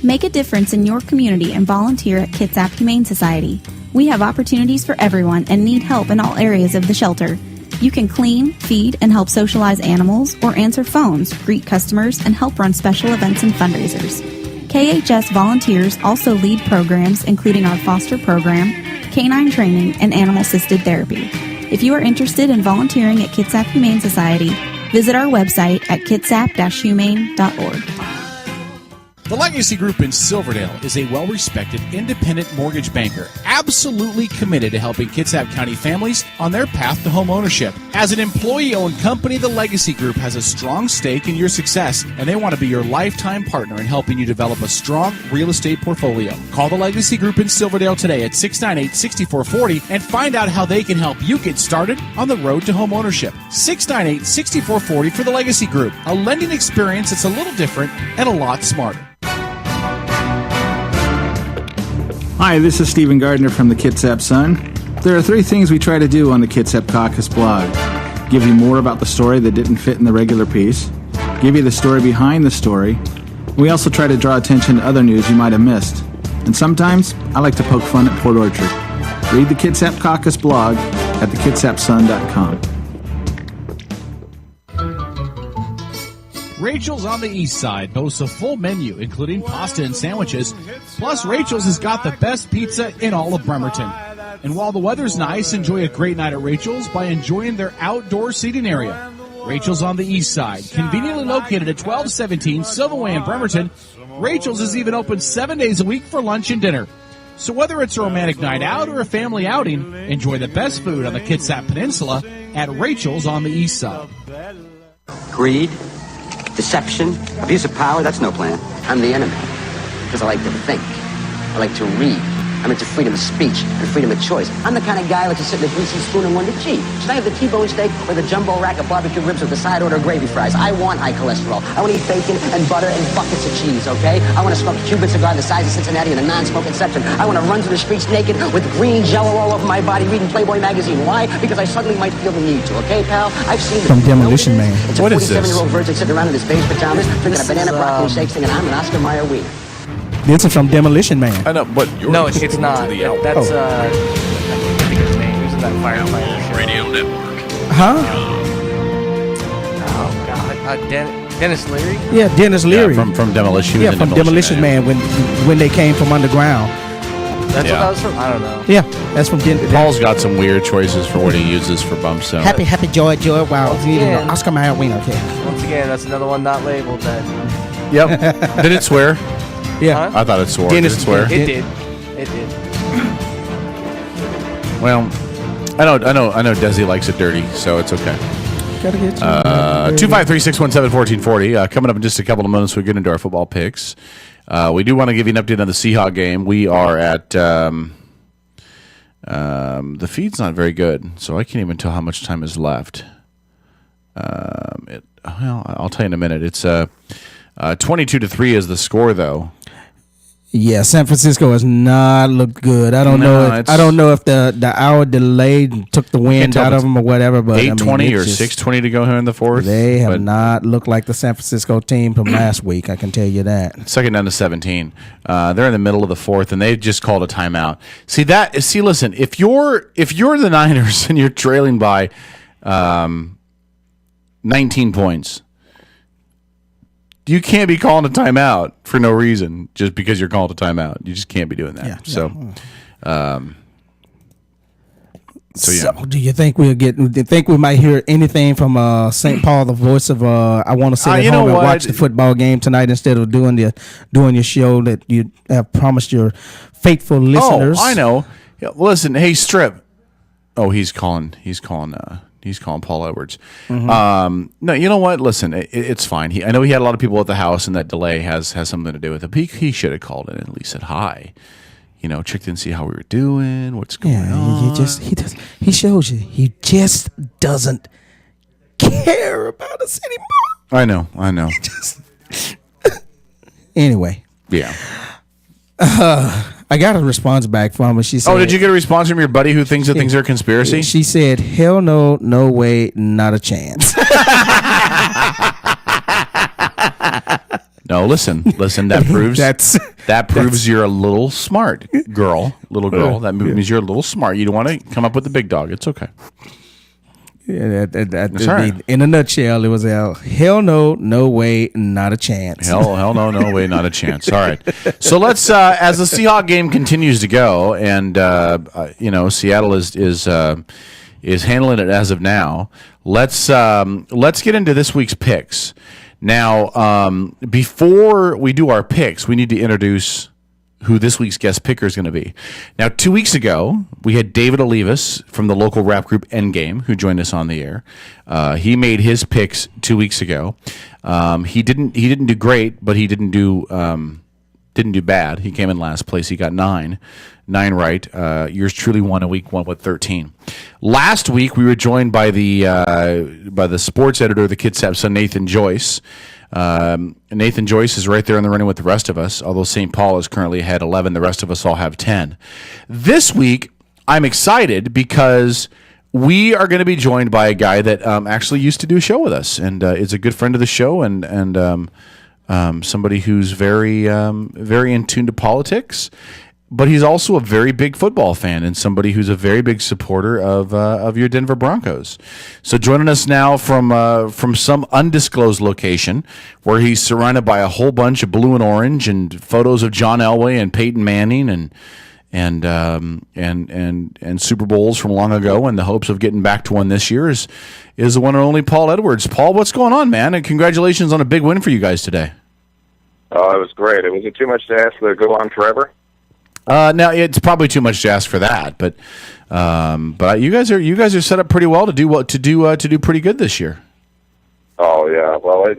Make a difference in your community and volunteer at Kitsap Humane Society. We have opportunities for everyone and need help in all areas of the shelter. You can clean, feed, and help socialize animals or answer phones, greet customers, and help run special events and fundraisers. KHS volunteers also lead programs including our foster program, canine training, and animal-assisted therapy. If you are interested in volunteering at Kitsap Humane Society, visit our website at kitsap-humane.org. The Legacy Group in Silverdale is a well-respected independent mortgage banker, absolutely committed to helping Kitsap County families on their path to home ownership. As an employee-owned company, the Legacy Group has a strong stake in your success, and they want to be your lifetime partner in helping you develop a strong real estate portfolio. Call the Legacy Group in Silverdale today at 698-6440 and find out how they can help you get started on the road to home ownership. 698-6440 for the Legacy Group, a lending experience that's a little different and a lot smarter. Hi, this is Stephen Gardner from the Kitsap Sun. There are 3 things we try to do on the Kitsap Caucus blog. Give you more about the story that didn't fit in the regular piece. Give you the story behind the story. We also try to draw attention to other news you might have missed. And sometimes, I like to poke fun at Port Orchard. Read the Kitsap Caucus blog at thekitsapsun.com. Rachel's on the East Side boasts a full menu, including pasta and sandwiches. Plus, Rachel's has got the best pizza in all of Bremerton. And while the weather's nice, enjoy a great night at Rachel's by enjoying their outdoor seating area. Rachel's on the East Side, conveniently located at 1217 Silverway in Bremerton. Rachel's is even open 7 days a week for lunch and dinner. So whether it's a romantic night out or a family outing, enjoy the best food on the Kitsap Peninsula at Rachel's on the East Side. Greed, deception, abuse of power, that's no plan. I'm the enemy. Because I like to think. I like to read. I'm into freedom of speech and freedom of choice. I'm the kind of guy who likes to sit in a greasy spoon and wonder, gee, should I have the T-bone steak or the jumbo rack of barbecue ribs with the side order of gravy fries? I want high cholesterol. I want to eat bacon and butter and buckets of cheese, okay? I want to smoke a Cuban cigar the size of Cincinnati in a non-smoking section. I want to run through the streets naked with green jello all over my body reading Playboy magazine. Why? Because I suddenly might feel the need to, okay, pal? I've seen From Demolition Man. It's a 47-year-old virgin sitting around in his beige pajamas drinking a banana broccoli shake singing, I'm an Oscar Mayer wiener. This is from Demolition Man. I know, but no, it's not. That's I think his name. Who's in that firefighter show? Radio Network. Huh? Oh God, Dennis Leary. Yeah, Dennis Leary. Yeah, from Demolition. Yeah, from Demolition Man when they came from underground. That's what that was from. I don't know. Yeah, that's from Paul's got some weird choices for what he uses for bumps. So. Happy joy. Wow, Oscar Mayer wiener. Okay. Once again, that's another one not labeled. Then. Yep. Did it swear? Yeah, I thought it swore. Dennis, did it swear? It did. It did. Well, I know. Desi likes it dirty, so it's okay. Gotta get you. 253-617-1440. Coming up in just a couple of minutes, we get into our football picks. We do want to give you an update on the Seahawks game. We are at the feed's not very good, so I can't even tell how much time is left. Well, I'll tell you in a minute. It's 22-3 is the score, though. Yeah, San Francisco has not looked good. I don't know if the hour delay took the wind out of them or whatever. But 8:20 or 6:20 to go here in the fourth. They have not looked like the San Francisco team from last week. I can tell you that. Second down to 17. They're in the middle of the fourth, and they just called a timeout. See, listen, if you're the Niners and you're trailing by 19 points. You can't be calling a timeout for no reason just because you're calling a timeout. You just can't be doing that. Yeah, So, do you think we'll get? Do you think we might hear anything from St. Paul, the voice of I want to sit at home and watch the football game tonight instead of doing your show that you have promised your faithful listeners? Oh, I know. Yeah, listen, hey, Strip. Oh, he's calling Paul Edwards. Mm-hmm. No, you know what? Listen, it's fine. I know he had a lot of people at the house, and that delay has something to do with it. But he should have called in and at least said hi. Checked in and see how we were doing, what's going on. He shows you. He just doesn't care about us anymore. I know. Anyway. Yeah. I got a response back from her. She said, did you get a response from your buddy who thinks that things are a conspiracy? She said, hell no, no way, not a chance. No, listen. That proves you're a little smart, little girl. That means you're a little smart. You don't want to come up with the big dog. It's okay. Yeah, in a nutshell, it was hell no, no way, not a chance. Hell no, no way, not a chance. All right. So let's, as the Seahawks game continues to go, and Seattle is handling it as of now. Let's get into this week's picks. Now, before we do our picks, we need to introduce who this week's guest picker is going to be. Now, 2 weeks ago, we had David Olivas from the local rap group Endgame, who joined us on the air. He made his picks 2 weeks ago. He didn't do great, but he didn't do bad. He came in last place. He got nine right. Yours truly won a week one with 13. Last week, we were joined by the sports editor of the Kitsap Sun, Nathan Joyce. Nathan Joyce is right there in the running with the rest of us, although St. Paul is currently ahead 11. The rest of us all have 10. This week, I'm excited because we are going to be joined by a guy that actually used to do a show with us and is a good friend of the show and somebody who's very in tune to politics. But he's also a very big football fan and somebody who's a very big supporter of your Denver Broncos. So joining us now from some undisclosed location where he's surrounded by a whole bunch of blue and orange and photos of John Elway and Peyton Manning and Super Bowls from long ago in the hopes of getting back to one this year is the one and only Paul Edwards. Paul, what's going on, man? And congratulations on a big win for you guys today. Oh, it was great. Was it too much to ask to go on forever? Now it's probably too much to ask for that, but you guys are set up pretty well to do pretty good this year. Oh yeah, well I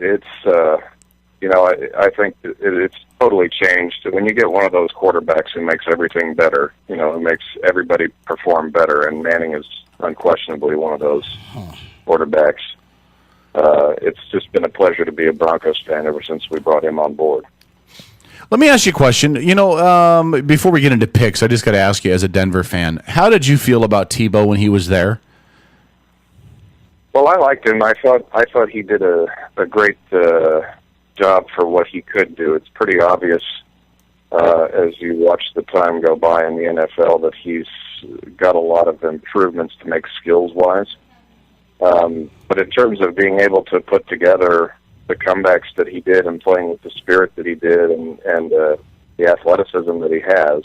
think it's totally changed. When you get one of those quarterbacks who makes everything better, who makes everybody perform better, and Manning is unquestionably one of those quarterbacks. It's just been a pleasure to be a Broncos fan ever since we brought him on board. Let me ask you a question. Before we get into picks, I just got to ask you, as a Denver fan, how did you feel about Tebow when he was there? Well, I liked him. I thought he did a great job for what he could do. It's pretty obvious as you watch the time go by in the NFL that he's got a lot of improvements to make skills-wise. But in terms of being able to put together the comebacks that he did and playing with the spirit that he did and the athleticism that he has,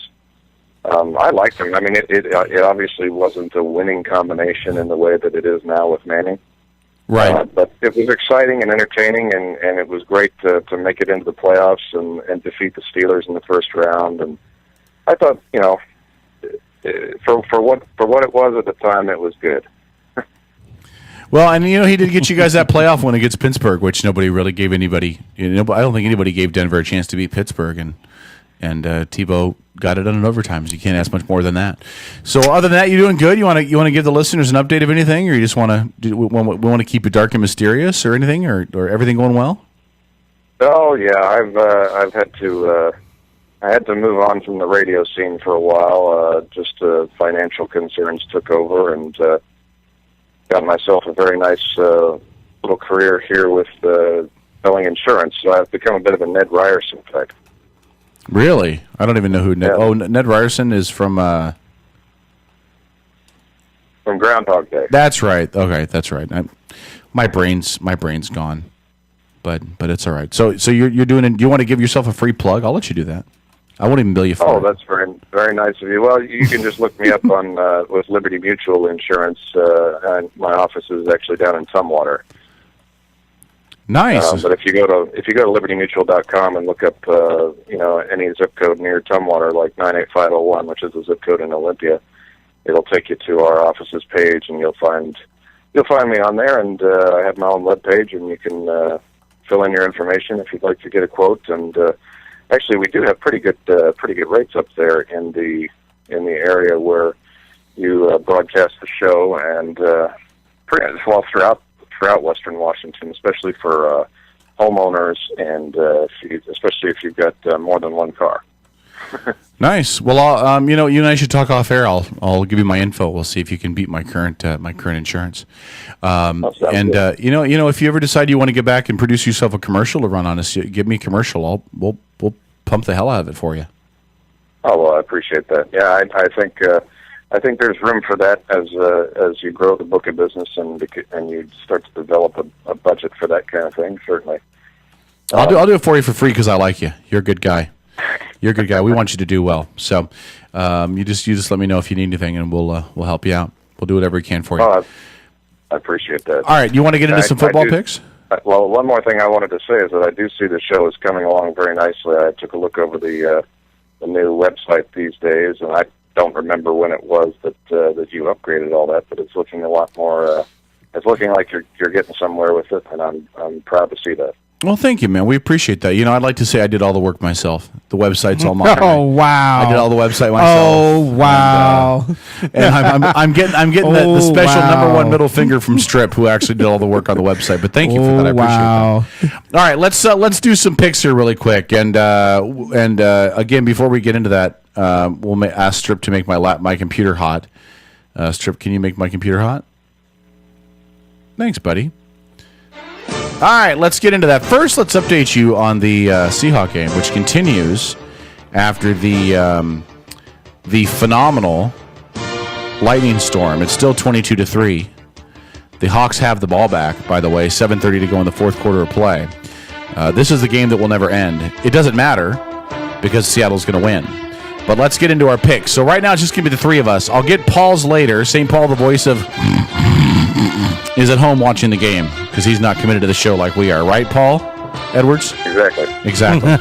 I liked him. I mean, it obviously wasn't a winning combination in the way that it is now with Manning. Right. But it was exciting and entertaining, and it was great to make it into the playoffs and defeat the Steelers in the first round. And I thought, for what it was at the time, it was good. Well, and he did get you guys that playoff win against Pittsburgh, which nobody really gave anybody. I don't think anybody gave Denver a chance to beat Pittsburgh, and Tebow got it on an overtime. So you can't ask much more than that. So other than that, you doing good? You want to give the listeners an update of anything, or you just want to keep it dark and mysterious, or anything, or everything going well? Oh yeah, I've had to I had to move on from the radio scene for a while. Just financial concerns took over, and got myself a very nice little career here with selling insurance. So I've become a bit of a Ned Ryerson type. Really? I don't even know who Ned. Yeah. Oh, Ned Ryerson is from. From Groundhog Day. That's right. Okay, that's right. My brain's gone, but it's all right. So you're doing it. Do you want to give yourself a free plug? I'll let you do that. I won't even bill you for it. Oh, that's very, very nice of you. Well, you can just look me up on with Liberty Mutual Insurance, and my office is actually down in Tumwater. Nice. But if you go to libertymutual.com and look up any zip code near Tumwater, like 98501, which is the zip code in Olympia, it'll take you to our office's page, and you'll find me on there. And I have my own web page, and you can fill in your information if you'd like to get a quote. And actually, we do have pretty good rates up there in the area where you broadcast the show, and throughout Western Washington, especially for homeowners, and especially if you've got more than one car. Nice. Well, you and I should talk off air. I'll give you my info. We'll see if you can beat my current insurance. If you ever decide you want to get back and produce yourself a commercial to run on us, give me a commercial. We'll pump the hell out of it for you. Oh well, I appreciate that. Yeah, I think there's room for that as you grow the book of business and you start to develop a budget for that kind of thing. Certainly, I'll do it for you for free because I like you. You're a good guy. You're a good guy. We want you to do well. So you just let me know if you need anything, and we'll help you out. We'll do whatever we can for you. Oh, I appreciate that. All right, you want to get into some football picks? Well, one more thing I wanted to say is that I do see the show is coming along very nicely. I took a look over the new website these days, and I don't remember when it was that you upgraded all that, but it's looking a lot more. It's looking like you're getting somewhere with it, and I'm proud to see that. Well, thank you, man. We appreciate that. I'd like to say I did all the work myself. The website's all mine. Oh wow! I did all the website myself. Oh wow! And I'm getting the special number one middle finger from Strip, who actually did all the work on the website. But thank you for that. I appreciate that. All right, let's do some picks here really quick. And again, before we get into that, we'll ask Strip to make my computer hot. Strip, can you make my computer hot? Thanks, buddy. All right, let's get into that. First, let's update you on the Seahawks game, which continues after the phenomenal lightning storm. It's still 22-3. The Hawks have the ball back, by the way. 7:30 to go in the fourth quarter of play. This is the game that will never end. It doesn't matter because Seattle's going to win. But let's get into our picks. So right now, it's just going to be the three of us. I'll get Paul's later. St. Paul, the voice of... is at home watching the game because he's not committed to the show like we are. Right, Paul Edwards? Exactly.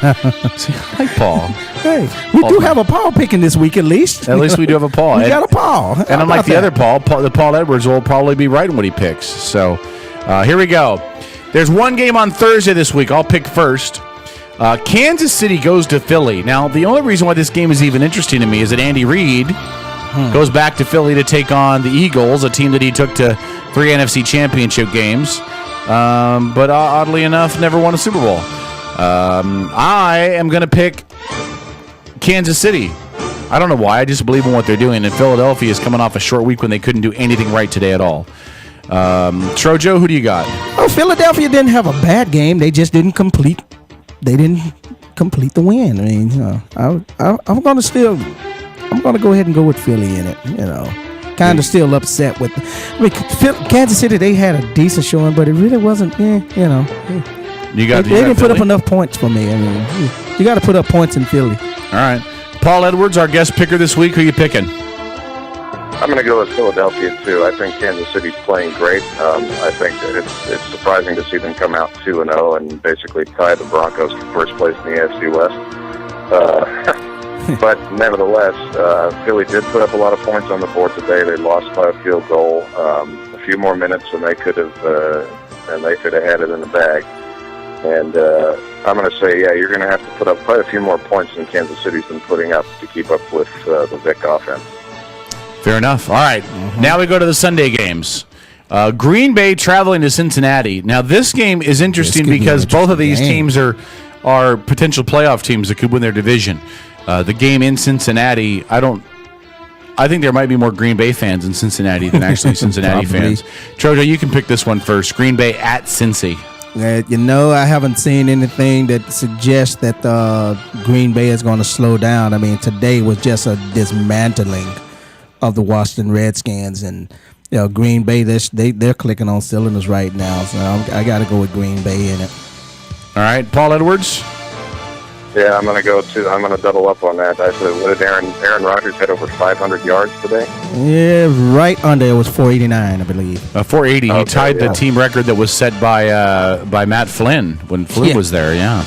See, I like Paul. Hey, we do have a Paul picking this week at least. At least we do have a Paul. We got a Paul. And unlike the other Paul, the Paul Edwards will probably be right in what he picks. So here we go. There's one game on Thursday this week. I'll pick first. Kansas City goes to Philly. Now, the only reason why this game is even interesting to me is that Andy Reid goes back to Philly to take on the Eagles, a team that he took to 3 NFC championship games, but oddly enough, never won a Super Bowl. I am going to pick Kansas City. I don't know why. I just believe in what they're doing, and Philadelphia is coming off a short week when they couldn't do anything right today at all. Trojo, who do you got? Oh, Philadelphia didn't have a bad game. They just didn't complete. They didn't complete the win. I mean, I'm going to go ahead and go with Philly in it. Kind of still upset with. Kansas City, they had a decent showing, but it really wasn't. They didn't put up enough points for me. I mean, you got to put up points in Philly. All right, Paul Edwards, our guest picker this week. Who are you picking? I'm going to go with Philadelphia too. I think Kansas City's playing great. I think that it's surprising to see them come out 2-0 and basically tie the Broncos for first place in the AFC West. But nevertheless, Philly did put up a lot of points on the board today. They lost by a field goal, a few more minutes, and they could have had it in the bag. And I'm going to say, you're going to have to put up quite a few more points than Kansas City's been putting up to keep up with the Vic offense. Fair enough. All right, Now we go to the Sunday games. Green Bay traveling to Cincinnati. Now this game is interesting because both of these teams are potential playoff teams that could win their division. The game in Cincinnati, I think there might be more Green Bay fans in Cincinnati than actually Cincinnati fans. Trojo, you can pick this one first. Green Bay at Cincy. I haven't seen anything that suggests that Green Bay is going to slow down. I mean, today was just a dismantling of the Washington Redskins, and Green Bay, they're clicking on cylinders right now. So I got to go with Green Bay in it. All right, Paul Edwards. Yeah, I'm going to double up on that. I said, what did Aaron Rodgers had over 500 yards today? Yeah, right under. It was 489, I believe. 480. He tied the team record that was set by Matt Flynn when Flynn was there. Yeah.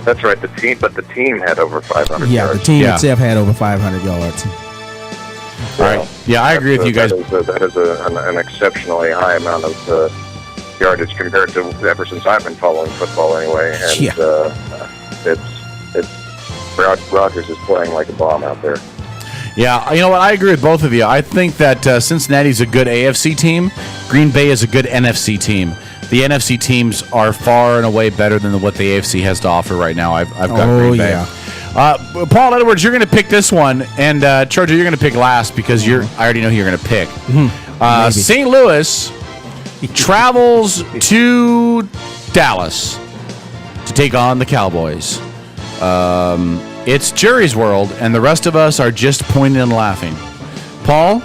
That's right. The team had over 500 yards. Yeah, the team itself had over 500 yards. All right. Yeah, I agree with you guys. That is an exceptionally high amount of yardage compared to ever since I've been following football anyway. And Rodgers is playing like a bomb out there. Yeah, you know what? I agree with both of you. I think that Cincinnati's a good AFC team. Green Bay is a good NFC team. The NFC teams are far and away better than what the AFC has to offer right now. I've got Green Bay. Yeah. Paul Edwards, you're going to pick this one, and Trojo, you're going to pick last because I already know who you're going to pick. St. Louis travels to Dallas to take on the Cowboys. It's Jerry's world, and the rest of us are just pointing and laughing. Paul?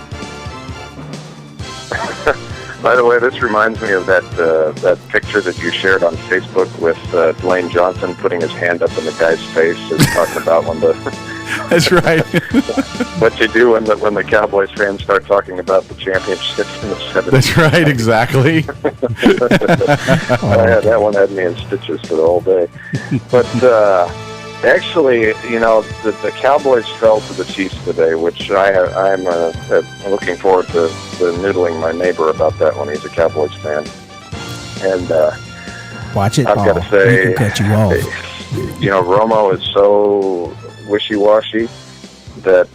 By the way, this reminds me of that picture that you shared on Facebook with Dwayne Johnson putting his hand up in the guy's face and talking about when the... That's right. what you do when the Cowboys fans start talking about the championships in the 70s. That's right, exactly. That one had me in stitches for the whole day. But... actually, the Cowboys fell to the Chiefs today, which I'm looking forward to noodling my neighbor about that when he's a Cowboys fan. And watch it, I've got to say, he can cut you off. Romo is so wishy-washy that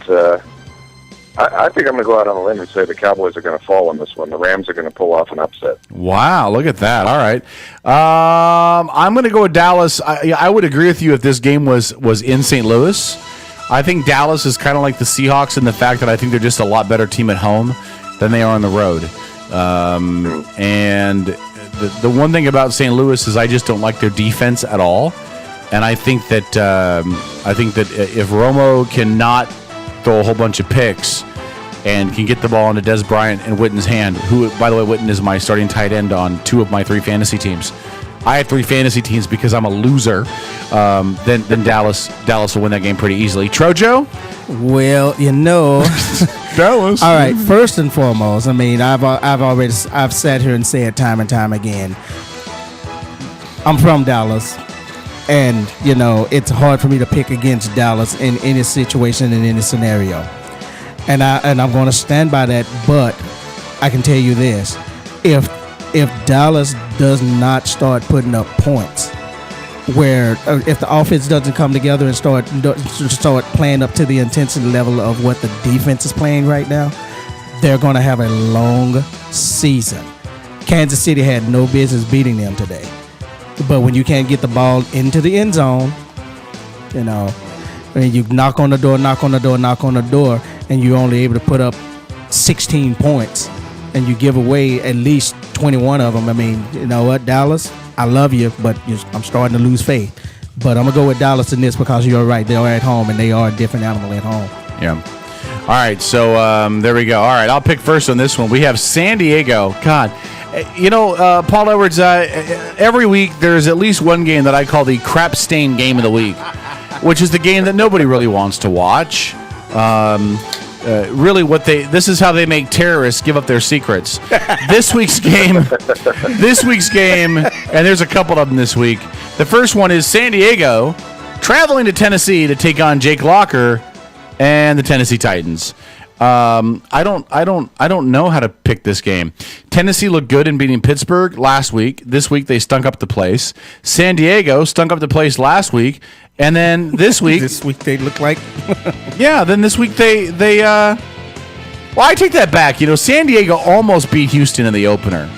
I think I'm going to go out on a limb and say the Cowboys are going to fall on this one. The Rams are going to pull off an upset. Wow, look at that. All right. I'm going to go with Dallas. I would agree with you if this game was in St. Louis. I think Dallas is kind of like the Seahawks in the fact that I think they're just a lot better team at home than they are on the road. And the one thing about St. Louis is I just don't like their defense at all. And I think that if Romo cannot throw a whole bunch of picks and can get the ball into Des Bryant and Witten's hand, who, by the way, Witten is my starting tight end on 2 of my 3 fantasy teams. I have 3 fantasy teams because I'm a loser. Then Dallas will win that game pretty easily. Trojo? Well, Dallas. All right. First and foremost, I mean, I've sat here and said time and time again, I'm from Dallas. And, it's hard for me to pick against Dallas in any situation, in any scenario. And I'm going to stand by that, but I can tell you this. If Dallas does not start putting up points, if the offense doesn't come together and start playing up to the intensity level of what the defense is playing right now, they're going to have a long season. Kansas City had no business beating them today. But when you can't get the ball into the end zone, you knock on the door, and you're only able to put up 16 points, and you give away at least 21 of them. I mean, you know what, Dallas? I love you, but I'm starting to lose faith. But I'm going to go with Dallas in this because you're right. They are at home, and they are a different animal at home. Yeah. All right, so there we go. All right, I'll pick first on this one. We have San Diego. God. Paul Edwards, every week there's at least one game that I call the crap stain game of the week, which is the game that nobody really wants to watch. Really, this is how they make terrorists give up their secrets. This week's game, and there's a couple of them this week. The first one is San Diego traveling to Tennessee to take on Jake Locker and the Tennessee Titans. I don't know how to pick this game. Tennessee looked good in beating Pittsburgh last week. This week they stunk up the place. San Diego stunk up the place last week, and then this week they look like then this week they well, I take that back. San Diego almost beat Houston in the opener.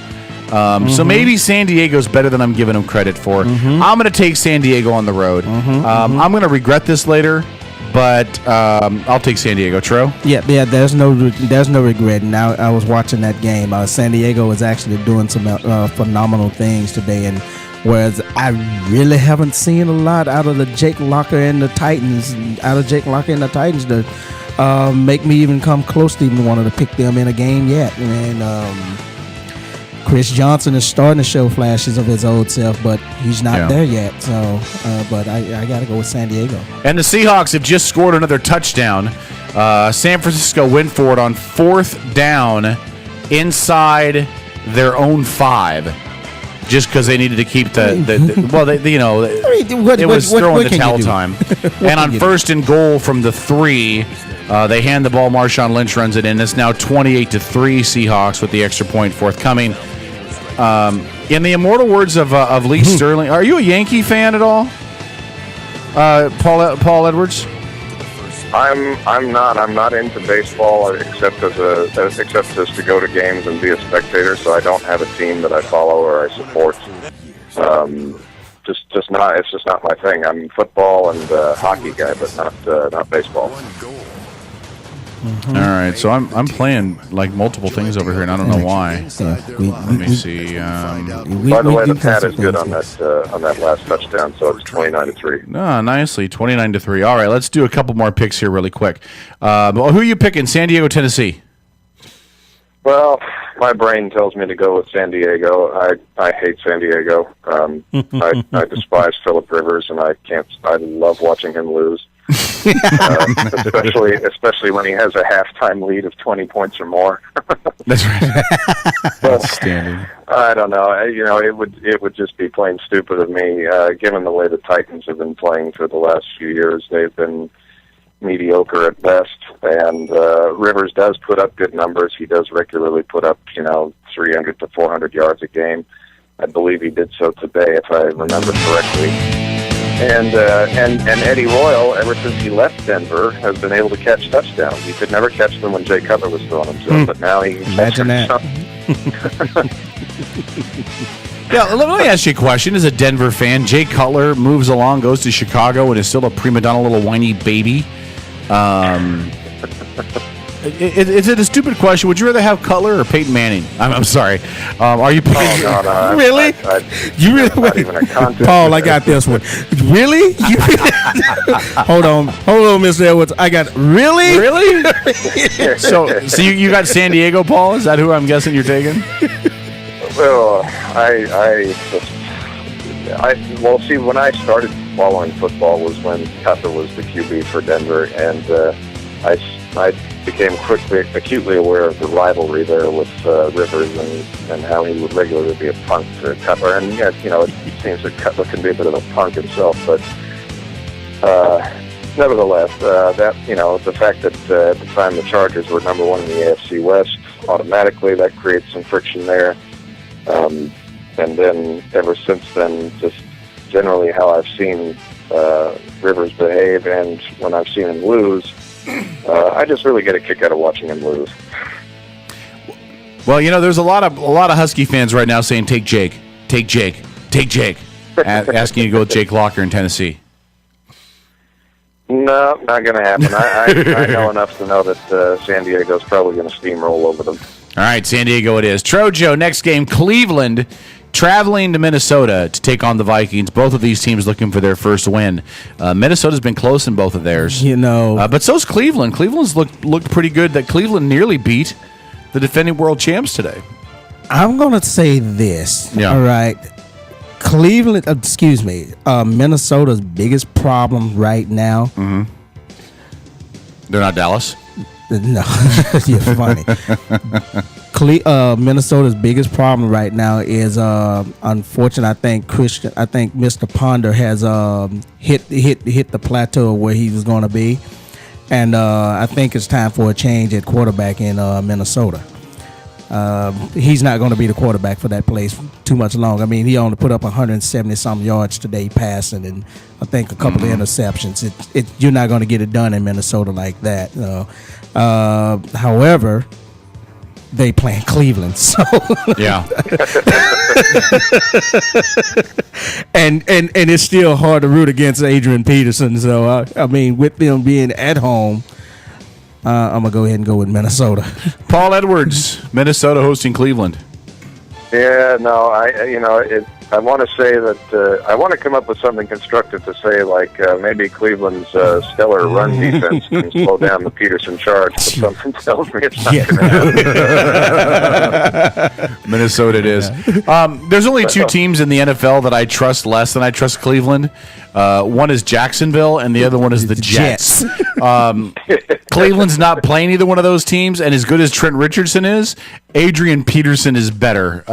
So maybe San Diego's better than I'm giving them credit for. I'm going to take San Diego on the road. I'm going to regret this later. But I'll take San Diego. Tro? Yeah. There's no regret. And I was watching that game. San Diego was actually doing some phenomenal things today, and whereas I really haven't seen a lot out of the Jake Locker and the Titans, to make me even come close to even wanting to pick them in a game yet. And Chris Johnson is starting to show flashes of his old self, but he's not there yet. So, but I got to go with San Diego. And the Seahawks have just scored another touchdown. San Francisco went for it on 4th down inside their own 5, just because they needed to keep it was throwing the towel time. And on 1st and goal from the 3. They hand the ball. Marshawn Lynch runs it in. It's now 28-3 Seahawks with the extra point forthcoming. In the immortal words of Lee Sterling, are you a Yankee fan at all, Paul Edwards? I'm not into baseball except as to go to games and be a spectator. So I don't have a team that I follow or I support. Just not. It's just not my thing. I'm football and hockey guy, but not baseball. Mm-hmm. All right, so I'm playing like multiple things over here, and I don't know why. Let me see. By the way, the pad is good on that last touchdown, so it's 29-3. Nicely, 29-3. All right, let's do a couple more picks here really quick. Who are you picking? San Diego, Tennessee? Well, my brain tells me to go with San Diego. I hate San Diego. I despise Phillip Rivers, and I love watching him lose. Especially when he has a halftime lead of 20 points or more. That's right. That's standard. I don't know. It would just be plain stupid of me, given the way the Titans have been playing for the last few years. They've been mediocre at best, and Rivers does put up good numbers. He does regularly put up 300 to 400 yards a game. I believe he did so today, if I remember correctly. And Eddie Royal, ever since he left Denver, has been able to catch touchdowns. He could never catch them when Jay Cutler was throwing them to him, but now he can imagine that. Yeah, let me ask you a question. As a Denver fan, Jay Cutler moves along, goes to Chicago, and is still a prima donna little whiny baby. Is it a stupid question? Would you rather have Cutler or Peyton Manning? I'm sorry. Are you picking? Oh, no, really? You really? Not even a contest. Paul, I got this one. Really? Hold on, Mr. Edwards. I got really. So you got San Diego, Paul? Is that who I'm guessing you're taking? Well, well, see, when I started following football was when Cutler was the QB for Denver, and I became acutely aware of the rivalry there with Rivers and how he would regularly be a punk to Cutler. And it seems that Cutler can be a bit of a punk himself, but nevertheless, the fact that at the time the Chargers were number 1 in the AFC West, automatically that creates some friction there. And then ever since then, just generally how I've seen Rivers behave, and when I've seen him lose, I just really get a kick out of watching him lose. Well, there's a lot of Husky fans right now saying, take Jake, asking you to go with Jake Locker in Tennessee. No, not going to happen. I know enough to know that San Diego's probably going to steamroll over them. All right, San Diego it is. Trojo, next game, Cleveland traveling to Minnesota to take on the Vikings. Both of these teams looking for their first win. Minnesota's been close in both of theirs. But so's Cleveland. Cleveland's looked pretty good. That Cleveland nearly beat the defending world champs today. I'm going to say this. Yeah. All right. Minnesota's biggest problem right now. Mm-hmm. They're not Dallas? No. You're funny. Minnesota's biggest problem right now is unfortunately I think Mr. Ponder has hit the plateau where he was going to be, and I think it's time for a change at quarterback in Minnesota. He's not going to be the quarterback for that place too much longer. I mean, he only put up 170 some yards today passing, and I think a couple of interceptions. You're not going to get it done in Minnesota like that. However, they playing Cleveland. So yeah. and it's still hard to root against Adrian Peterson. So I mean, with them being at home, I'm gonna go ahead and go with Minnesota. Paul Edwards, Minnesota hosting Cleveland. Yeah, no, I want to say that I want to come up with something constructive to say, like maybe Cleveland's stellar run defense can slow down the Peterson charge, but something tells me it's not going to happen. Minnesota it is. There's only two teams in the NFL that I trust less than I trust Cleveland. One is Jacksonville, and the other one is the Jets. Cleveland's not playing either one of those teams, and as good as Trent Richardson is, Adrian Peterson is better.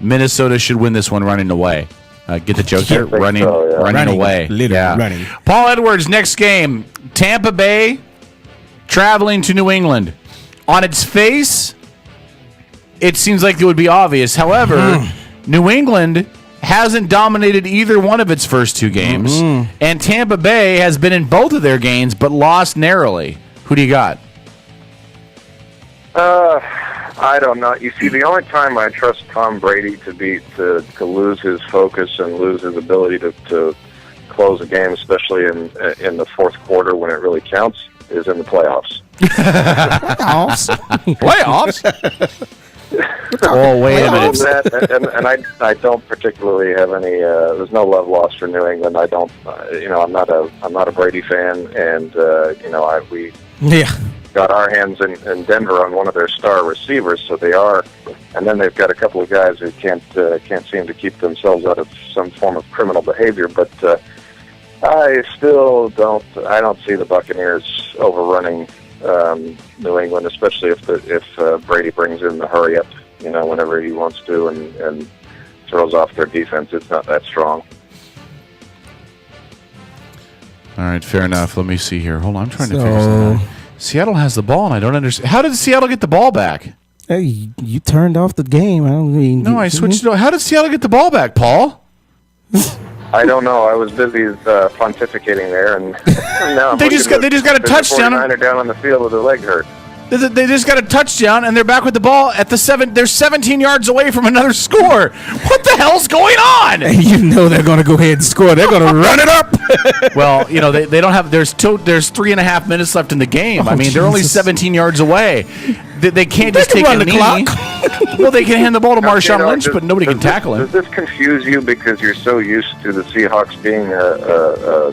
Minnesota should win this one running away. Get the joke there? Running away. Literally running. Paul Edwards, next game. Tampa Bay traveling to New England. On its face, it seems like it would be obvious. However, New England hasn't dominated either one of its first two games, and Tampa Bay has been in both of their games but lost narrowly. Who do you got? I don't know. You see, the only time I trust Tom Brady to lose his focus and lose his ability to close a game, especially in the fourth quarter when it really counts, is in the playoffs. Playoffs? Oh, wait a minute. And I don't particularly have any. There's no love lost for New England. I don't. I'm not a Brady fan, and we got our hands in Denver on one of their star receivers, so they are. And then they've got a couple of guys who can't seem to keep themselves out of some form of criminal behavior. But I still don't. I don't see the Buccaneers overrunning New England, especially if Brady brings in the hurry up, whenever he wants to, and throws off their defense. It's not that strong. All right, fair enough. Let me see here. Hold on, I'm trying to figure something out. Seattle has the ball, and I don't understand. How did Seattle get the ball back? Hey, you turned off the game. I switched. How did Seattle get the ball back, Paul? I don't know. I was busy pontificating there, and now they just got a touchdown. They're down on the field with their leg hurt. They just got a touchdown, and they're back with the ball at the 7. They're 17 yards away from another score. What the hell's going on? And they're going to go ahead and score. They're going to run it up. Well, they don't have. There's 3.5 minutes left in the game. I mean, they're only 17 yards away. They can't just take a knee. Well, they can hand the ball to Marshawn Lynch, but nobody can tackle him. Does this confuse you because you're so used to the Seahawks being a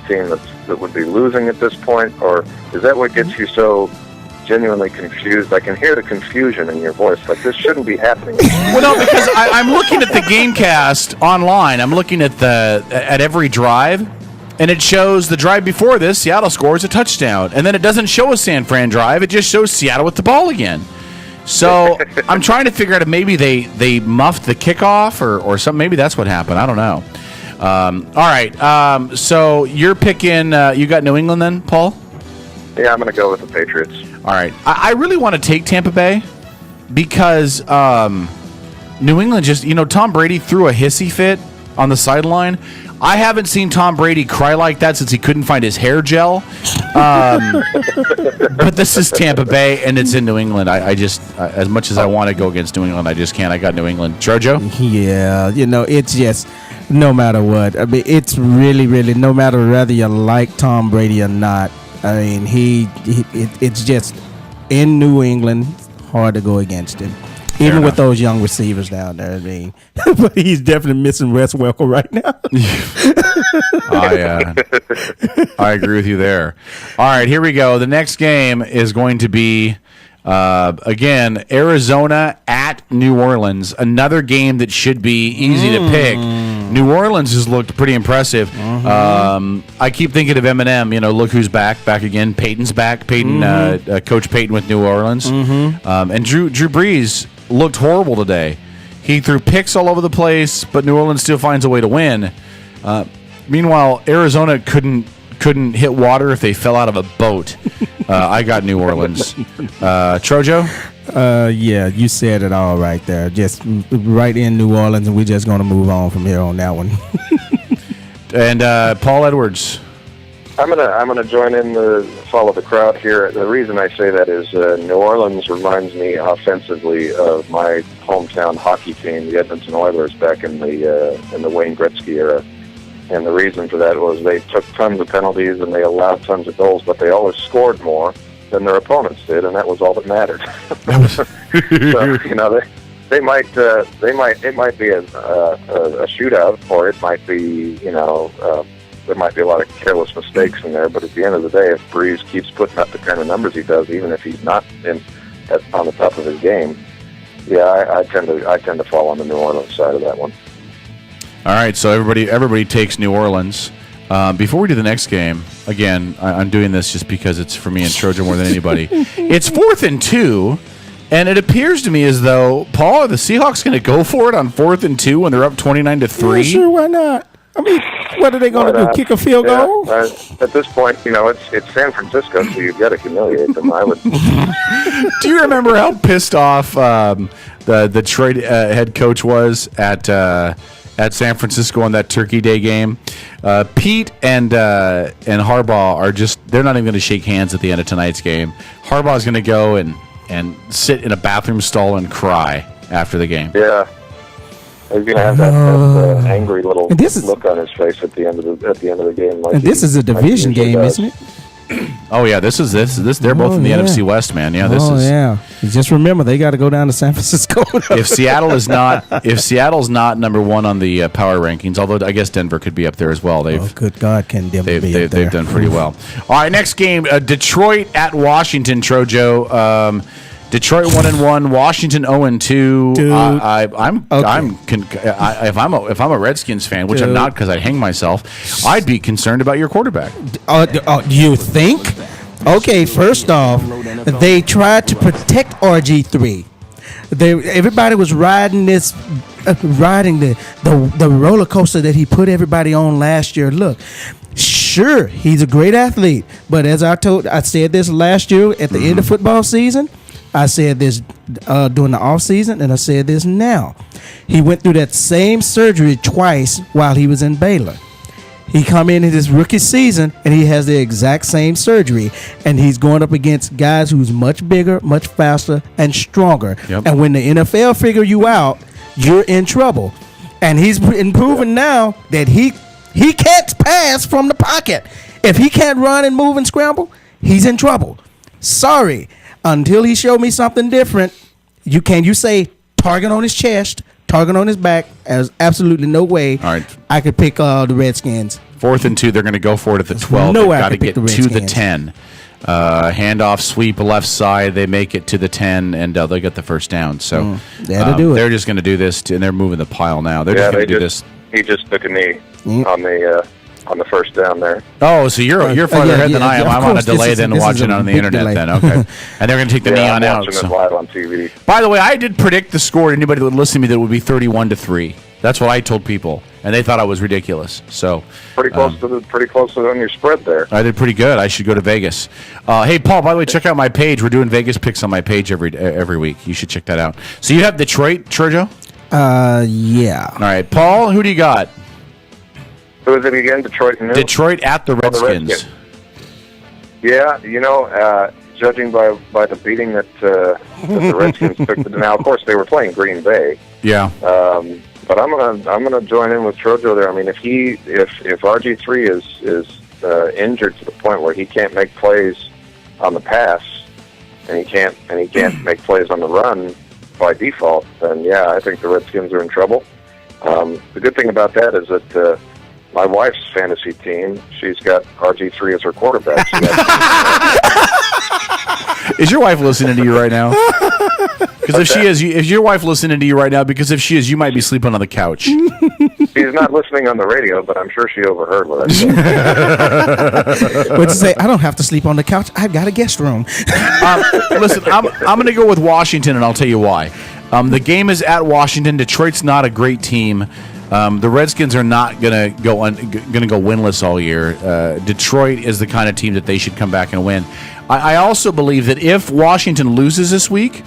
team that would be losing at this point, or is that what gets you so genuinely confused? I can hear the confusion in your voice. Like, this shouldn't be happening. Well, no, because I'm looking at the Gamecast online. I'm looking at every drive, and it shows the drive before this, Seattle scores a touchdown. And then it doesn't show a San Fran drive. It just shows Seattle with the ball again. So I'm trying to figure out if maybe they muffed the kickoff or something. Maybe that's what happened. I don't know. All right. So you're picking you got New England then, Paul? Yeah, I'm going to go with the Patriots. All right. I really want to take Tampa Bay because New England just, Tom Brady threw a hissy fit on the sideline. I haven't seen Tom Brady cry like that since he couldn't find his hair gel. But this is Tampa Bay, and it's in New England. I just, as much as I want to go against New England, I just can't. I got New England. Jojo? Yeah, it's just no matter what. I mean, it's really, really no matter whether you like Tom Brady or not. I mean, it's just in New England, hard to go against him. Even with those young receivers down there, I mean, but he's definitely missing Wes Welker right now. I agree with you there. All right, here we go. The next game is going to be, again, Arizona at New Orleans. Another game that should be easy to pick. New Orleans has looked pretty impressive. I keep thinking of Eminem. Look who's back again. Peyton's back. Coach Peyton with New Orleans. And Drew Brees looked horrible today. He threw picks all over the place, but New Orleans still finds a way to win. Meanwhile, Arizona couldn't hit water if they fell out of a boat. I got New Orleans. Trojo? Yeah, you said it all right there. Just right in New Orleans, and we're just going to move on from here on that one. And Paul Edwards? I'm gonna join in the follow the crowd here. The reason I say that is New Orleans reminds me offensively of my hometown hockey team, the Edmonton Oilers, back in the Wayne Gretzky era. And the reason for that was they took tons of penalties and they allowed tons of goals, but they always scored more than their opponents did, and that was all that mattered. So, it might be a shootout, or it might be there might be a lot of careless mistakes in there. But at the end of the day, if Breeze keeps putting up the kind of numbers he does, even if he's not on the top of his game, I tend to fall on the New Orleans side of that one. All right, so everybody takes New Orleans. Before we do the next game, again, I'm doing this just because it's for me and Trojan more than anybody. It's 4th and 2, and it appears to me as though, Paul, are the Seahawks going to go for it on 4th and 2 when they're up 29-3? Yeah, sure, why not? I mean, what are they going to do? Kick a field goal? At this point, it's San Francisco, so you've got to humiliate them. I would. Do you remember how pissed off the Detroit head coach was at San Francisco on that Turkey Day game? Pete and Harbaugh they're not even going to shake hands at the end of tonight's game. Harbaugh's going to go and sit in a bathroom stall and cry after the game. Yeah. He's going to have that angry little look on his face at the end of the game. And this is a division game, isn't it? Oh yeah, this. They're both in the NFC West, man. Yeah, this is. Yeah. Just remember, they got to go down to San Francisco. If Seattle's not number one on the power rankings, although I guess Denver could be up there as well. Good God, can Denver be up there? They've done pretty well. All right, next game: Detroit at Washington. Trojo. Detroit 1-1, Washington 0-2. If I'm a Redskins fan, which I'm not because I hang myself, I'd be concerned about your quarterback. You think? Okay, first off, they tried to protect RG3. Everybody was riding the roller coaster that he put everybody on last year. Look. Sure, he's a great athlete, but as I said this last year at the end of football season. I said this during the offseason, and I said this now. He went through that same surgery twice while he was in Baylor. He come in his rookie season, and he has the exact same surgery, and he's going up against guys who's much bigger, much faster, and stronger. Yep. And when the NFL figure you out, you're in trouble. And he's proven now that he can't pass from the pocket. If he can't run and move and scramble, he's in trouble. Sorry. Until he showed me something different, you say target on his chest, target on his back. There's absolutely no way I could pick the Redskins. 4th and 2, they're going to go for it at the 12. No They've way got to get to the 10. Handoff, sweep, left side. They make it to the 10, and they'll get the first down. So they're just going to do this, and they're moving the pile now. They're just going to do this. He just took a knee on the first down there. Oh, so you're farther ahead than I am. I'm on a delay than watching it on the internet then. Okay. And they're going to take the knee on out. Watching it live on TV. By the way, I did predict the score to anybody that would listen to me that it would be 31-3. That's what I told people, and they thought I was ridiculous. So pretty close on your spread there. I did pretty good. I should go to Vegas. Hey, Paul, by the way, check out my page. We're doing Vegas picks on my page every week. You should check that out. So you have Detroit, Trojo? Yeah. All right, Paul, who do you got? Who is it again? Detroit and Detroit at the Redskins. Yeah, judging by the beating that the Redskins took. Now, of course, they were playing Green Bay. Yeah. But I'm gonna join in with Trojo there. I mean, if RG3 is injured to the point where he can't make plays on the pass, and he can't make plays on the run by default, then I think the Redskins are in trouble. The good thing about that is that. My wife's fantasy team, she's got RG3 as her quarterback. Is your wife listening to you right now? Because if she is, is your wife listening to you right now? Because if she is, you might be sleeping on the couch. She's not listening on the radio, but I'm sure she overheard what I said. What'd you say? I don't have to sleep on the couch. I've got a guest room. Listen, I'm going to go with Washington, and I'll tell you why. The game is at Washington. Detroit's not a great team. The Redskins are not going to go winless all year. Detroit is the kind of team that they should come back and win. I also believe that if Washington loses this week,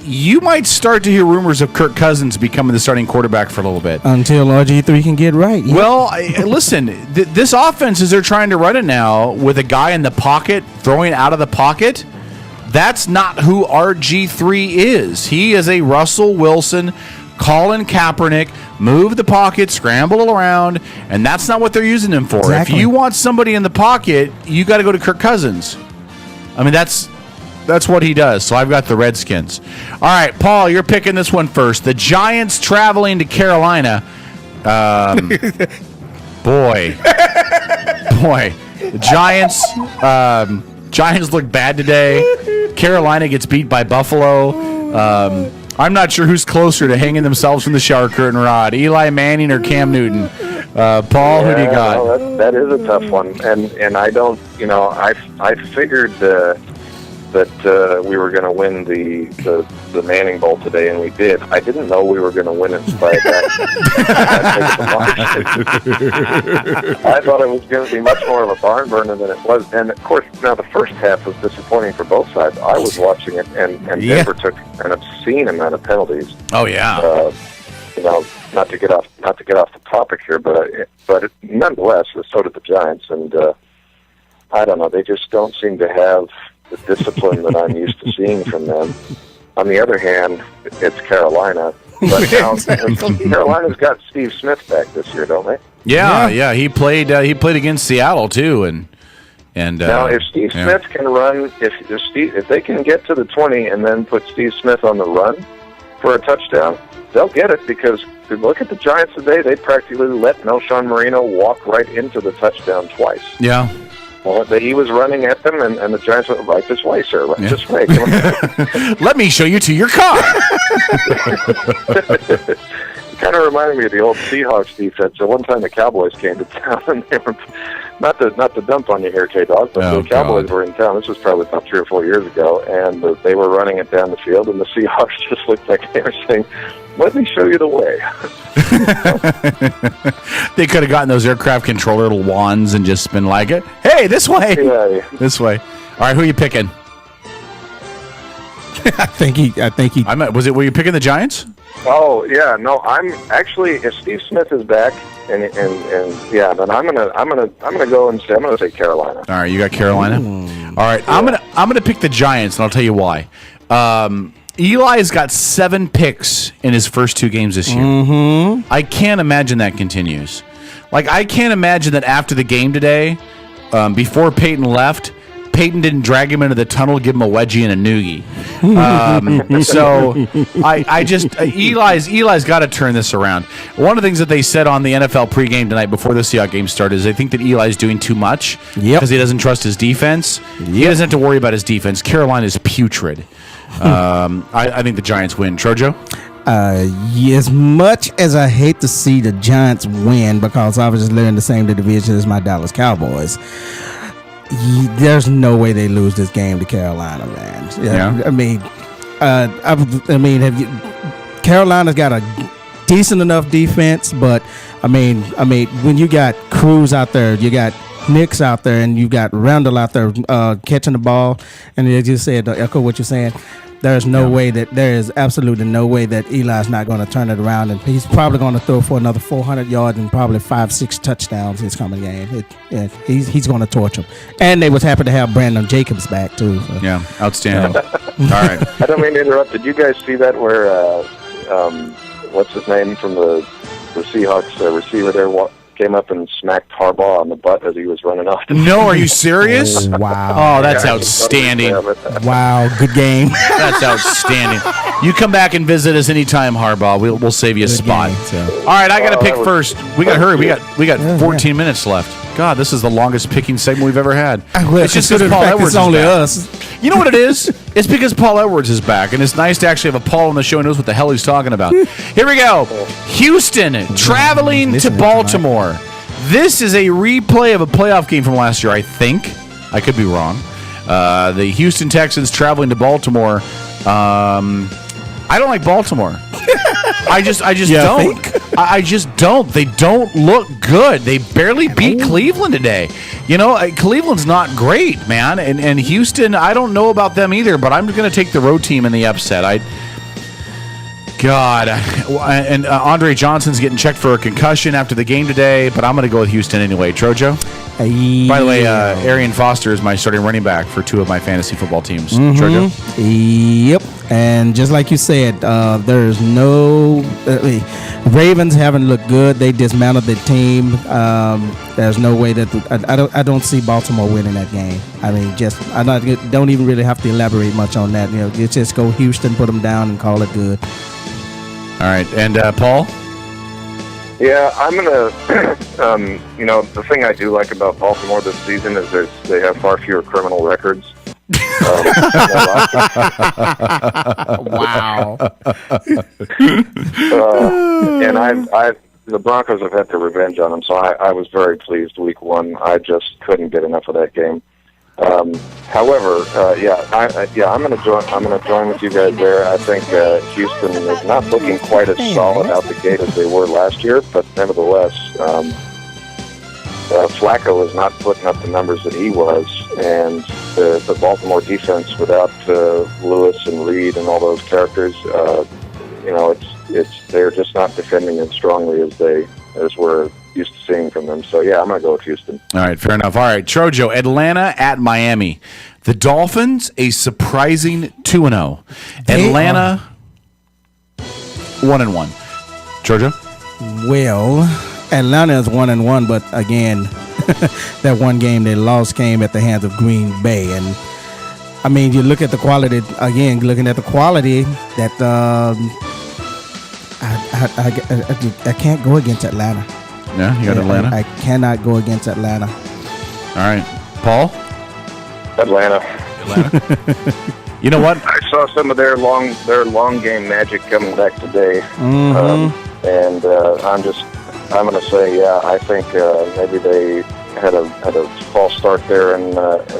you might start to hear rumors of Kirk Cousins becoming the starting quarterback for a little bit. Until RG3 can get right. Yeah. Well, listen, this offense, as they're trying to run it now, with a guy in the pocket, throwing out of the pocket, that's not who RG3 is. He is a Russell Wilson, Colin Kaepernick, move the pocket, scramble around, and that's not what they're using him for. Exactly. If you want somebody in the pocket, you got to go to Kirk Cousins. I mean, that's what he does. So I've got the Redskins. All right, Paul, you're picking this one first. The Giants traveling to Carolina. Boy, the Giants look bad today. Carolina gets beat by Buffalo. I'm not sure who's closer to hanging themselves from the shower curtain rod, Eli Manning or Cam Newton. Paul, who do you got? No, that is a tough one, and I don't, I figured that we were going to win the Manning Bowl today, and we did. I didn't know we were going to win it by that. I thought it was going to be much more of a barn burner than it was. And, of course, now the first half was disappointing for both sides. I was watching it, and Denver took an obscene amount of penalties. Oh, yeah. Not to get off the topic here, but nonetheless, so did the Giants. And I don't know, they just don't seem to have the discipline that I'm used to seeing from them. On the other hand, it's Carolina. But now Carolina's got Steve Smith back this year, don't they? Yeah. He played against Seattle too, and now if Steve Smith can run, if they can get to the 20 and then put Steve Smith on the run for a touchdown, they'll get it, because if you look at the Giants today, they practically let Knowshon Marino walk right into the touchdown twice. Yeah. Well, he was running at them, and the Giants went, right this way, sir, right this way. Come on. Let me show you to your car. It kind of reminded me of the old Seahawks defense. So one time the Cowboys came to town, and they were, not to dump on you here, K-Dog, but the Cowboys were in town. This was probably about 3 or 4 years ago, and they were running it down the field, and the Seahawks just looked like they were saying, let me show you the way. They could have gotten those aircraft controller little wands and just been like, hey, this way. Yeah. This way. All right, who are you picking? I think he. Were you picking the Giants? Oh yeah, no. I'm actually, if Steve Smith is back, and yeah, then I'm gonna go and say I'm gonna say Carolina. All right, you got Carolina. All right, yeah. I'm gonna pick the Giants, and I'll tell you why. Eli's got 7 picks in his first 2 games this year. Mm-hmm. I can't imagine that continues. Like, I can't imagine that after the game today, before Peyton left, Peyton didn't drag him into the tunnel, give him a wedgie and a noogie. So I just Eli's got to turn this around. One of the things that they said on the NFL pregame tonight before the Seahawks game started is they think that Eli's doing too much because he doesn't trust his defense. He doesn't have to worry about his defense. Carolina is putrid. I think the Giants win. Trojo? As much as I hate to see the Giants win, because obviously they're in the same division as my Dallas Cowboys, there's no way they lose this game to Carolina, man. Yeah. Carolina's got a decent enough defense, but I mean, when you got Cruz out there, you got Nix out there, and you got Randall out there catching the ball, and as you said, to echo what you're saying, there is absolutely no way that Eli's not going to turn it around, and he's probably going to throw for another 400 yards and probably 5-6 touchdowns this coming game. He's going to torch them, and they was happy to have Brandon Jacobs back too. So. Yeah, outstanding. All right. I don't mean to interrupt. Did you guys see that where what's his name from the Seahawks receiver there came up and smacked Harbaugh on the butt as he was running off? No, are you serious? Oh, wow. Oh, that's outstanding. Wow, good game. That's outstanding. You come back and visit us anytime, Harbaugh. We'll save you a spot. All right, I got to pick first. We got to hurry. We got 14 minutes left. God, this is the longest picking segment we've ever had. It's just because Paul Edwards is only us. You know what it is? It's because Paul Edwards is back, and it's nice to actually have a Paul on the show who knows what the hell he's talking about. Here we go. Houston traveling to Baltimore. This is a replay of a playoff game from last year, I think. I could be wrong. The Houston Texans traveling to Baltimore. I don't like Baltimore. I just don't. I just don't. They don't look good. They barely beat Cleveland today. You know, Cleveland's not great, man. And Houston, I don't know about them either, but I'm going to take the road team in the upset. God. And Andre Johnson's getting checked for a concussion after the game today, but I'm going to go with Houston anyway. Trojo? By the way, Arian Foster is my starting running back for 2 of my fantasy football teams. Trojo? Yep. And just like you said, there's no Ravens haven't looked good. They dismantled the team. There's no way that I don't see Baltimore winning that game. I mean, don't even really have to elaborate much on that. You know, just go Houston, put them down, and call it good. All right, and Paul? Yeah, I'm gonna. The thing I do like about Baltimore this season is they have far fewer criminal records. Wow. And the Broncos have had their revenge on them, so I was very pleased week 1. I just couldn't get enough of that game. However, I'm going to join with you guys there. I think Houston is not looking quite as solid out the gate as they were last year, but nevertheless, Flacco is not putting up the numbers that he was, and the Baltimore defense without Lewis and Reed and all those characters, they're just not defending as strongly as we're used to seeing from them. So yeah, I'm going to go with Houston. All right, fair enough. All right, Trojo, Atlanta at Miami. The Dolphins, a surprising 2-0. Atlanta, 1-1. Trojo? Well, Atlanta is 1-1, but again, that one game they lost came at the hands of Green Bay. And I mean, you look at the quality, again, looking at the quality that I can't go against Atlanta. Yeah, you got Atlanta? I cannot go against Atlanta. All right. Paul? Atlanta. You know what? I saw some of their long game magic coming back today. Mm-hmm. And I'm going to say, I think maybe they had a false start there in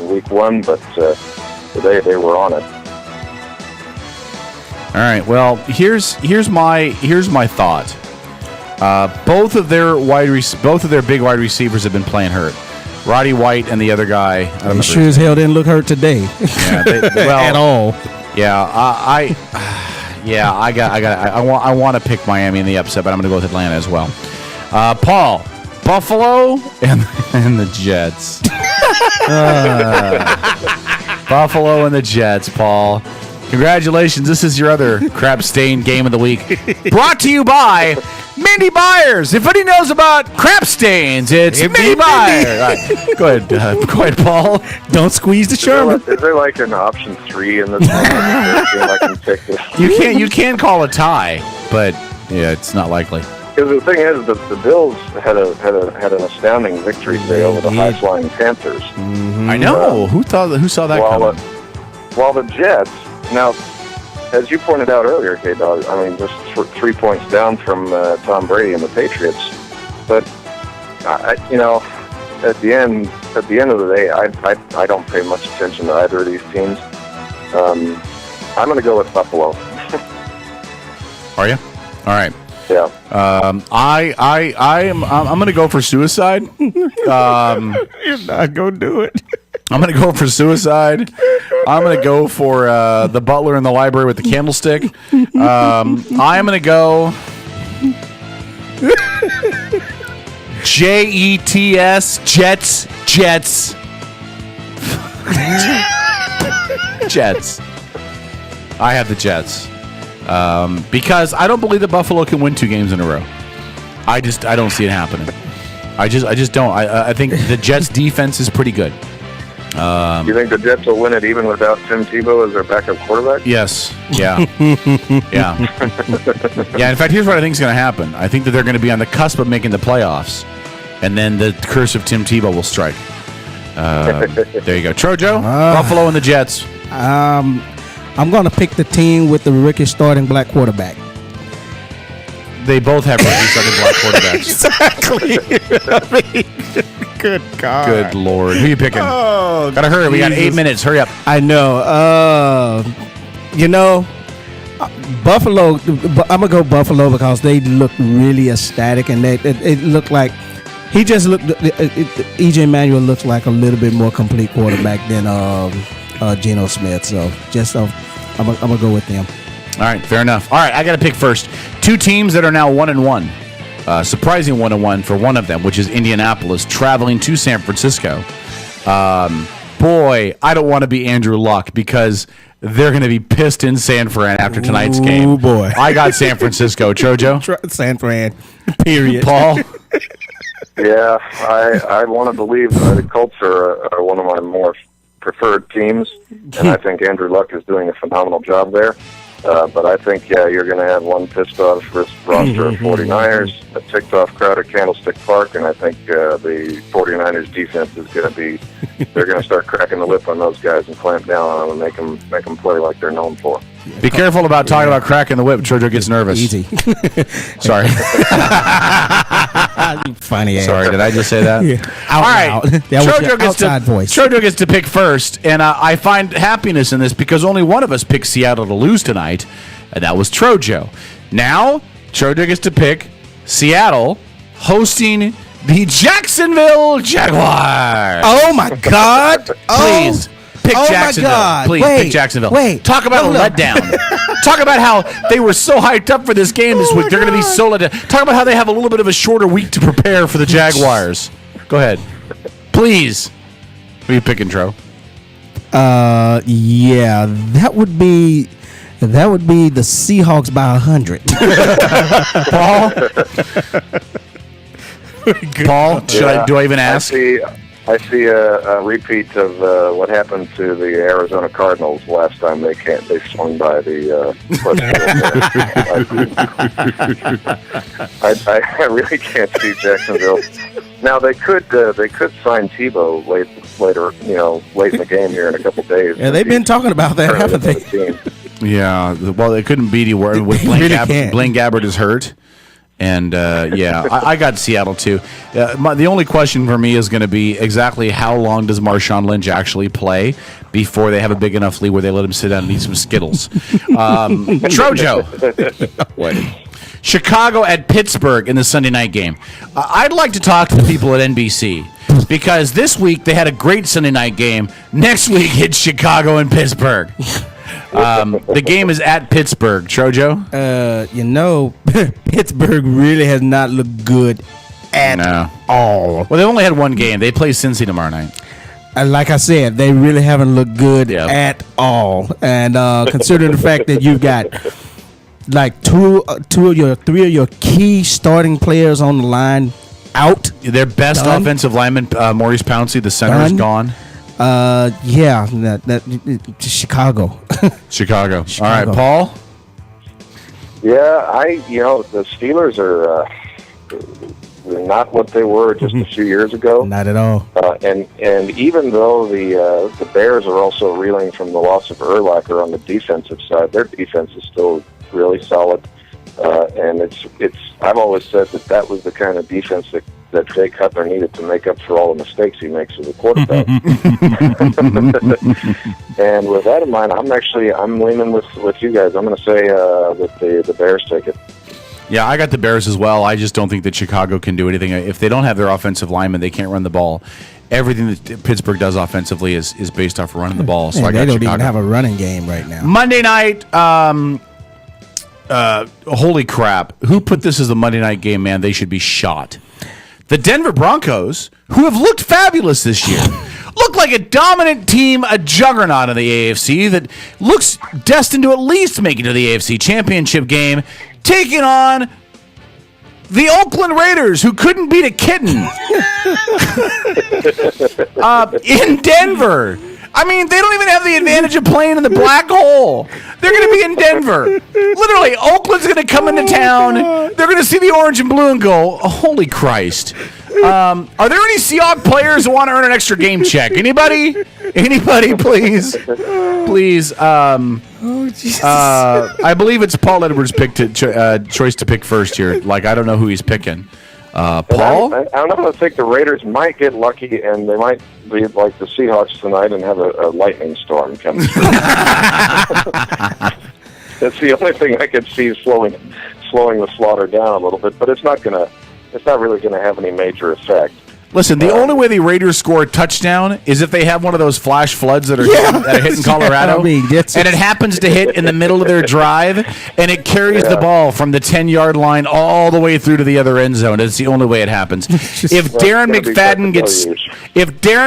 week 1, but today they were on it. All right. Well, here's my thought. Both of their big wide receivers have been playing hurt. Roddy White and the other guy. They sure as hell didn't look hurt today. Yeah, at all. Yeah, I want to pick Miami in the upset, but I'm going to go with Atlanta as well. Paul, Buffalo and the Jets. Buffalo and the Jets, Paul. Congratulations. This is your other crap-stained game of the week. Brought to you by Mindy Byers. If anybody knows about crap stains, it's Mindy Byers. Right. Go ahead, Paul. Don't squeeze the Sherman. Is there like an option 3 in this one? I can pick this. You can call a tie, but yeah, it's not likely. Because the thing is, the Bills had an astounding victory today over the high-flying Panthers. Mm-hmm. I know. Who saw that coming? While the Jets, now, as you pointed out earlier, K-Dog, I mean, just 3 points down from Tom Brady and the Patriots. But at the end of the day, I don't pay much attention to either of these teams. I'm going to go with Buffalo. Are you? All right. Yeah. I'm going to go for suicide. You're not going to do it. I'm going to go for suicide. I'm going to go for the butler in the library with the candlestick. I'm going to go Jets. Jets. I have the Jets. Because I don't believe that Buffalo can win 2 games in a row. I don't see it happening. I just don't. I think the Jets defense is pretty good. You think the Jets will win it even without Tim Tebow as their backup quarterback? Yes. Yeah. Yeah. Yeah. In fact, here's what I think is going to happen. I think that they're going to be on the cusp of making the playoffs, and then the curse of Tim Tebow will strike. There you go, Trojo, Buffalo, and the Jets. I'm going to pick the team with the rookie starting black quarterback. They both have rookie starting black quarterbacks. Exactly. Good God. Good Lord. Who are you picking? Oh, gotta hurry. We got 8 minutes. Hurry up. I know. Buffalo. I'm gonna go Buffalo because they look really ecstatic, and it looked like he just looked. EJ Manuel looks like a little bit more complete quarterback than Geno Smith. So I'm gonna go with them. All right, fair enough. All right, I got to pick first. Two teams that are now 1-1. Surprising 1-1 for one of them, which is Indianapolis, traveling to San Francisco. Boy, I don't want to be Andrew Luck because they're going to be pissed in San Fran after tonight's game. Oh, boy. I got San Francisco. Trojo? San Fran, period. Paul? Yeah, I want to believe the Colts are one of my more preferred teams, and I think Andrew Luck is doing a phenomenal job there. But I think, you're going to have one pissed off roster of 49ers, a ticked off crowd at Candlestick Park, and I think the 49ers defense is going to be, they're going to start cracking the whip on those guys and clamp down on them and make them play like they're known for. Be careful about talking about cracking the whip. Trojo gets nervous. Easy. Sorry. You funny ass. Sorry, did I just say that? Yeah. All right. That was your outside voice. Trojo gets to pick first, and I find happiness in this because only one of us picked Seattle to lose tonight, and that was Trojo. Now, Trojo gets to pick Seattle hosting the Jacksonville Jaguars. Oh, my God. Please. Pick Jacksonville. My God. Please pick Jacksonville. Talk about a letdown. Talk about how they were so hyped up for this game this week. They're going to be so let down. Talk about how they have a little bit of a shorter week to prepare for the Jaguars. Go ahead. Please. Who are you picking, Tro? Yeah, that would be the Seahawks by 100. Paul? Do I even ask? I see a repeat of what happened to the Arizona Cardinals last time they swung by the I really can't see Jacksonville. Now they could sign Tebow late in the game here in a couple days. Yeah, they've been talking about that, haven't they? Yeah. Well, they couldn't beat you with Blaine Gabbert is hurt. And, I got Seattle, too. The only question for me is going to be exactly how long does Marshawn Lynch actually play before they have a big enough lead where they let him sit down and eat some Skittles. Trojo. Chicago at Pittsburgh in the Sunday night game. I'd like to talk to the people at NBC because this week they had a great Sunday night game. Next week it's Chicago and Pittsburgh. The game is at Pittsburgh. Trojo? Pittsburgh really has not looked good at all. Well, they only had one game. They play Cincy tomorrow night. Like I said, they really haven't looked good at all. And considering the fact that you've got like three of your key starting players on the line out. Their best offensive lineman, Maurice Pouncey, the center, is gone. Chicago. Chicago. All right, Paul? Yeah, the Steelers are they're not what they were just a few years ago. Not at all. And even though the Bears are also reeling from the loss of Urlacher on the defensive side, their defense is still really solid. And I've always said that was the kind of defense that Jay Cutler needed to make up for all the mistakes he makes as a quarterback. And with that in mind, I'm leaning with you guys. I'm going to say that the Bears take it. Yeah, I got the Bears as well. I just don't think that Chicago can do anything. If they don't have their offensive linemen, they can't run the ball. Everything that Pittsburgh does offensively is based off running the ball. So I got they don't Chicago. even have a running game right now. Monday night, holy crap. Who put this as the Monday night game, man? They should be shot. The Denver Broncos, who have looked fabulous this year, look like a dominant team, a juggernaut in the AFC that looks destined to at least make it to the AFC Championship game, taking on the Oakland Raiders, who couldn't beat a kitten in Denver. I mean, they don't even have the advantage of playing in the black hole. They're going to be in Denver. Literally, Oakland's going to come into town. They're going to see the orange and blue and go, oh, holy Christ. Are there any Seahawks players who want to earn an extra game check? Anybody? Anybody, please? Please. I believe it's Paul Edwards' choice to pick first here. Like, I don't know who he's picking. Paul? I don't know. I think the Raiders might get lucky, and they might be like the Seahawks tonight and have a lightning storm coming through. That's the only thing I could see slowing the slaughter down a little bit, but it's not really gonna have any major effect. Listen, the only way the Raiders score a touchdown is if they have one of those flash floods that are hitting Colorado, and it happens to hit in the middle of their drive, and it carries the ball from the 10-yard line all the way through to the other end zone. It's the only way it happens. If Darren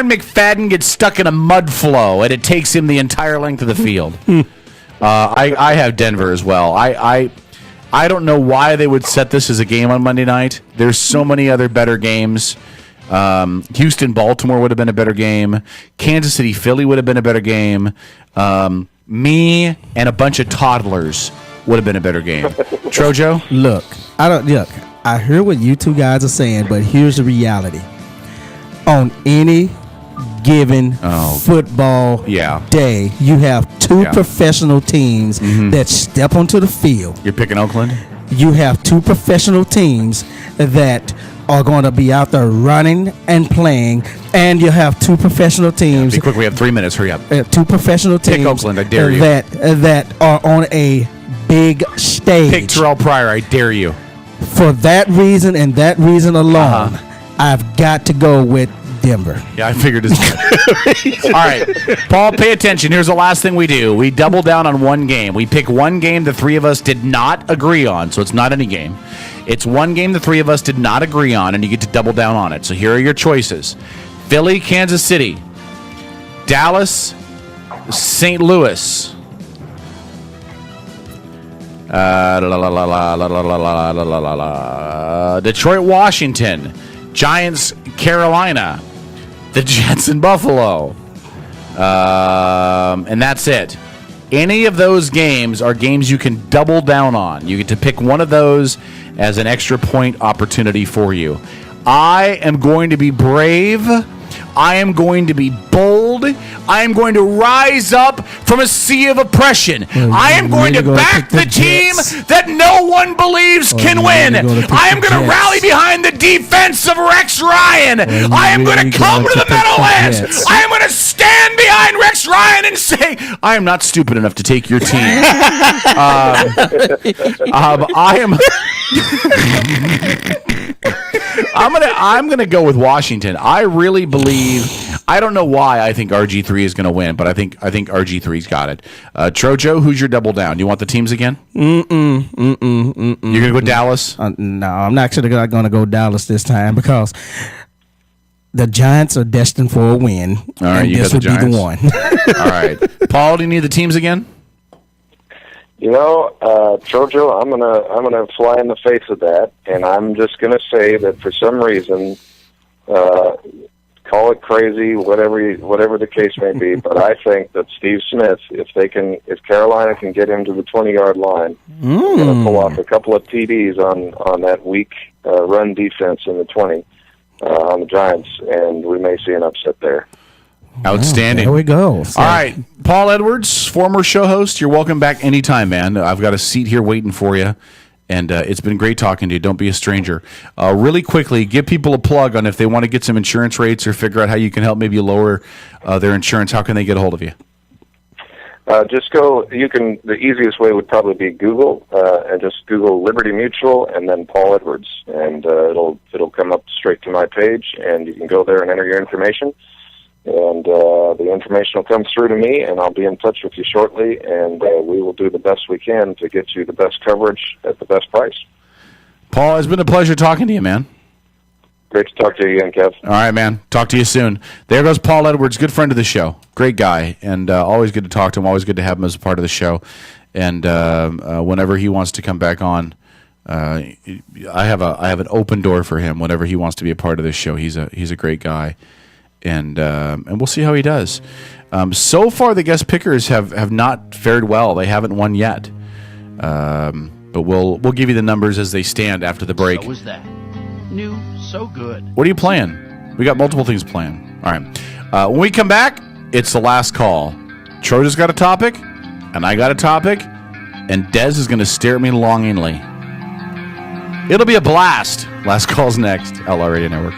McFadden gets stuck in a mud flow and it takes him the entire length of the field, I have Denver as well. I don't know why they would set this as a game on Monday night. There's so many other better games. Houston-Baltimore would have been a better game. Kansas City-Philly would have been a better game. Me and a bunch of toddlers would have been a better game. Trojo? Look, I hear what you two guys are saying, but here's the reality. On any given football day, you have two professional teams that step onto the field. You're picking Oakland? You have two professional teams that are going to be out there running and playing, and you have two professional teams. Be quick, we have 3 minutes. Hurry up. Two professional teams. Pick Oakland, I dare you. That are on a big stage. Pick Terrell Pryor, I dare you. For that reason and that reason alone, I've got to go with Denver. Yeah, I figured as much. All right, Paul, pay attention. Here's the last thing we do. We double down on one game. We pick one game the three of us did not agree on, so it's not any game. It's one game the three of us did not agree on, and you get to double down on it. So here are your choices. Philly, Kansas City. Dallas, St. Louis. Detroit, Washington. Giants, Carolina. The Jets in Buffalo. And that's it. Any of those games are games you can double down on. You get to pick one of those as an extra point opportunity for you. I am going to be brave. I am going to be bold. I am going to rise up from a sea of oppression. I am going to back the team that no one believes can win. I am going to rally behind the defense of Rex Ryan. I am going to come to the Meadowlands. I am going to stand behind Rex Ryan and say, I am not stupid enough to take your team. I am... I'm gonna go with Washington. I really believe. I don't know why I think RG3 is gonna win, but I think RG3's got it. Trojo, who's your double down? You want the teams again? You're gonna go Dallas? No, I'm not actually gonna go Dallas this time because the Giants are destined for a win. All right, you this got the would Giants. be the one. All right, Paul, do you need the teams again? Trojo, I'm gonna fly in the face of that, and I'm just gonna say that for some reason, call it crazy, whatever the case may be, but I think that Steve Smith, if Carolina can get him to the 20-yard line, he's gonna pull off a couple of TDs on that weak run defense in the 20 on the Giants, and we may see an upset there. Outstanding. There we go. All right. Paul Edwards, former show host, you're welcome back anytime, man. I've got a seat here waiting for you, and it's been great talking to you. Don't be a stranger. Really quickly, give people a plug on if they want to get some insurance rates or figure out how you can help maybe lower their insurance. How can they get a hold of you? The easiest way would probably be Google, and just Google Liberty Mutual and then Paul Edwards, and it'll come up straight to my page, and you can go there and enter your information. And the information will come through to me, and I'll be in touch with you shortly, and we will do the best we can to get you the best coverage at the best price. Paul, it's been a pleasure talking to you, man. Great to talk to you again, Kev. All right, man. Talk to you soon. There goes Paul Edwards, good friend of the show. Great guy, and always good to talk to him, always good to have him as a part of the show. And whenever he wants to come back on, I have an open door for him whenever he wants to be a part of this show. He's a great guy. And we'll see how he does. So far, the guest pickers have not fared well. They haven't won yet. But we'll give you the numbers as they stand after the break. So was that. New, so good. What are you playing? We got multiple things playing. All right. When we come back, it's the last call. Troja's got a topic, and I got a topic, and Dez is going to stare at me longingly. It'll be a blast. Last call's next. Outlaw Radio Network.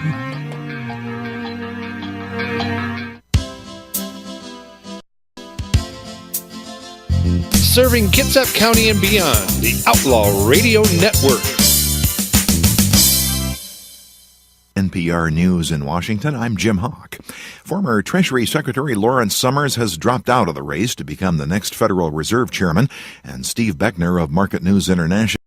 Serving Kitsap County and beyond, the Outlaw Radio Network. NPR News in Washington, I'm Jim Hawk. Former Treasury Secretary Lawrence Summers has dropped out of the race to become the next Federal Reserve Chairman, and Steve Beckner of Market News International